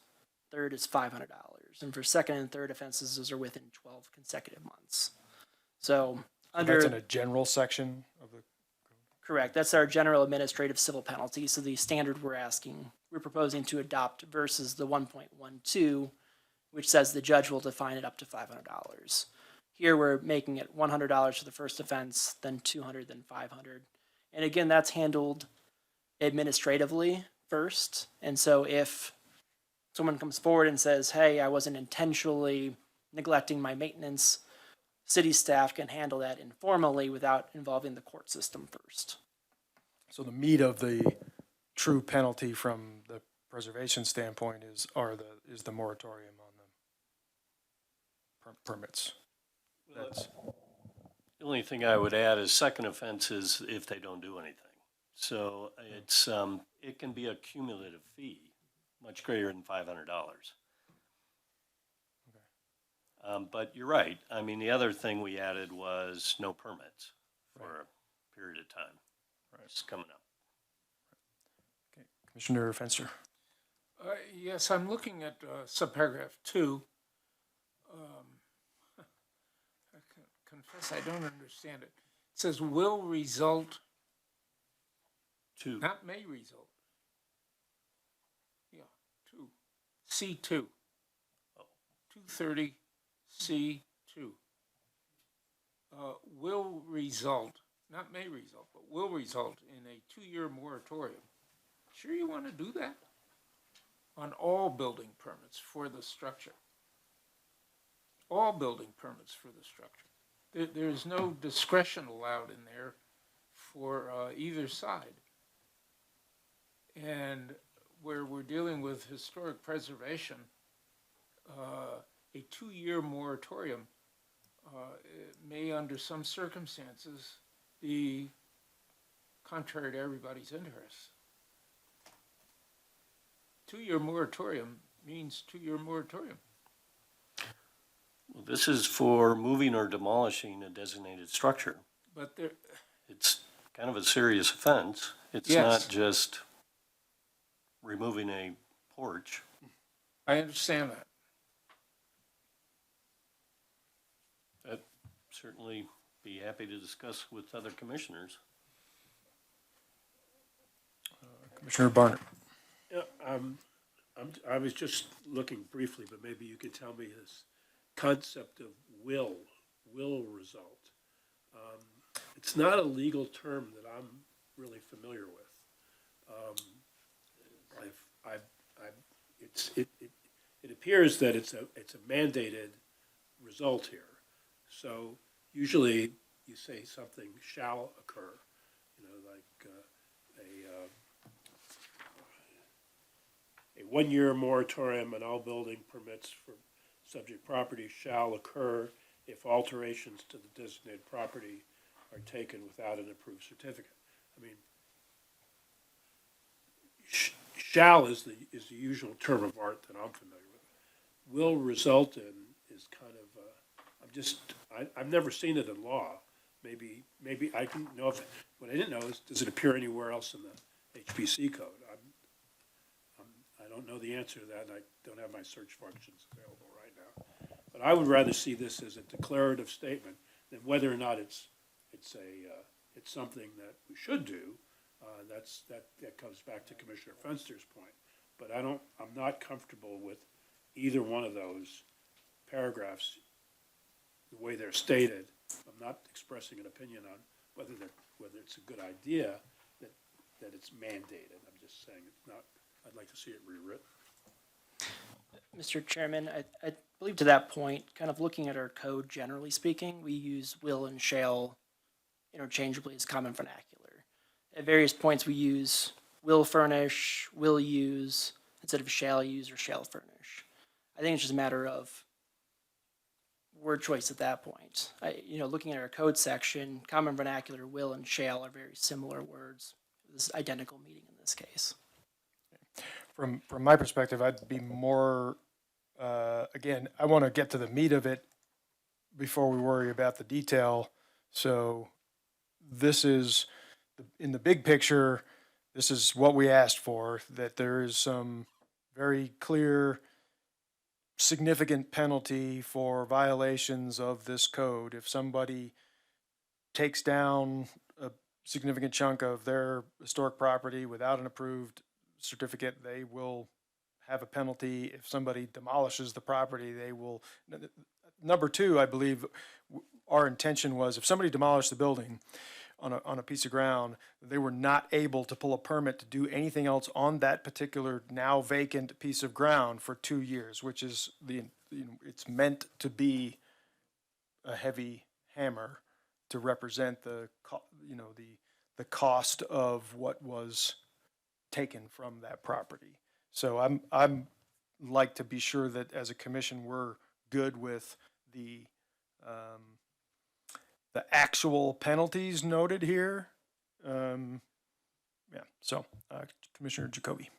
third is $500. And for second and third offenses, those are within 12 consecutive months. So under... That's in a general section of the... Correct. That's our general administrative civil penalty. So the standard we're proposing to adopt versus the 1.12, which says the judge will define it up to $500. Here we're making it $100 for the first offense, then $200, then $500. And again, that's handled administratively first. And so if someone comes forward and says, hey, I wasn't intentionally neglecting my maintenance, city staff can handle that informally without involving the court system first. So the meat of the true penalty from the preservation standpoint is the moratorium on the permits. That's... The only thing I would add is second offense is if they don't do anything. So it's, it can be a cumulative fee, much greater than $500. But you're right. I mean, the other thing we added was no permits for a period of time. Right. It's coming up. Okay. Commissioner Fenster. Yes, I'm looking at subparagraph 2. I confess I don't understand it. It says will result, not may result. Yeah, 2. C2. 230 C2. Will result, not may result, but will result in a 2-year moratorium. Sure you want to do that? On all building permits for the structure. All building permits for the structure. There's no discretion allowed in there for either side. And where we're dealing with historic preservation, a 2-year moratorium may, under some circumstances, be contrary to everybody's interests. 2-year moratorium means 2-year moratorium. Well, this is for moving or demolishing a designated structure. But there, It's kind of a serious offense. It's Yes. not just removing a porch. I understand that. I'd certainly be happy to discuss with other commissioners. Commissioner Barnett. I was just looking briefly, but maybe you could tell me this concept of will result. It's not a legal term that I'm really familiar with. It appears that it's a mandated result here. So usually you say something shall occur, like a one-year moratorium on all building permits for subject property shall occur if alterations to the designated property are taken without an approved certificate. I mean, shall is the usual term of art that I'm familiar with. Will result in is kind of, I've never seen it in law. Maybe I didn't know if, what I didn't know is, does it appear anywhere else in the HPC code? I don't know the answer to that, and I don't have my search functions available right now. But I would rather see this as a declarative statement than whether or not it's something that we should do. That comes back to Commissioner Fenster's point. But I'm not comfortable with either one of those paragraphs, the way they're stated. I'm not expressing an opinion on whether it's a good idea that it's mandated. I'm just saying it's not. I'd like to see it rewritten. Mr. Chairman, I believe to that point, kind of looking at our code generally speaking, we use will and shall interchangeably as common vernacular. At various points we use will furnish, will use, instead of shall use or shall furnish. I think it's just a matter of word choice at that point. Looking at our code section, common vernacular, will and shall are very similar words. This identical meaning in this case. From my perspective, I'd be more, again, I want to get to the meat of it before we worry about the detail. So this is, in the big picture, this is what we asked for, that there is some very clear, significant penalty for violations of this code. If somebody takes down a significant chunk of their historic property without an approved certificate, they will have a penalty. If somebody demolishes the property, they will. Number two, I believe our intention was if somebody demolished the building on a piece of ground, they were not able to pull a permit to do anything else on that particular now vacant piece of ground for 2 years, which is it's meant to be a heavy hammer to represent the cost of what was taken from that property. So I'm like to be sure that as a commission we're good with the actual penalties noted here. So Commissioner Jacoby.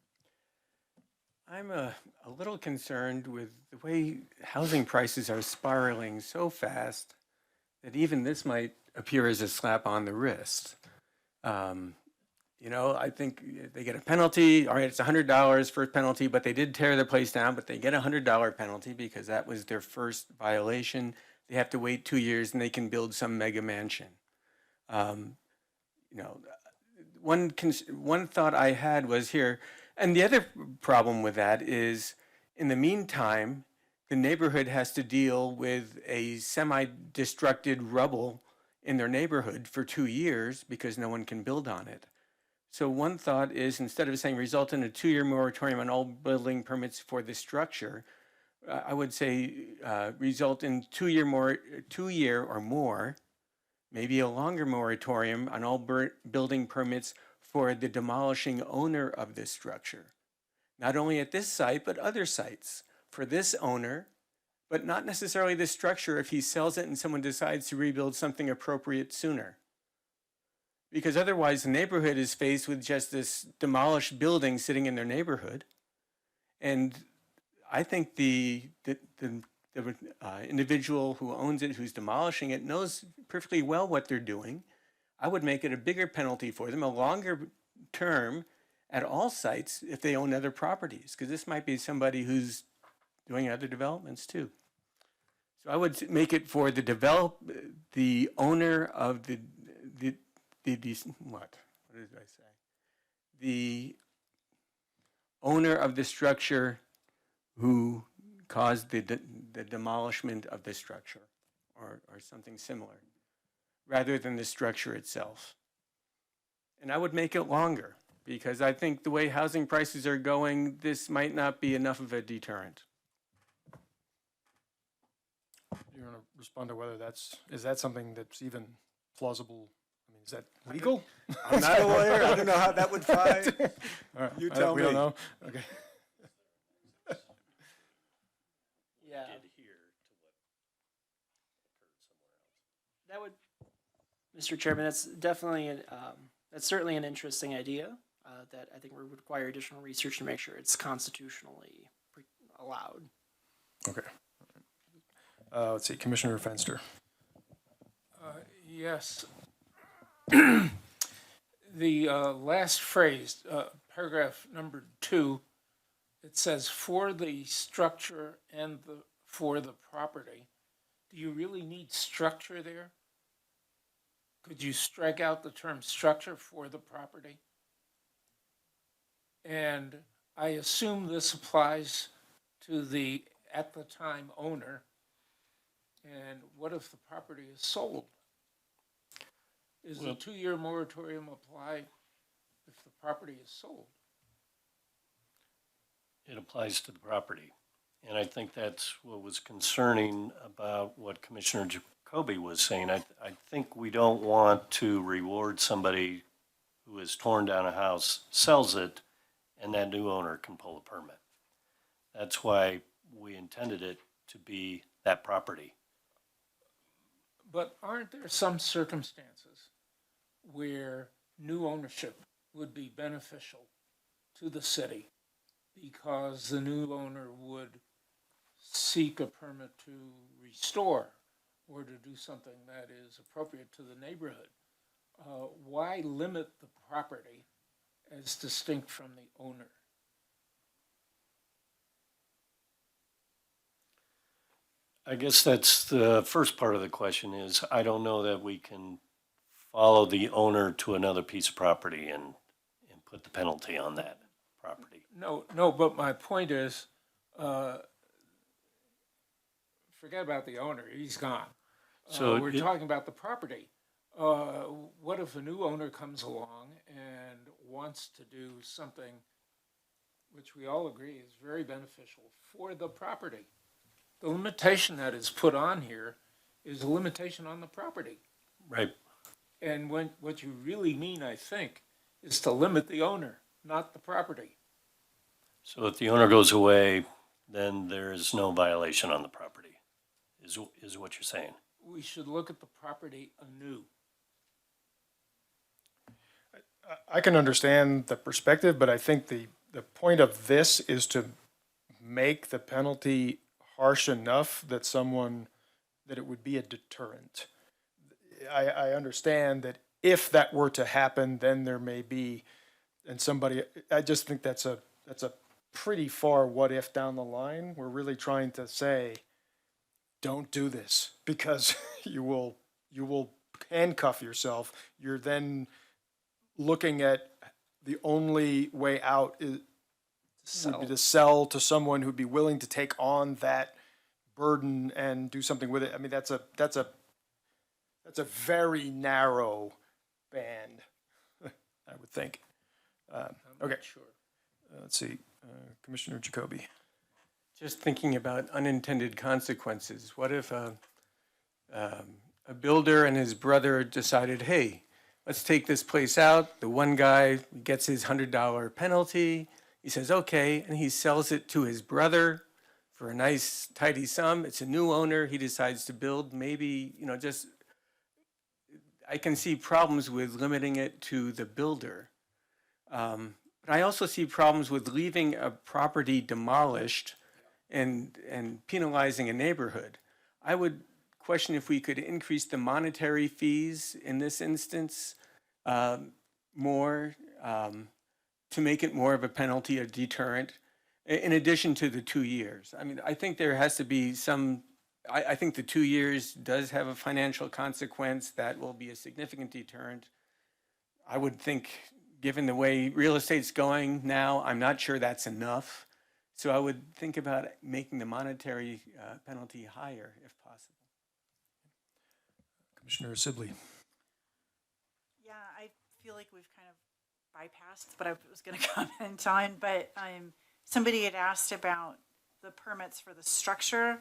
I'm a little concerned with the way housing prices are spiraling so fast that even this might appear as a slap on the wrist. I think they get a penalty. All right, it's $100 for a penalty, but they did tear their place down, but they get a $100 penalty because that was their first violation. They have to wait 2 years and they can build some mega mansion. One thought I had was here, and the other problem with that is, in the meantime, the neighborhood has to deal with a semi-destructed rubble in their neighborhood for 2 years because no one can build on it. So one thought is, instead of saying result in a 2-year moratorium on all building permits for the structure, I would say result in 2 year or more, maybe a longer moratorium on all building permits for the demolishing owner of this structure. Not only at this site, but other sites. For this owner, but not necessarily this structure if he sells it and someone decides to rebuild something appropriate sooner. Because otherwise the neighborhood is faced with just this demolished building sitting in their neighborhood. And I think the individual who owns it, who's demolishing it, knows perfectly well what they're doing. I would make it a bigger penalty for them, a longer term at all sites if they own other properties, because this might be somebody who's doing other developments too. So I would make it for the owner of the owner of the structure who caused the demolishment of the structure, or something similar, rather than the structure itself. And I would make it longer, because I think the way housing prices are going, this might not be enough of a deterrent. You want to respond to whether is that something that's even plausible? I mean, is that legal? I'm not a lawyer, I don't know how that would fly. All right, You tell we don't me. know? Okay. Yeah, Did hear to what occurred somewhere else. that would, Mr. Chairman, that's definitely, that's certainly an interesting idea that I think would require additional research to make sure it's constitutionally allowed. Okay. Let's see, Commissioner Fenster. Yes. The last phrase, paragraph number 2, it says for the structure and for the property. Do you really need structure there? Could you strike out the term structure for the property? And I assume this applies to the, at the time, owner. And what if the property is sold? Is the 2-year moratorium apply if the property is sold? It applies to the property. And I think that's what was concerning about what Commissioner Jacoby was saying. I think we don't want to reward somebody who has torn down a house, sells it, and that new owner can pull a permit. That's why we intended it to be that property. But aren't there some circumstances where new ownership would be beneficial to the city because the new owner would seek a permit to restore or to do something that is appropriate to the neighborhood? Why limit the property as distinct from the owner? I guess that's the first part of the question is, I don't know that we can follow the owner to another piece of property and put the penalty on that property. No, but my point is, forget about the owner, he's gone. So We're it- talking about the property. What if a new owner comes along and wants to do something which we all agree is very beneficial for the property? The limitation that is put on here is a limitation on the property. Right. And what you really mean, I think, is to limit the owner, not the property. So if the owner goes away, then there is no violation on the property, is what you're saying. We should look at the property anew. I can understand the perspective, but I think the point of this is to make the penalty harsh enough that it would be a deterrent. I understand that if that were to happen, then there may be, I just think that's a pretty far what if down the line. We're really trying to say, don't do this because you will handcuff yourself. You're then looking at the only way out would be to sell to someone who'd be willing to take on that burden and do something with it. I mean, that's a very narrow band, I would think. I'm Okay. not sure. Let's see, Commissioner Jacoby. Just thinking about unintended consequences. What if a builder and his brother decided, hey, let's take this place out. The one guy gets his $100 penalty. He says, okay, and he sells it to his brother for a nice tidy sum. It's a new owner. He decides to build. Maybe, I can see problems with limiting it to the builder. But I also see problems with leaving a property demolished and penalizing a neighborhood. I would question if we could increase the monetary fees in this instance more to make it more of a penalty, a deterrent, in addition to the 2 years. I mean, I think there has to be I think the 2 years does have a financial consequence that will be a significant deterrent. I would think given the way real estate's going now, I'm not sure that's enough. So I would think about making the monetary penalty higher if possible. Commissioner Sibley. Yeah, I feel like we've kind of bypassed what I was going to comment on, but somebody had asked about the permits for the structure,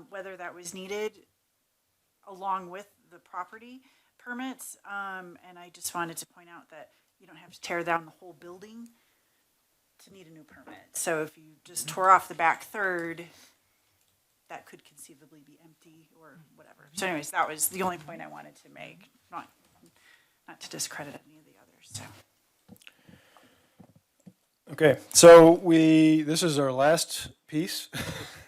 whether that was needed along with the property permits. And I just wanted to point out that you don't have to tear down the whole building to need a new permit. So if you just tore off the back third, that could conceivably be empty or whatever. So anyways, that was the only point I wanted to make, not to discredit any of the others, so. Okay, so this is our last piece.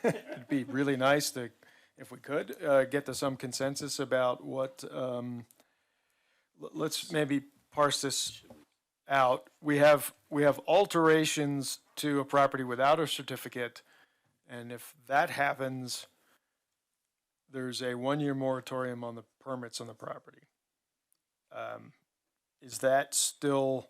It'd be really nice to, if we could, get to some consensus about what, let's maybe parse this out. We have alterations to a property without a certificate, and if that happens, there's a 1-year moratorium on the permits on the property. Is that still,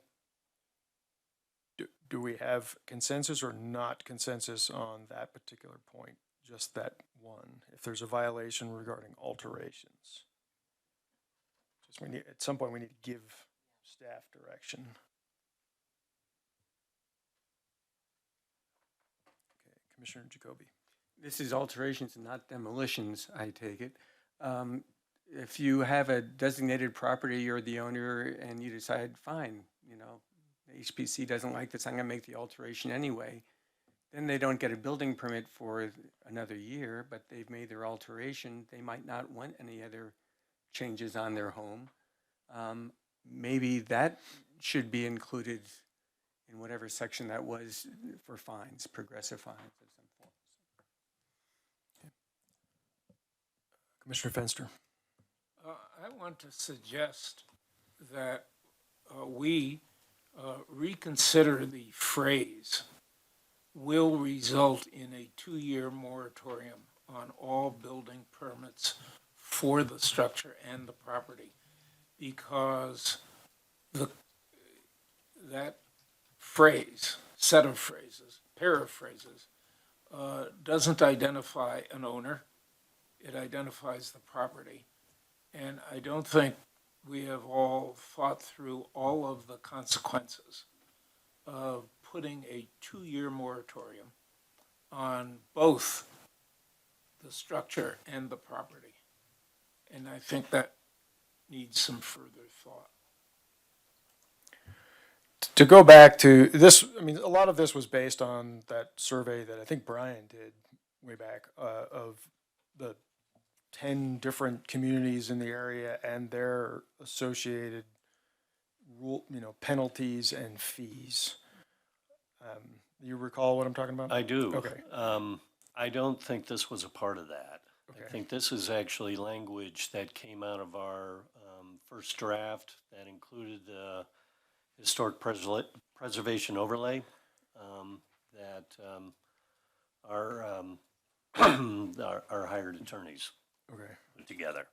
do we have consensus or not consensus on that particular point? Just that one, if there's a violation regarding alterations. Just at some point, we need to give staff direction. Okay, Commissioner Jacoby. This is alterations and not demolitions, I take it. If you have a designated property, you're the owner, and you decide, fine, the HPC doesn't like this, I'm gonna make the alteration anyway, then they don't get a building permit for another year, but they've made their alteration. They might not want any other changes on their home. Maybe that should be included in whatever section that was for fines, progressive fines of some form. Commissioner Fenster. I want to suggest that we reconsider the phrase "will result in a 2-year moratorium on all building permits for the structure and the property," because that phrase, set of phrases, pair of phrases, doesn't identify an owner. It identifies the property. And I don't think we have all thought through all of the consequences of putting a 2-year moratorium on both the structure and the property. And I think that needs some further thought. To go back to this, I mean, a lot of this was based on that survey that I think Brian did way back of the 10 different communities in the area and their associated penalties and fees. You recall what I'm talking about? I do. Okay. I don't think this was a part of that. Okay. I think this is actually language that came out of our first draft that included the historic preservation overlay that our hired attorneys Okay. put together.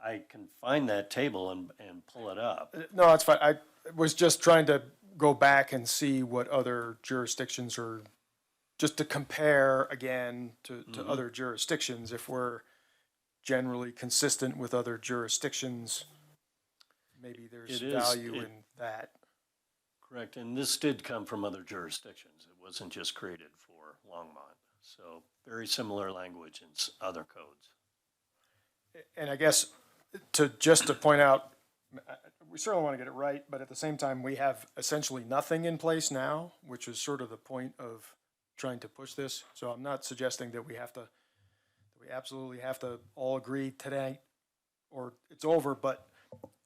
I can find that table and pull it up. No, it's fine. I was just trying to go back and see what other jurisdictions are, just to compare again to other jurisdictions, if we're generally consistent with other jurisdictions, maybe there's value in that. Correct, and this did come from other jurisdictions. It wasn't just created for Longmont. So very similar language in other codes. And I guess just to point out, we certainly want to get it right, but at the same time, we have essentially nothing in place now, which is sort of the point of trying to push this. So I'm not suggesting that we absolutely have to all agree today or it's over, but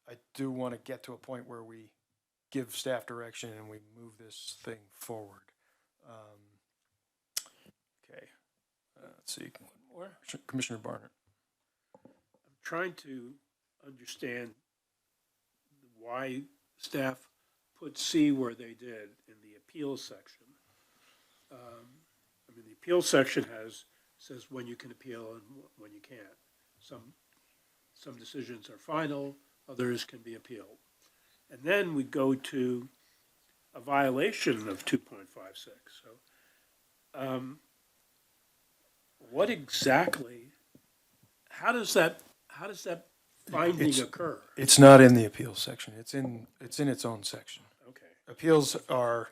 I do want to get to a point where we give staff direction and we move this thing forward. Okay, let's see. More? Commissioner Barnard. I'm trying to understand why staff put C where they did in the appeals section. The appeals section says when you can appeal and when you can't. Some decisions are final, others can be appealed. And then we go to a violation of 2.56. So what exactly, how does that finding It's- occur? It's not in the appeals section. It's in its own section. Okay. Appeals are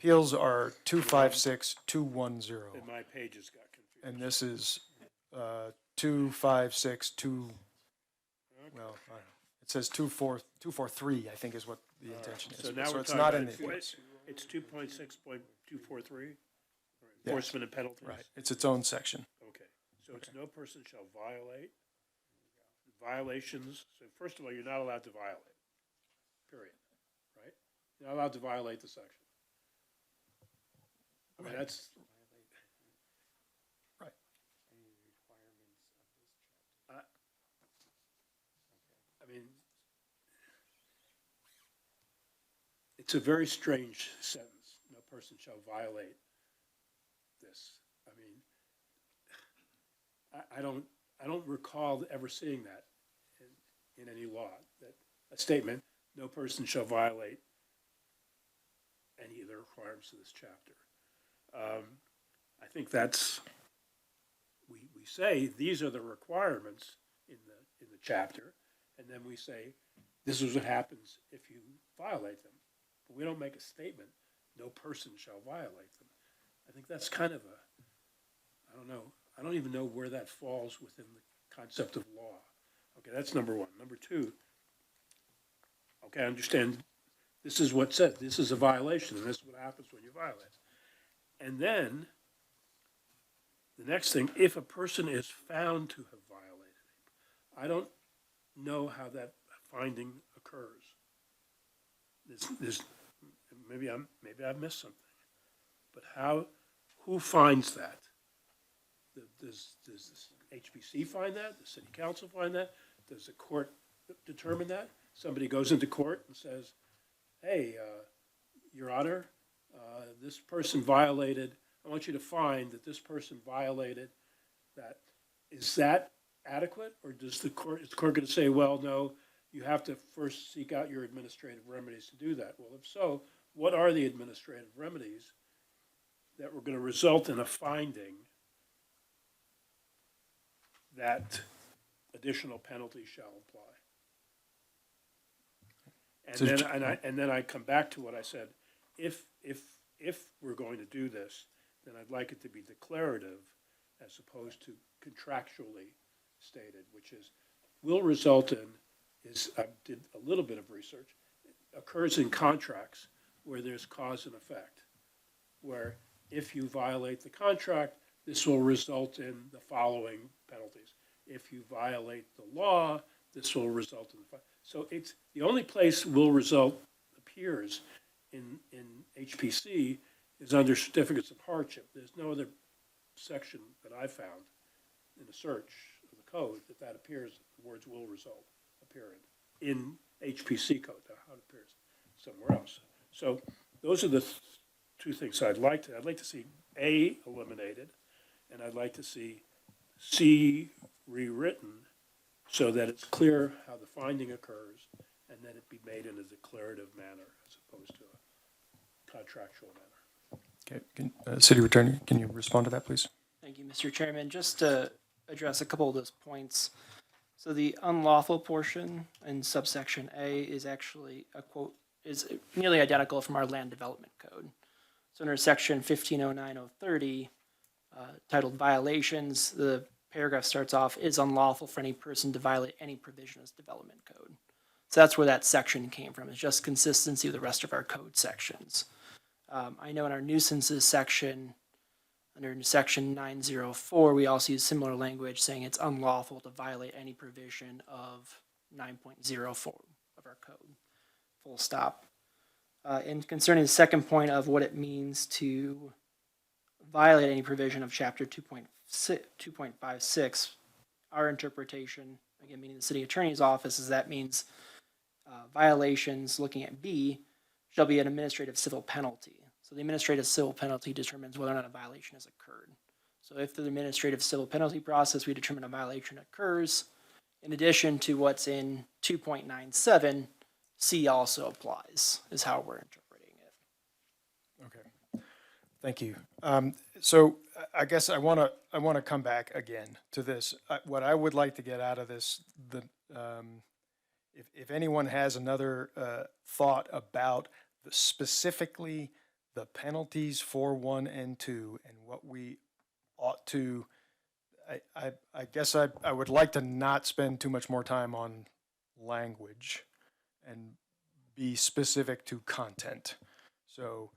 256-210. And my pages got confused. And this is 256-2, well, I don't know. It says 243, I think is what the intention is. So now we're it's talking not about, in the appeals. it's 2.6.243? Enforcement and penalties? Right, it's its own section. Okay, so it's no person shall violate violations. So first of all, you're not allowed to violate, period, right? You're not allowed to violate the section. I mean, that's. Right. I mean, it's a very strange sentence. No person shall violate this. I mean, I don't recall ever seeing that in any law, that a statement, no person shall violate any of the requirements of this chapter. I think that's, we say, these are the requirements in the chapter, and then we say, this is what happens if you violate them. But we don't make a statement, no person shall violate them. I think that's kind of I don't know, I don't even know where that falls within the concept of law. Okay, that's number one. Number two, okay, I understand this is what said, this is a violation, and this is what happens when you violate. And then, the next thing, if a person is found to have violated, I don't know how that finding occurs. Maybe I've missed something, but who finds that? Does HPC find that? Does City Council find that? Does the court determine that? Somebody goes into court and says, hey, Your Honor, this person violated, I want you to find that this person violated that. Is that adequate, or is the court going to say, well, no, you have to first seek out your administrative remedies to do that? Well, if so, what are the administrative remedies that were going to result in a finding that additional penalty shall apply? And So then, and then I come back to what I said, if we're going to do this, then I'd like it to be declarative as opposed to contractually stated, which is, will result in, I did a little bit of research, occurs in contracts where there's cause and effect, where if you violate the contract, this will result in the following penalties. If you violate the law, this will result in so it's the only place will result appears in HPC is under certificates of hardship. There's no other section that I found in a search of the code that appears, the words will result appear in HPC code, how it appears somewhere else. So those are the two things I'd like to see A, eliminated, and I'd like to see C, rewritten so that it's clear how the finding occurs and that it be made in a declarative manner as opposed to a contractual manner. Okay, City Attorney, can you respond to that, please? Thank you, Mr. Chairman. Just to address a couple of those points. So the unlawful portion in subsection A is actually a quote, is nearly identical from our land development code. So under section 1509-030, titled violations, the paragraph starts off, is unlawful for any person to violate any provision of this development code. So that's where that section came from. It's just consistency with the rest of our code sections. I know in our nuisances section, under section 904, we also use similar language saying it's unlawful to violate any provision of 9.04 of our code. Full stop. And concerning the second point of what it means to violate any provision of chapter 2.56, our interpretation, again, meaning the city attorney's office, is that means violations, looking at B, shall be an administrative civil penalty. So the administrative civil penalty determines whether or not a violation has occurred. So if through the administrative civil penalty process we determine a violation occurs, in addition to what's in 2.97, C also applies, is how we're interpreting it. Okay, thank you. So I guess I want to come back again to this. What I would like to get out of this, if anyone has another thought about specifically the penalties for 1 and 2 and what we ought to, I guess I would like to not spend too much more time on language and be specific to content. So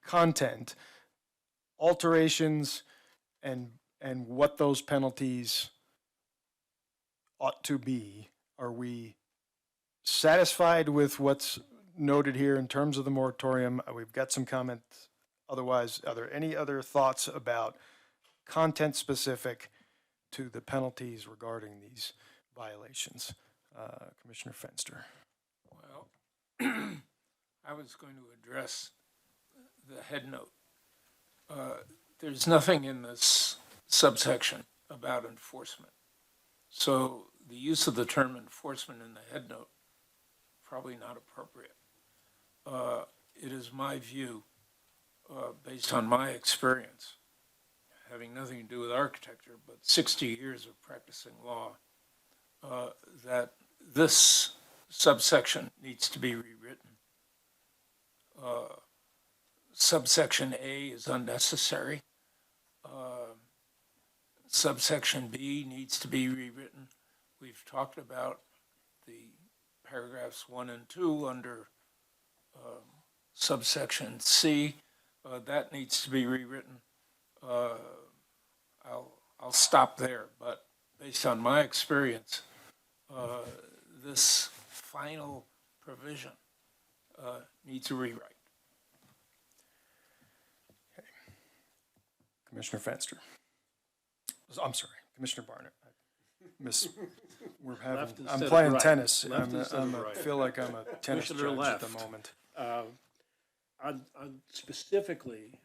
content, alterations, and what those penalties ought to be. Are we satisfied with what's noted here in terms of the moratorium? We've got some comments. Otherwise, are there any other thoughts about content specific to the penalties regarding these violations? Commissioner Fenster. Well, I was going to address the head note. There's nothing in this subsection about enforcement. So the use of the term enforcement in the head note, probably not appropriate. It is my view, based on my experience, having nothing to do with architecture, but 60 years of practicing law, that this subsection needs to be rewritten. Subsection A is unnecessary. Subsection B needs to be rewritten. We've talked about the paragraphs 1 and 2 under subsection C. That needs to be rewritten. I'll stop there, but based on my experience, this final provision needs a rewrite. Commissioner Fenster. I'm sorry, Commissioner Barnett. Left instead I'm of playing right. tennis. Left instead of right. Feel like I'm a tennis Commissioner judge at the left. moment. On specifically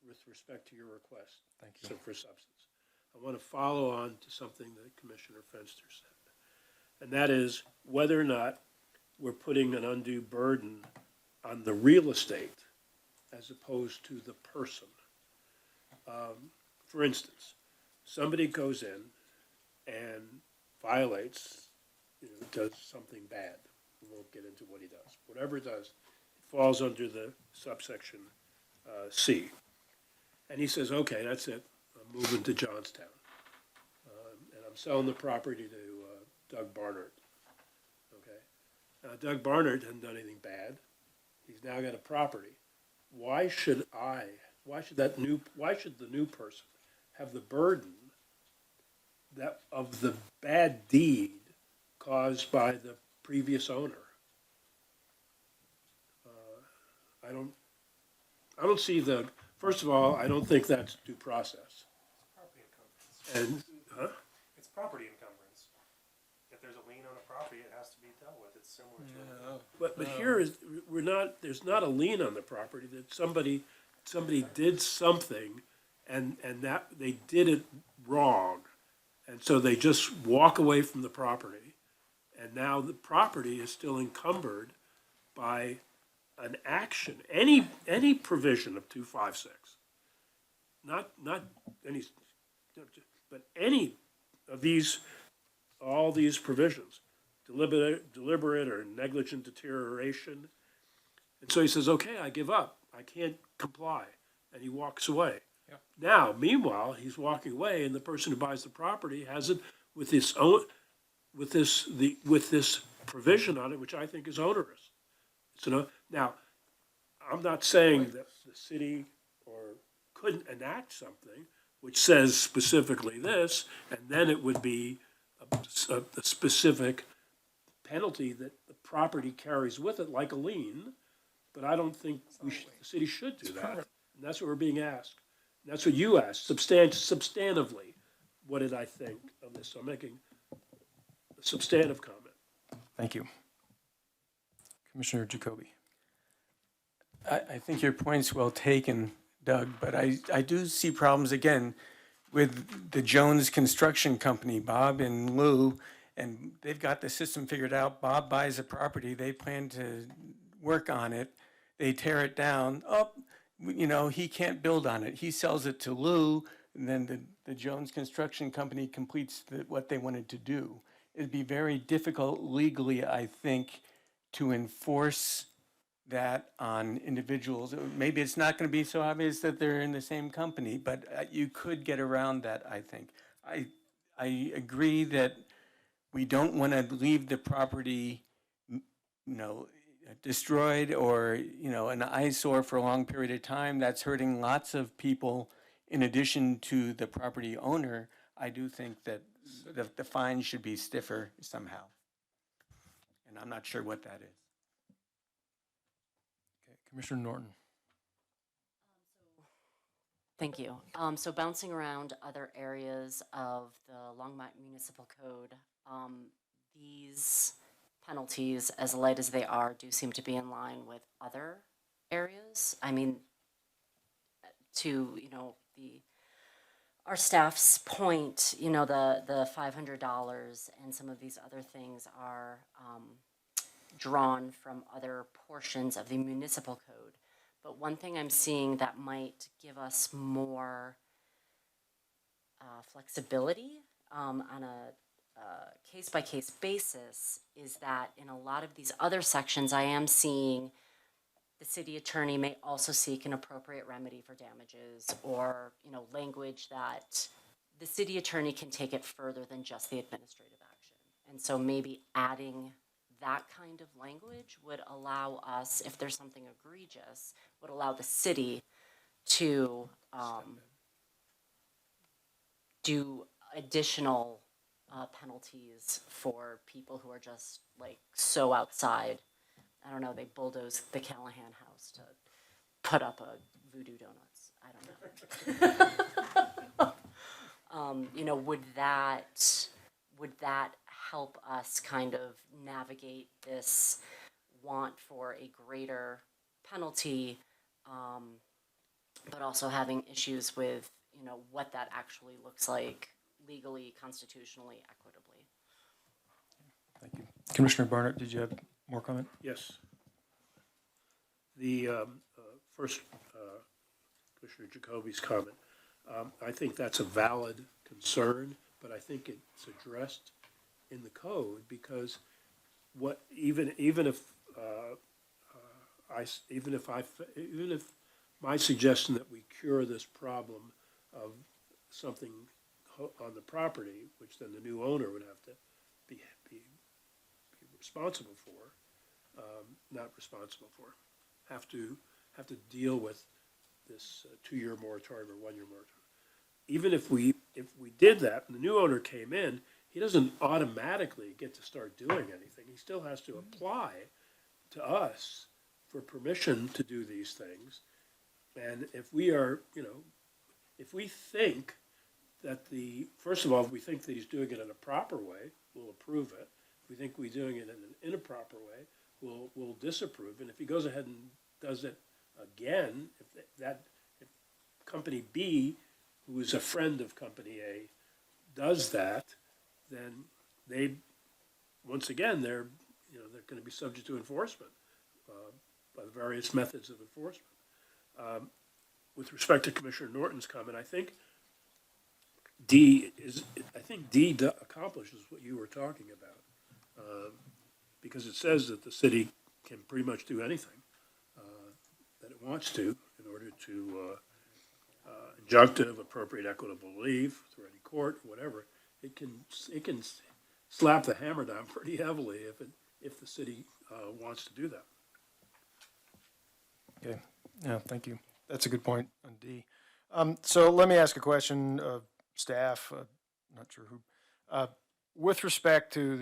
with respect to your request. Thank you. So for substance, I want to follow on to something that Commissioner Fenster said. And that is whether or not we're putting an undue burden on the real estate as opposed to the person. For instance, somebody goes in and violates, does something bad. We won't get into what he does. Whatever it does, it falls under the subsection C. And he says, okay, that's it. I'm moving to Johnstown. And I'm selling the property to Doug Barnard. Okay? Now, Doug Barnard hasn't done anything bad. He's now got a property. Why should the new person have the burden of the bad deed caused by the previous owner? I don't see first of all, I don't think that's due process. Property encumbrance. And, It's property encumbrance. If there's a lien on a property, it has to be dealt with. It's similar to. but here there's not a lien on the property, that somebody did something and that they did it wrong. And so they just walk away from the property. And now the property is still encumbered by an action, any provision of 256. Not any, but any of these, all these provisions, deliberate or negligent deterioration. And so he says, okay, I give up. I can't comply. And he walks away. Yep. Now, meanwhile, he's walking away, and the person who buys the property has it with this provision on it, which I think is onerous. So now, I'm not saying that the city couldn't enact something which says specifically this, and then it would be a specific penalty that the property carries with it, like a lien. But I don't think the city should do that. And that's what we're being asked. And that's what you asked, substantively. What did I think of this? So I'm making a substantive comment. Thank you. Commissioner Jacoby. I think your point's well taken, Doug, but I do see problems again with the Jones Construction Company, Bob and Lou, and they've got the system figured out. Bob buys a property, they plan to work on it, they tear it down. Oh, he can't build on it. He sells it to Lou, and then the Jones Construction Company completes what they wanted to do. It'd be very difficult legally, I think, to enforce that on individuals. Maybe it's not going to be so obvious that they're in the same company, but you could get around that, I think. I agree that we don't want to leave the property, destroyed or, an eyesore for a long period of time. That's hurting lots of people. In addition to the property owner, I do think that the fine should be stiffer somehow. And I'm not sure what that is. Okay, Commissioner Norton. Thank you. So bouncing around other areas of the Longmont Municipal Code, these penalties, as light as they are, do seem to be in line with other areas. I mean, to, our staff's point, the $500 and some of these other things are drawn from other portions of the municipal code. But one thing I'm seeing that might give us more flexibility on a case-by-case basis is that in a lot of these other sections, I am seeing the city attorney may also seek an appropriate remedy for damages, or, language that the city attorney can take it further than just the administrative action. And so maybe adding that kind of language would allow us, if there's something egregious, would allow the city to do additional penalties for people who are just so outside. I don't know, they bulldozed the Callahan house to put up a Voodoo Donuts. I don't know. Would that help us kind of navigate this want for a greater penalty, but also having issues with, what that actually looks like legally, constitutionally, equitably? Thank you. Commissioner Barnett, did you have more comment? Yes. The first, Commissioner Jacoby's comment, I think that's a valid concern, but I think it's addressed in the code because even if my suggestion that we cure this problem of something on the property, which then the new owner would have to be responsible for, have to deal with this 2-year moratorium or 1-year moratorium. Even if we did that and the new owner came in, he doesn't automatically get to start doing anything. He still has to apply to us for permission to do these things. And if we are, if we think that first of all, if we think that he's doing it in a proper way, we'll approve it. If we think we're doing it in an improper way, we'll disapprove. And if he goes ahead and does it again, if Company B, who is a friend of Company A, does that, then once again, they're going to be subject to enforcement by the various methods of enforcement. With respect to Commissioner Norton's comment, I think D accomplishes what you were talking about, because it says that the city can pretty much do anything that it wants to in order to injunctive, appropriate, equitable relief through any court, whatever. It can slap the hammer down pretty heavily if the city wants to do that. Okay, yeah, thank you. That's a good point on D. So let me ask a question of staff, not sure who. With respect to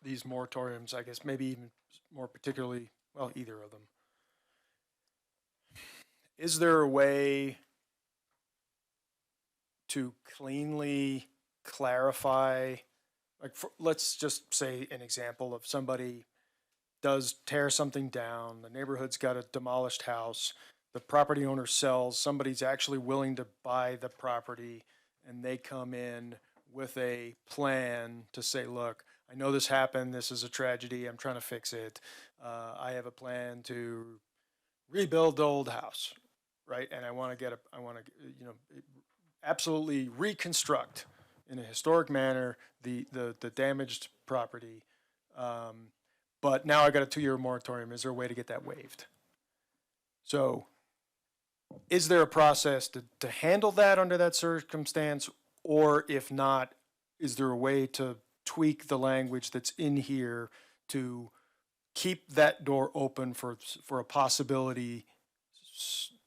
these moratoriums, I guess maybe even more particularly, well, either of them. Is there a way to cleanly clarify, let's just say an example of somebody does tear something down, the neighborhood's got a demolished house, the property owner sells, somebody's actually willing to buy the property, and they come in with a plan to say, look, I know this happened, this is a tragedy, I'm trying to fix it. I have a plan to rebuild the old house, right? And I want to absolutely reconstruct in a historic manner the damaged property. But now I got a 2-year moratorium. Is there a way to get that waived? So is there a process to handle that under that circumstance? Or if not, is there a way to tweak the language that's in here to keep that door open for a possibility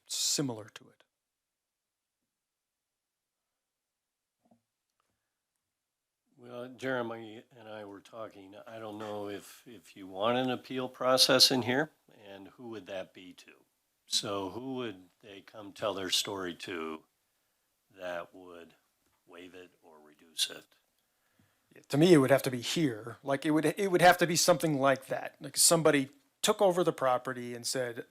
similar to it? Well, Jeremy and I were talking, I don't know if you want an appeal process in here, and who would that be to? So who would they come tell their story to that would waive it or reduce it? To me, it would have to be here. Like it would have to be something like that. Like somebody took over the property and said,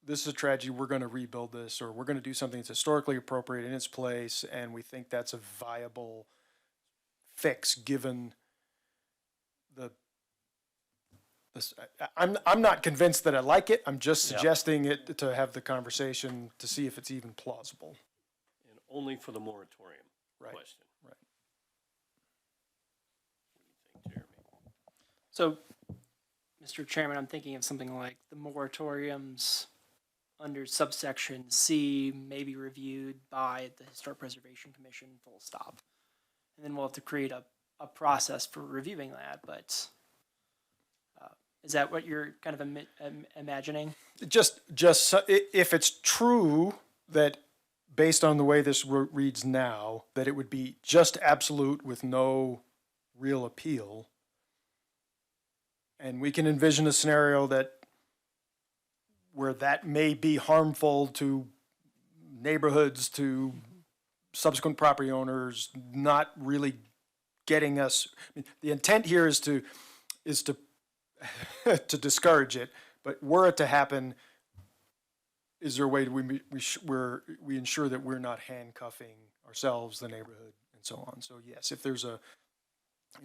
this is a tragedy, we're going to rebuild this, or we're going to do something that's historically appropriate in its place, and we think that's a viable fix given I'm not convinced that I like it. I'm just Yep. suggesting it to have the conversation to see if it's even plausible. And only for the moratorium Right. question. Right. What do you think, Jeremy? So, Mr. Chairman, I'm thinking of something like the moratoriums under subsection C may be reviewed by the Historic Preservation Commission, full stop. And then we'll have to create a process for reviewing that, but is that what you're kind of imagining? Just if it's true that based on the way this reads now, that it would be just absolute with no real appeal. And we can envision a scenario where that may be harmful to neighborhoods, to subsequent property owners, not really getting us. I mean, the intent here is to to discourage it, but were it to happen, is there a way we ensure that we're not handcuffing ourselves, the neighborhood, and so on? So yes, if there's an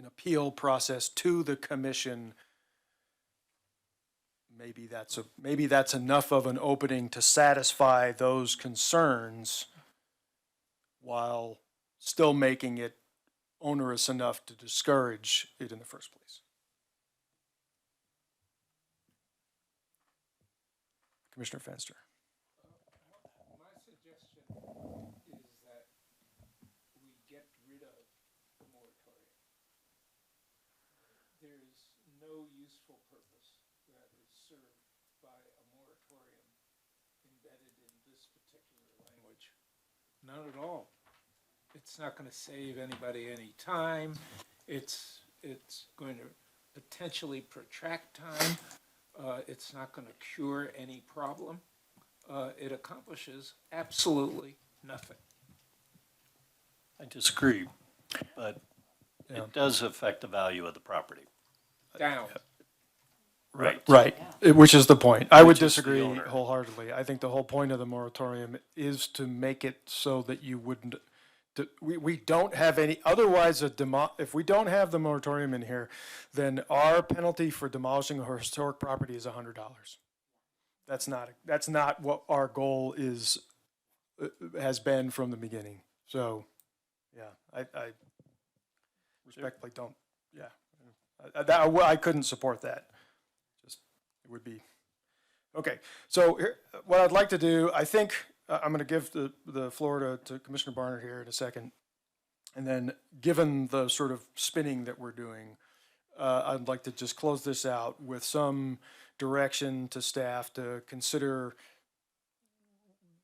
appeal process to the commission, maybe that's enough of an opening to satisfy those concerns while still making it onerous enough to discourage it in the first place. Commissioner Fenster. My suggestion is that we get rid of the moratorium. There is no useful purpose that is served by a moratorium embedded in this particular language. None at all. It's not going to save anybody any time. It's going to potentially protract time. It's not going to cure any problem. It accomplishes absolutely nothing. I disagree, but Yeah. it does affect the value of the property. Down. Right. Right, which is the point. I would Which is the disagree owner. wholeheartedly. I think the whole point of the moratorium is to make it so that you wouldn't, we don't have any, otherwise if we don't have the moratorium in here, then our penalty for demolishing a historic property is $100. That's not what our goal has been from the beginning. So, yeah, I respectfully don't, yeah. I couldn't support that. It would be, okay. So what I'd like to do, I think, I'm going to give the floor to Commissioner Barnard here in a second. And then, given the sort of spinning that we're doing, I'd like to just close this out with some direction to staff to consider.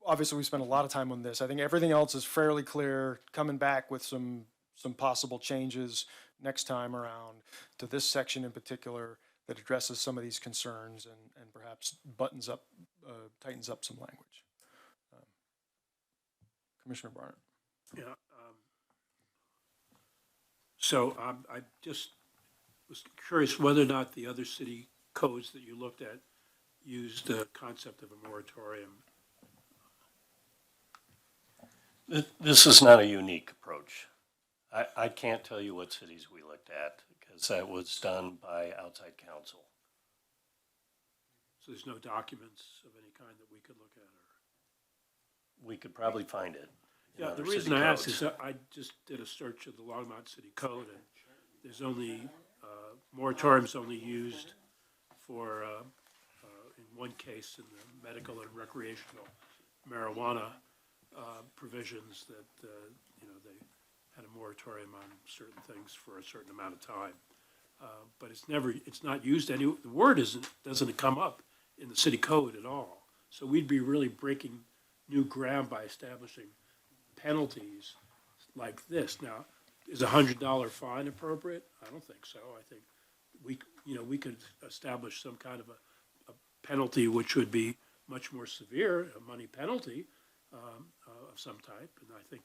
Obviously, we spent a lot of time on this. I think everything else is fairly clear, coming back with some possible changes next time around to this section in particular that addresses some of these concerns and perhaps tightens up some language. Commissioner Barnett. Yeah. So I just was curious whether or not the other city codes that you looked at used the concept of a moratorium. This is not a unique approach. I can't tell you what cities we looked at, because that was done by outside counsel. So there's no documents of any kind that we could look at, or? We could probably find it. in Yeah, the other reason city I asked codes. is that I just did a search of the Longmont City Code, and there's only, moratorium's only used for, in one case, in the medical and recreational marijuana provisions that, you know, they had a moratorium on certain things for a certain amount of time. But it's not used the word doesn't come up in the city code at all. So we'd be really breaking new ground by establishing penalties like this. Now, is $100 fine appropriate? I don't think so. I think we could establish some kind of a penalty which would be much more severe, a money penalty of some type. And I think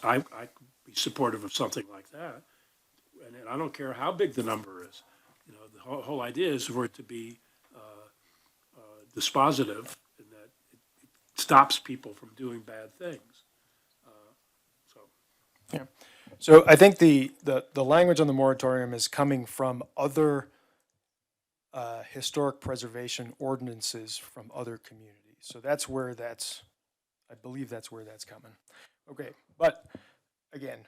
I could be supportive of something like that. And I don't care how big the number is. You know, the whole idea is for it to be dispositive, in that it stops people from doing bad things. Yeah. So I think the language on the moratorium is coming from other historic preservation ordinances from other communities. So that's where I believe that's where that's coming. Okay, but again,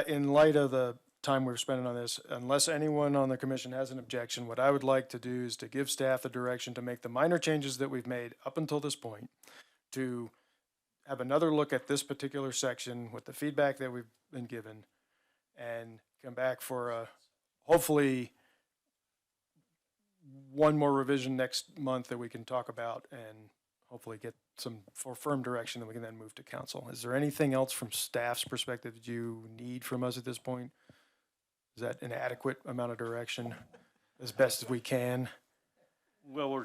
in light of the time we're spending on this, unless anyone on the commission has an objection, what I would like to do is to give staff the direction to make the minor changes that we've made up until this point, to have another look at this particular section with the feedback that we've been given, and come back for hopefully one more revision next month that we can talk about, and hopefully get some firm direction that we can then move to council. Is there anything else from staff's perspective that you need from us at this point? Is that an adequate amount of direction, as best as we can? Well,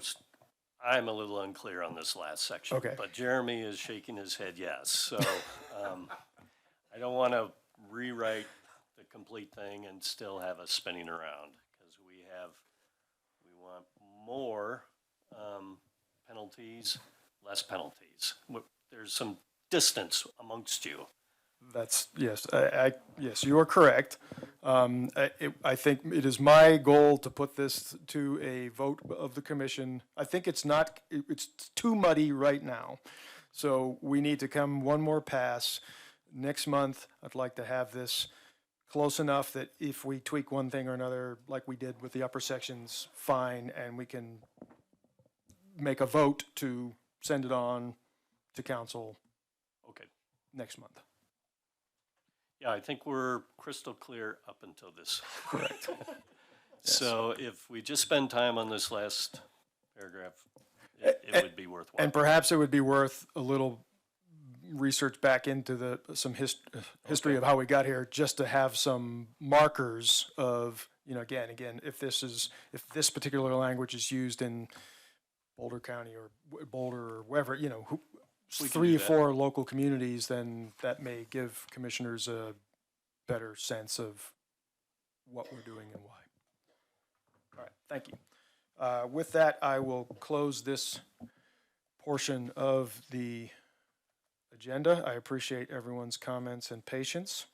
I'm a little unclear on this last section. Okay. But Jeremy is shaking his head yes. So I don't want to rewrite the complete thing and still have us spinning around, because we want more penalties, less penalties. There's some distance amongst you. That's, yes, yes, you are correct. I think it is my goal to put this to a vote of the commission. I think it's too muddy right now. So we need to come one more pass. Next month, I'd like to have this close enough that if we tweak one thing or another, like we did with the upper sections, fine, and we can make a vote to send it on to council Okay. next month. Yeah, I think we're crystal clear up until this. Correct. So if we just spend time on this last paragraph, it would be worthwhile. And perhaps it would be worth a little research back into some history of how we got here, just to have some markers of, again, if this particular language is used in Boulder County or Boulder or wherever, We can 3 do or that. 4 local communities, then that may give commissioners a better sense of what we're doing and why. All right, thank you. With that, I will close this portion of the agenda. I appreciate everyone's comments and patience.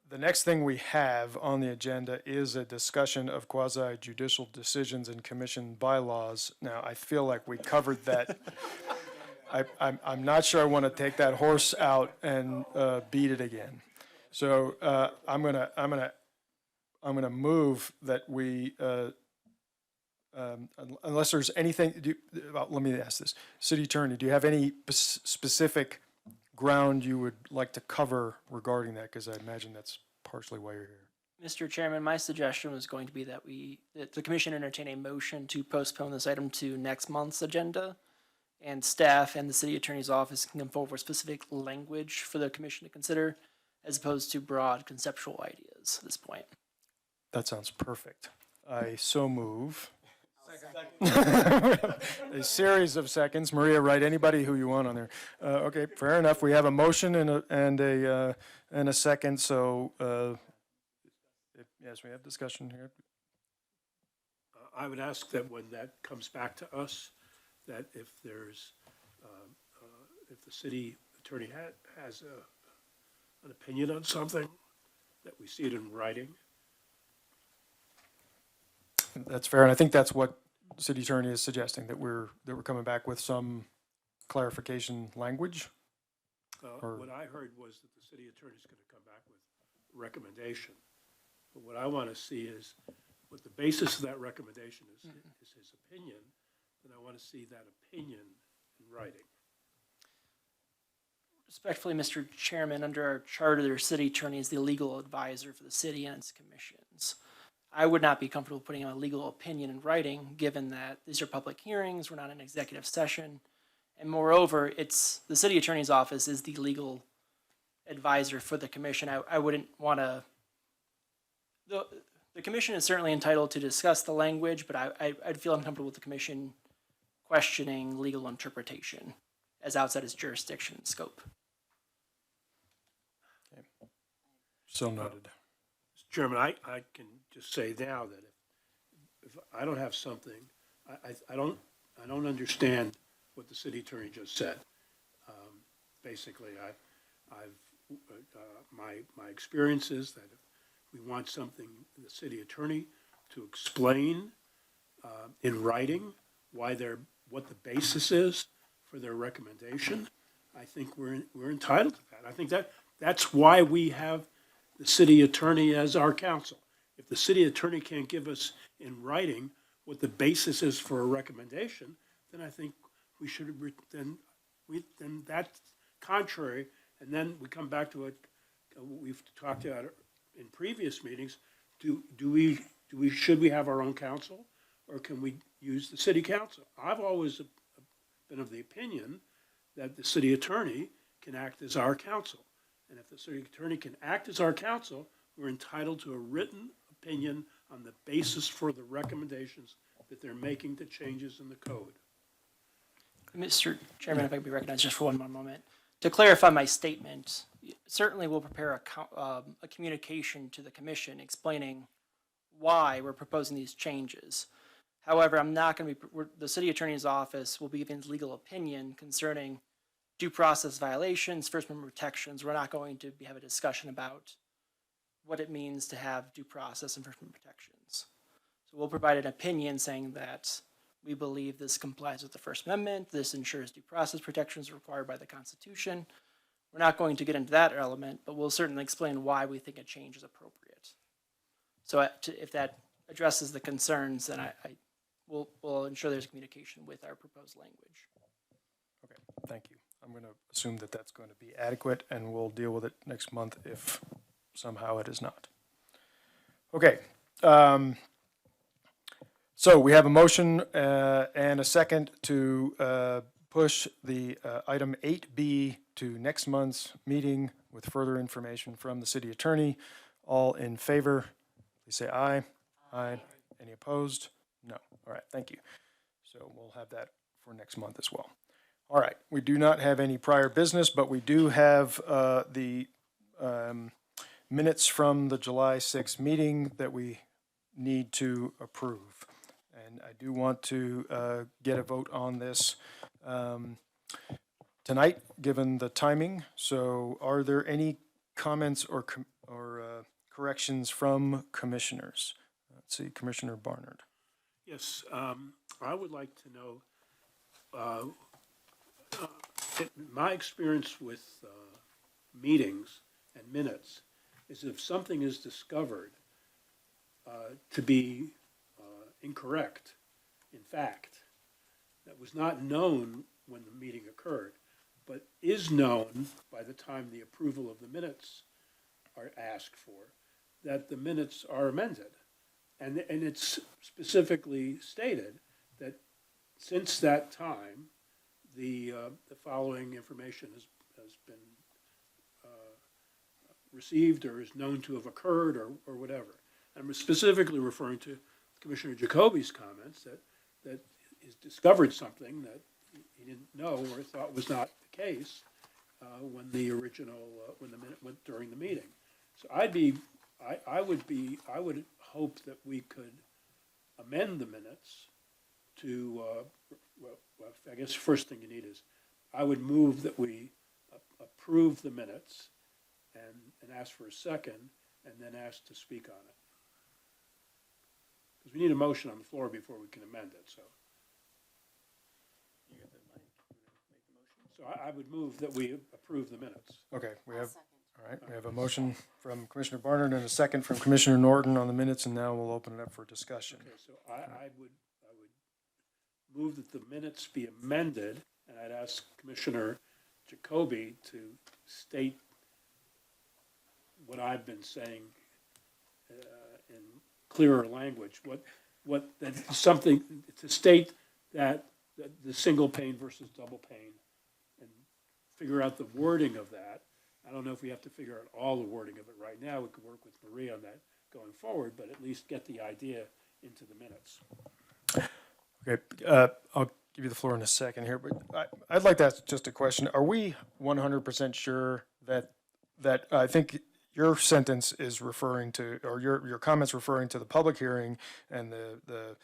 The next thing we have on the agenda is a discussion of quasi judicial decisions and commission bylaws. Now, I feel like we covered that. I'm not sure I want to take that horse out and beat it again. So I'm gonna move that we, unless there's anything, let me ask this. City Attorney, do you have any specific ground you would like to cover regarding that? Because I imagine that's partially why you're here. Mr. Chairman, my suggestion was going to be that the commission entertain a motion to postpone this item to next month's agenda, and staff and the city attorney's office can come forward with specific language for the commission to consider, as opposed to broad conceptual ideas at this point. That sounds perfect. I so move. A series of seconds. Maria, write anybody who you want on there. Okay, fair enough. We have a motion and a second, so, yes, we have discussion here. I would ask that when that comes back to us, that if the city attorney has an opinion on something, that we see it in writing. That's fair, and I think that's what the city attorney is suggesting, that we're coming back with some clarification language. Or- What I heard was that the city attorney's gonna come back with a recommendation. But what I wanna see is, what the basis of that recommendation is his opinion, then I wanna see that opinion in writing. Respectfully, Mr. Chairman, under our charter, the city attorney is the legal advisor for the city and its commissions. I would not be comfortable putting a legal opinion in writing, given that these are public hearings, we're not in executive session. And moreover, the city attorney's office is the legal advisor for the commission. I wouldn't want to, the commission is certainly entitled to discuss the language, but I'd feel uncomfortable with the commission questioning legal interpretation as outside its jurisdiction and scope. So noted. Mr. Chairman, I can just say now that if I don't have something, I don't understand what the city attorney just said. Basically, my experience is that if we want something, the city attorney to explain in writing what the basis is for their recommendation, I think we're entitled to that. I think that's why we have the city attorney as our counsel. If the city attorney can't give us in writing what the basis is for a recommendation, then I think we should, then that's contrary. And then we come back to it, we've talked about it in previous meetings. Should we have our own counsel, or can we use the city council? I've always been of the opinion that the city attorney can act as our counsel. And if the city attorney can act as our counsel, we're entitled to a written opinion on the basis for the recommendations that they're making to changes in the code. Mr. Chairman, if I could be recognized just for one more moment. To clarify my statement, certainly we'll prepare a communication to the commission explaining why we're proposing these changes. However, I'm not going to be, the city attorney's office will be giving legal opinion concerning due process violations, First Amendment protections. We're not going to have a discussion about what it means to have due process and First Amendment protections. So we'll provide an opinion saying that we believe this complies with the First Amendment, this ensures due process protections required by the Constitution. We're not going to get into that element, but we'll certainly explain why we think a change is appropriate. So if that addresses the concerns, then we'll ensure there's communication with our proposed language. Okay, thank you. I'm going to assume that that's going to be adequate, and we'll deal with it next month if somehow it is not. Okay. So we have a motion and a second to push the item 8B to next month's meeting with further information from the city attorney. All in favor, please say aye. Aye. Any opposed? No. All right, thank you. So we'll have that for next month as well. All right, we do not have any prior business, but we do have the minutes from the July 6th meeting that we need to approve. And I do want to get a vote on this tonight, given the timing. So are there any comments or corrections from commissioners? Let's see, Commissioner Barnard. Yes, I would like to know, my experience with meetings and minutes is if something is discovered to be incorrect, in fact, that was not known when the meeting occurred, but is known by the time the approval of the minutes are asked for, that the minutes are amended. And it's specifically stated that since that time, the following information has been received or is known to have occurred or whatever. I'm specifically referring to Commissioner Jacoby's comments that he's discovered something that he didn't know or thought was not the case when the minute went during the meeting. So I would hope that we could amend the minutes to, well, I guess the first thing you need is, I would move that we approve the minutes and ask for a second, and then ask to speak on it. Because we need a motion on the floor before we can amend it, so. So I would move that we approve the minutes. Okay, we have, all right, we have a motion from Commissioner Barnard and a second from Commissioner Norton on the minutes, and now we'll open it up for discussion. Okay, so I would move that the minutes be amended, and I'd ask Commissioner Jacoby to state what I've been saying in clearer language, that something, to state that the single pane versus double pane, and figure out the wording of that. I don't know if we have to figure out all the wording of it right now. We could work with Marie on that going forward, but at least get the idea into the minutes. Okay, I'll give you the floor in a second here, but I'd like to ask just a question. Are we 100% sure that I think your sentence is referring to, or your comments referring to the public hearing and the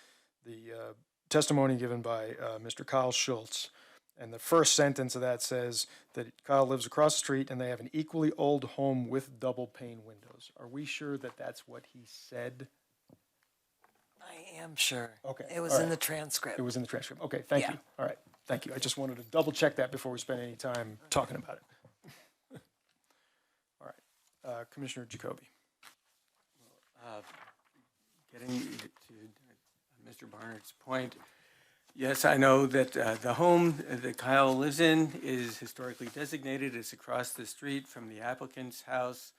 testimony given by Mr. Kyle Schultz, and the first sentence of that says that Kyle lives across the street and they have an equally old home with double pane windows. Are we sure that that's what he said? I am sure. Okay, It was all in right. the transcript. It was in the transcript. Okay, thank Yeah. you. All right, thank you. I just wanted to double check that before we spend any time talking about it. All right, Commissioner Jacoby. Getting to Mr. Barnard's point, yes, I know that the home that Kyle lives in is historically designated. It's across the street from the applicant's house,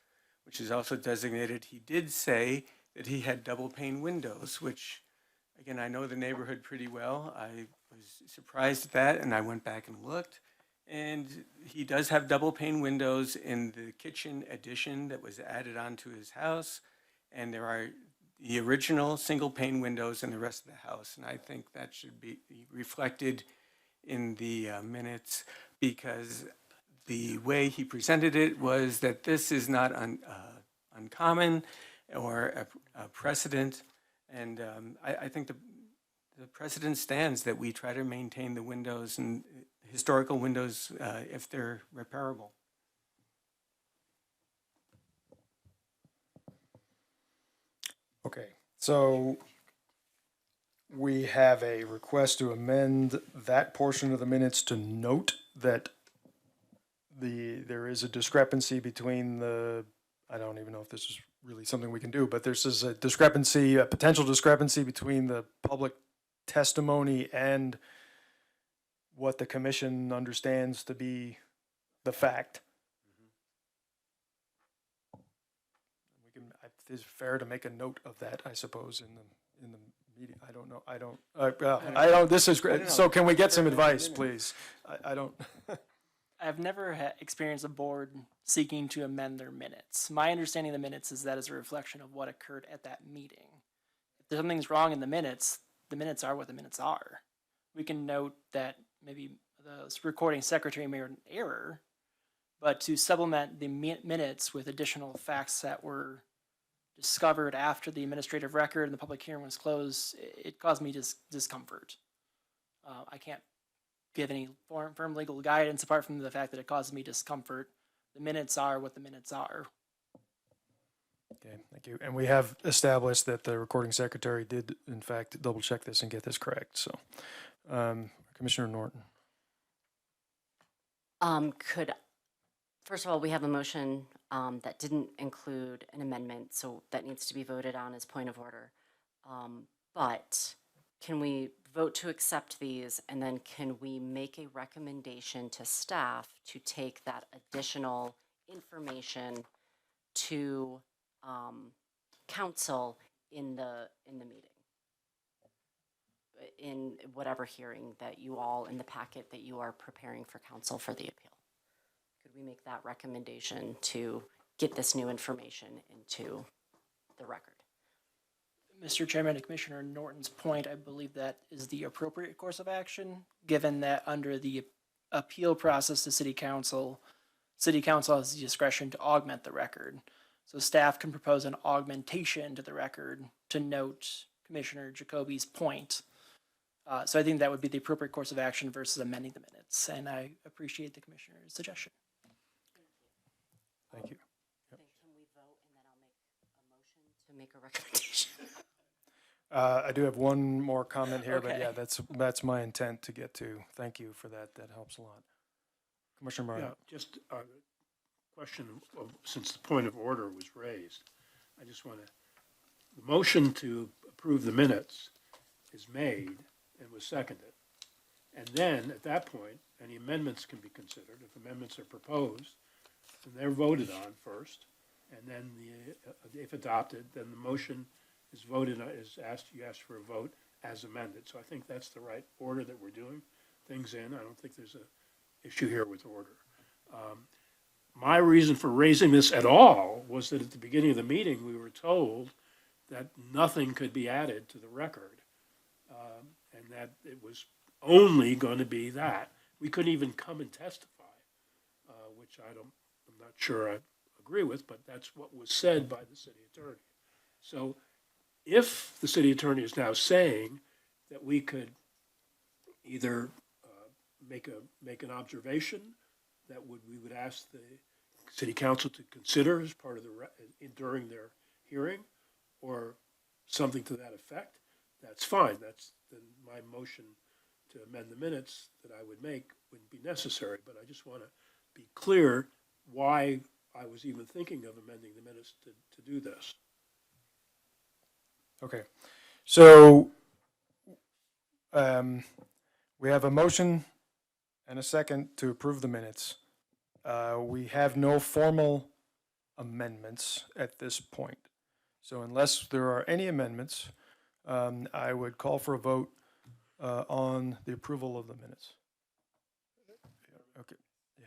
which is also designated. He did say that he had double pane windows, which, again, I know the neighborhood pretty well. I was surprised at that, and I went back and looked. And he does have double pane windows in the kitchen addition that was added onto his house. And there are the original single pane windows in the rest of the house. And I think that should be reflected in the minutes, because the way he presented it was that this is not uncommon or a precedent. And I think the precedent stands that we try to maintain the windows and historical windows if they're repairable. Okay, so we have a request to amend that portion of the minutes to note that there is a discrepancy between I don't even know if this is really something we can do, but there's a discrepancy, a potential discrepancy between the public testimony and what the commission understands to be the fact. It's fair to make a note of that, I suppose, in the meeting. I don't know. I don't. This is great. So can we get some advice, please? I don't. I've never experienced a board seeking to amend their minutes. My understanding of the minutes is that is a reflection of what occurred at that meeting. If there's something's wrong in the minutes are what the minutes are. We can note that maybe the recording secretary made an error, but to supplement the minutes with additional facts that were discovered after the administrative record and the public hearing was closed, it caused me discomfort. I can't give any firm legal guidance apart from the fact that it caused me discomfort. The minutes are what the minutes are. Okay, thank you. And we have established that the recording secretary did, in fact, double check this and get this correct. So, Commissioner Norton. First of all, we have a motion that didn't include an amendment, so that needs to be voted on as point of order. But can we vote to accept these, and then can we make a recommendation to staff to take that additional information to council in the meeting? In whatever hearing that you all, in the packet that you are preparing for council for the appeal? Could we make that recommendation to get this new information into the record? Mr. Chairman, to Commissioner Norton's point, I believe that is the appropriate course of action, given that under the appeal process to City Council has the discretion to augment the record. So staff can propose an augmentation to the record to note Commissioner Jacoby's point. So I think that would be the appropriate course of action versus amending the minutes, and I appreciate the Commissioner's suggestion. Thank you. Then can we vote and then I'll make a motion to make a recommendation? I do have one more comment here, but Okay. yeah, that's my intent to get to. Thank you for that. That helps a lot. Commissioner Yeah, Barnett. just a question of, since the point of order was raised, I just want to, the motion to approve the minutes is made and was seconded. And then, at that point, any amendments can be considered. If amendments are proposed, then they're voted on first, and then if adopted, then the motion is voted, you ask for a vote as amended. So I think that's the right order that we're doing things in. I don't think there's a issue here with order. My reason for raising this at all was that at the beginning of the meeting, we were told that nothing could be added to the record, and that it was only going to be that. We couldn't even come and testify, which I'm not sure I agree with, but that's what was said by the city attorney. So if the city attorney is now saying that we could either make an observation that we would ask the city council to consider as part of during their hearing, or something to that effect, that's fine. That's then my motion to amend the minutes that I would make wouldn't be necessary, but I just want to be clear why I was even thinking of amending the minutes to do this. Okay. So we have a motion and a second to approve the minutes. We have no formal amendments at this point. So unless there are any amendments, I would call for a vote on the approval of the minutes. Okay, yeah.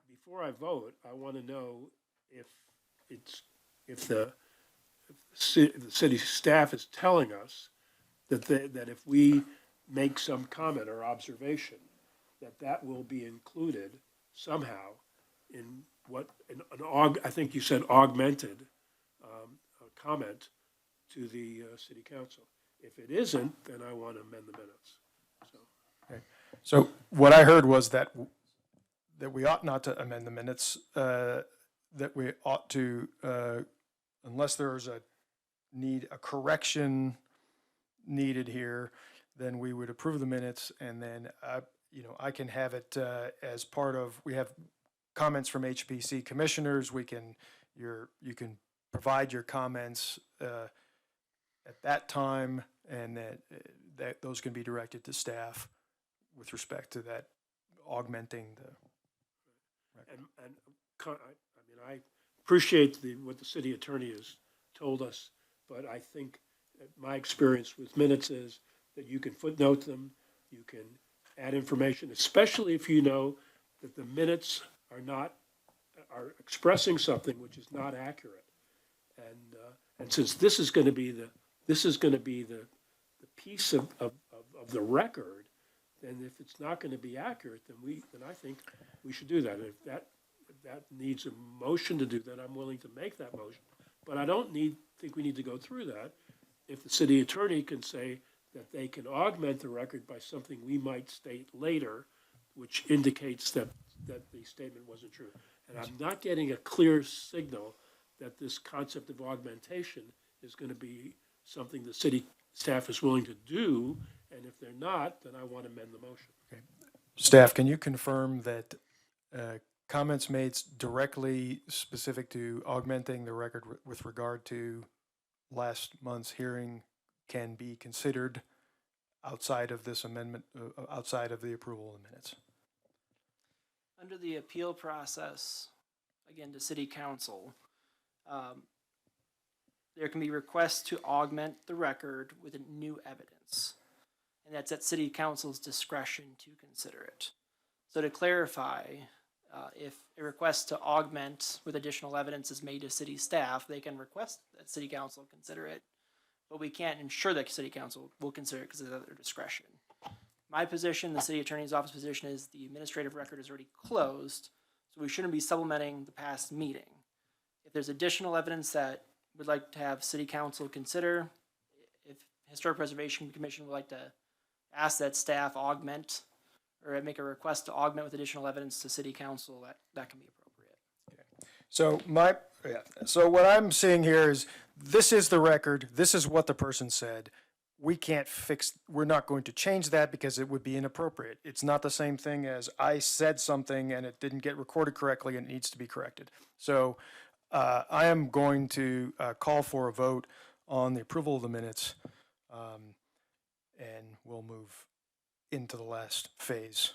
Before I vote, I want to know if the city staff is telling us that if we make some comment or observation, that will be included somehow in I think you said augmented comment to the city council. If it isn't, then I want to amend the minutes. So what I heard was that we ought not to amend the minutes, that we ought to, unless there's a correction needed here, then we would approve the minutes, and then I can have it as part of, we have comments from HPC commissioners. You can provide your comments at that time, and that those can be directed to staff with respect to that augmenting the. I appreciate what the city attorney has told us, but I think my experience with minutes is that you can footnote them, you can add information, especially if you know that the minutes are expressing something which is not accurate. And since this is going to be the piece of the record, then if it's not going to be accurate, then I think we should do that. And if that needs a motion to do that, I'm willing to make that motion. But I don't think we need to go through that. If the city attorney can say that they can augment the record by something we might state later, which indicates that the statement wasn't true. And I'm not getting a clear signal that this concept of augmentation is going to be something the city staff is willing to do. And if they're not, then I want to amend the motion. Okay. Staff, can you confirm that comments made directly specific to augmenting the record with regard to last month's hearing can be considered outside of this amendment, outside of the approval of the minutes? Under the appeal process, again, to city council, there can be requests to augment the record with new evidence. And that's at city council's discretion to consider it. So to clarify, if a request to augment with additional evidence is made to city staff, they can request that city council consider it, but we can't ensure that city council will consider it because it's at their discretion. My position, the city attorney's office position, is the administrative record is already closed, so we shouldn't be supplementing the past meeting. If there's additional evidence that we'd like to have city council consider, if Historic Preservation Commission would like to ask that staff augment or make a request to augment with additional evidence to city council, that can be appropriate. So what I'm seeing here is, this is the record, this is what the person said. We're not going to change that because it would be inappropriate. It's not the same thing as I said something and it didn't get recorded correctly and it needs to be corrected. So I am going to call for a vote on the approval of the minutes, and we'll move into the last phase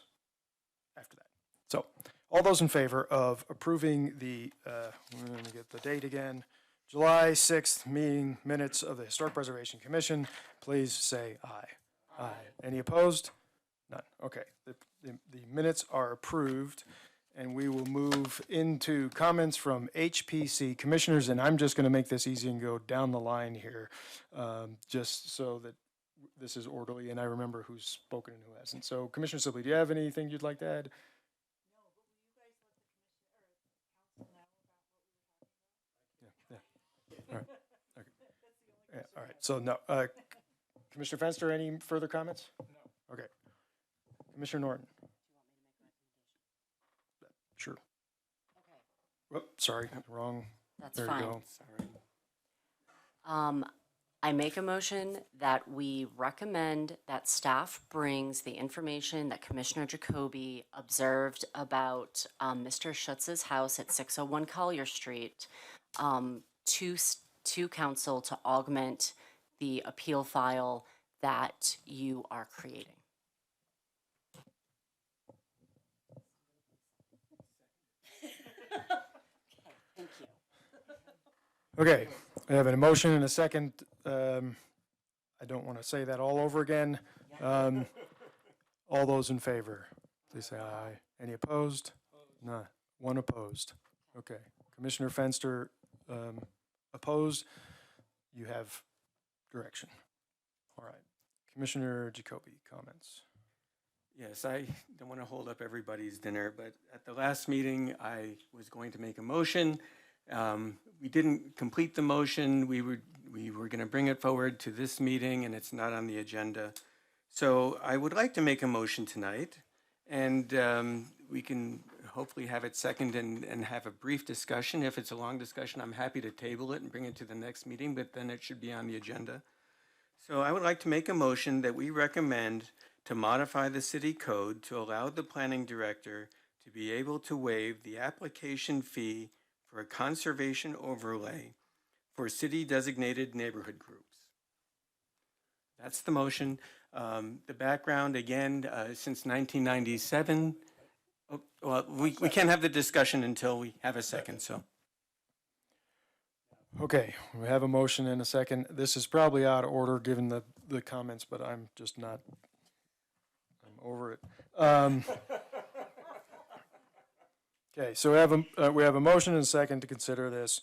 after that. So, all those in favor of approving the, we're going to get the date again, July 6th meeting minutes of the Historic Preservation Commission, please say aye. Aye. Any opposed? None. Okay. The minutes are approved, and we will move into comments from HPC commissioners, and I'm just going to make this easy and go down the line here, just so that this is orderly and I remember who's spoken and who hasn't. So, Commissioner Sibley, do you have anything you'd like to add? All right. Okay. Yeah, all right. So no, Commissioner Fenster, any further comments? No. Okay. Commissioner Norton. Sure. Okay, Whoop, sorry, wrong. that's There you fine. go. I make a motion that we recommend that staff brings the information that Commissioner Jacoby observed about Mr. Schutz's house at 601 Collier Street to council to augment the appeal file that you are creating. Thank you. Okay, I have a motion and a second. I don't want to say that all over again. All those in favor, please say aye. Any opposed? None. One opposed. Okay. Commissioner Fenster, opposed. You have direction. All right. Commissioner Jacoby, comments? Yes, I don't want to hold up everybody's dinner, but at the last meeting, I was going to make a motion. We didn't complete the motion. We were going to bring it forward to this meeting, and it's not on the agenda. So I would like to make a motion tonight, and we can hopefully have it second and have a brief discussion. If it's a long discussion, I'm happy to table it and bring it to the next meeting, but then it should be on the agenda. So I would like to make a motion that we recommend to modify the city code to allow the planning director to be able to waive the application fee for a conservation overlay for city-designated neighborhood groups. That's the motion. The background, again, since 1997, well, we can't have the discussion until we have a second, so. Okay, we have a motion and a second. This is probably out of order given the comments, but I'm just not, I'm over it. Okay, so we have a motion and a second to consider this.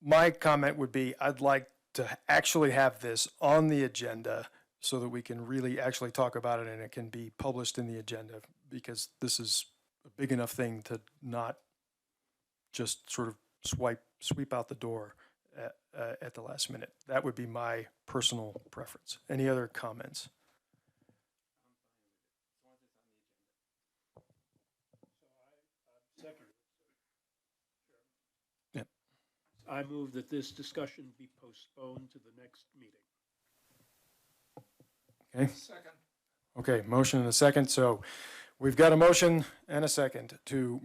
My comment would be, I'd like to actually have this on the agenda so that we can really actually talk about it and it can be published in the agenda, because this is a big enough thing to not just sort of sweep out the door at the last minute. That would be my personal preference. Any other comments? I move that this discussion be postponed to the next meeting. Okay. Second. Okay, motion and a second. So we've got a motion and a second to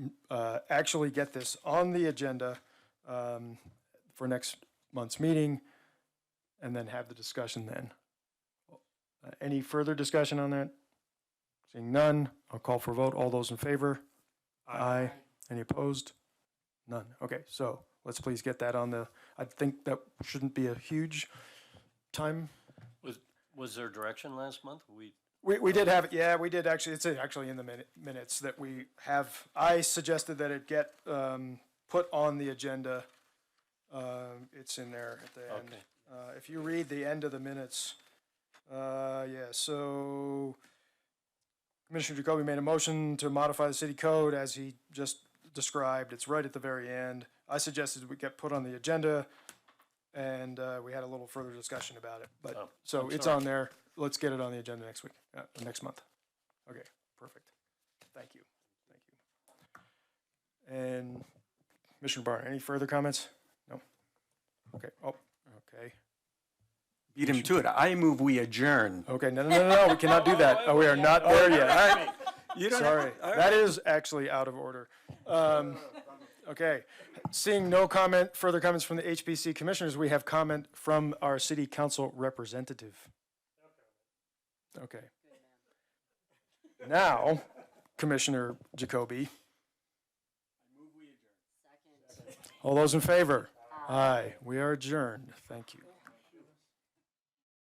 actually get this on the agenda for next month's meeting and then have the discussion then. Any further discussion on that? Seeing none, I'll call for a vote. All those in favor? Aye. Any opposed? None. Okay, so let's please get that on the, I think that shouldn't be a huge time. Was there direction last month? We did have it, yeah, we did actually, it's actually in the minutes that we have, I suggested that it get put on the agenda. It's in there at the end. Okay. If you read the end of the minutes, yeah, so Commissioner Jacoby made a motion to modify the city code as he just described. It's right at the very end. I suggested we get put on the agenda, and we had a little further discussion about it. But Oh, so I'm it's sorry. on there. let's get it on the agenda next week, next month. Okay, perfect. Thank you. And Commissioner Barr, any further comments? No? Okay, okay. Beat him to it. I move we adjourn. Okay, no, we cannot do that. Oh, we are not there yet. You don't Sorry, that is actually out of order. Okay, seeing no further comments from the HPC commissioners, we have comment from our city council representative. Okay. Now, Commissioner Jacoby. All those in favor? Aye, we are adjourned. Thank you.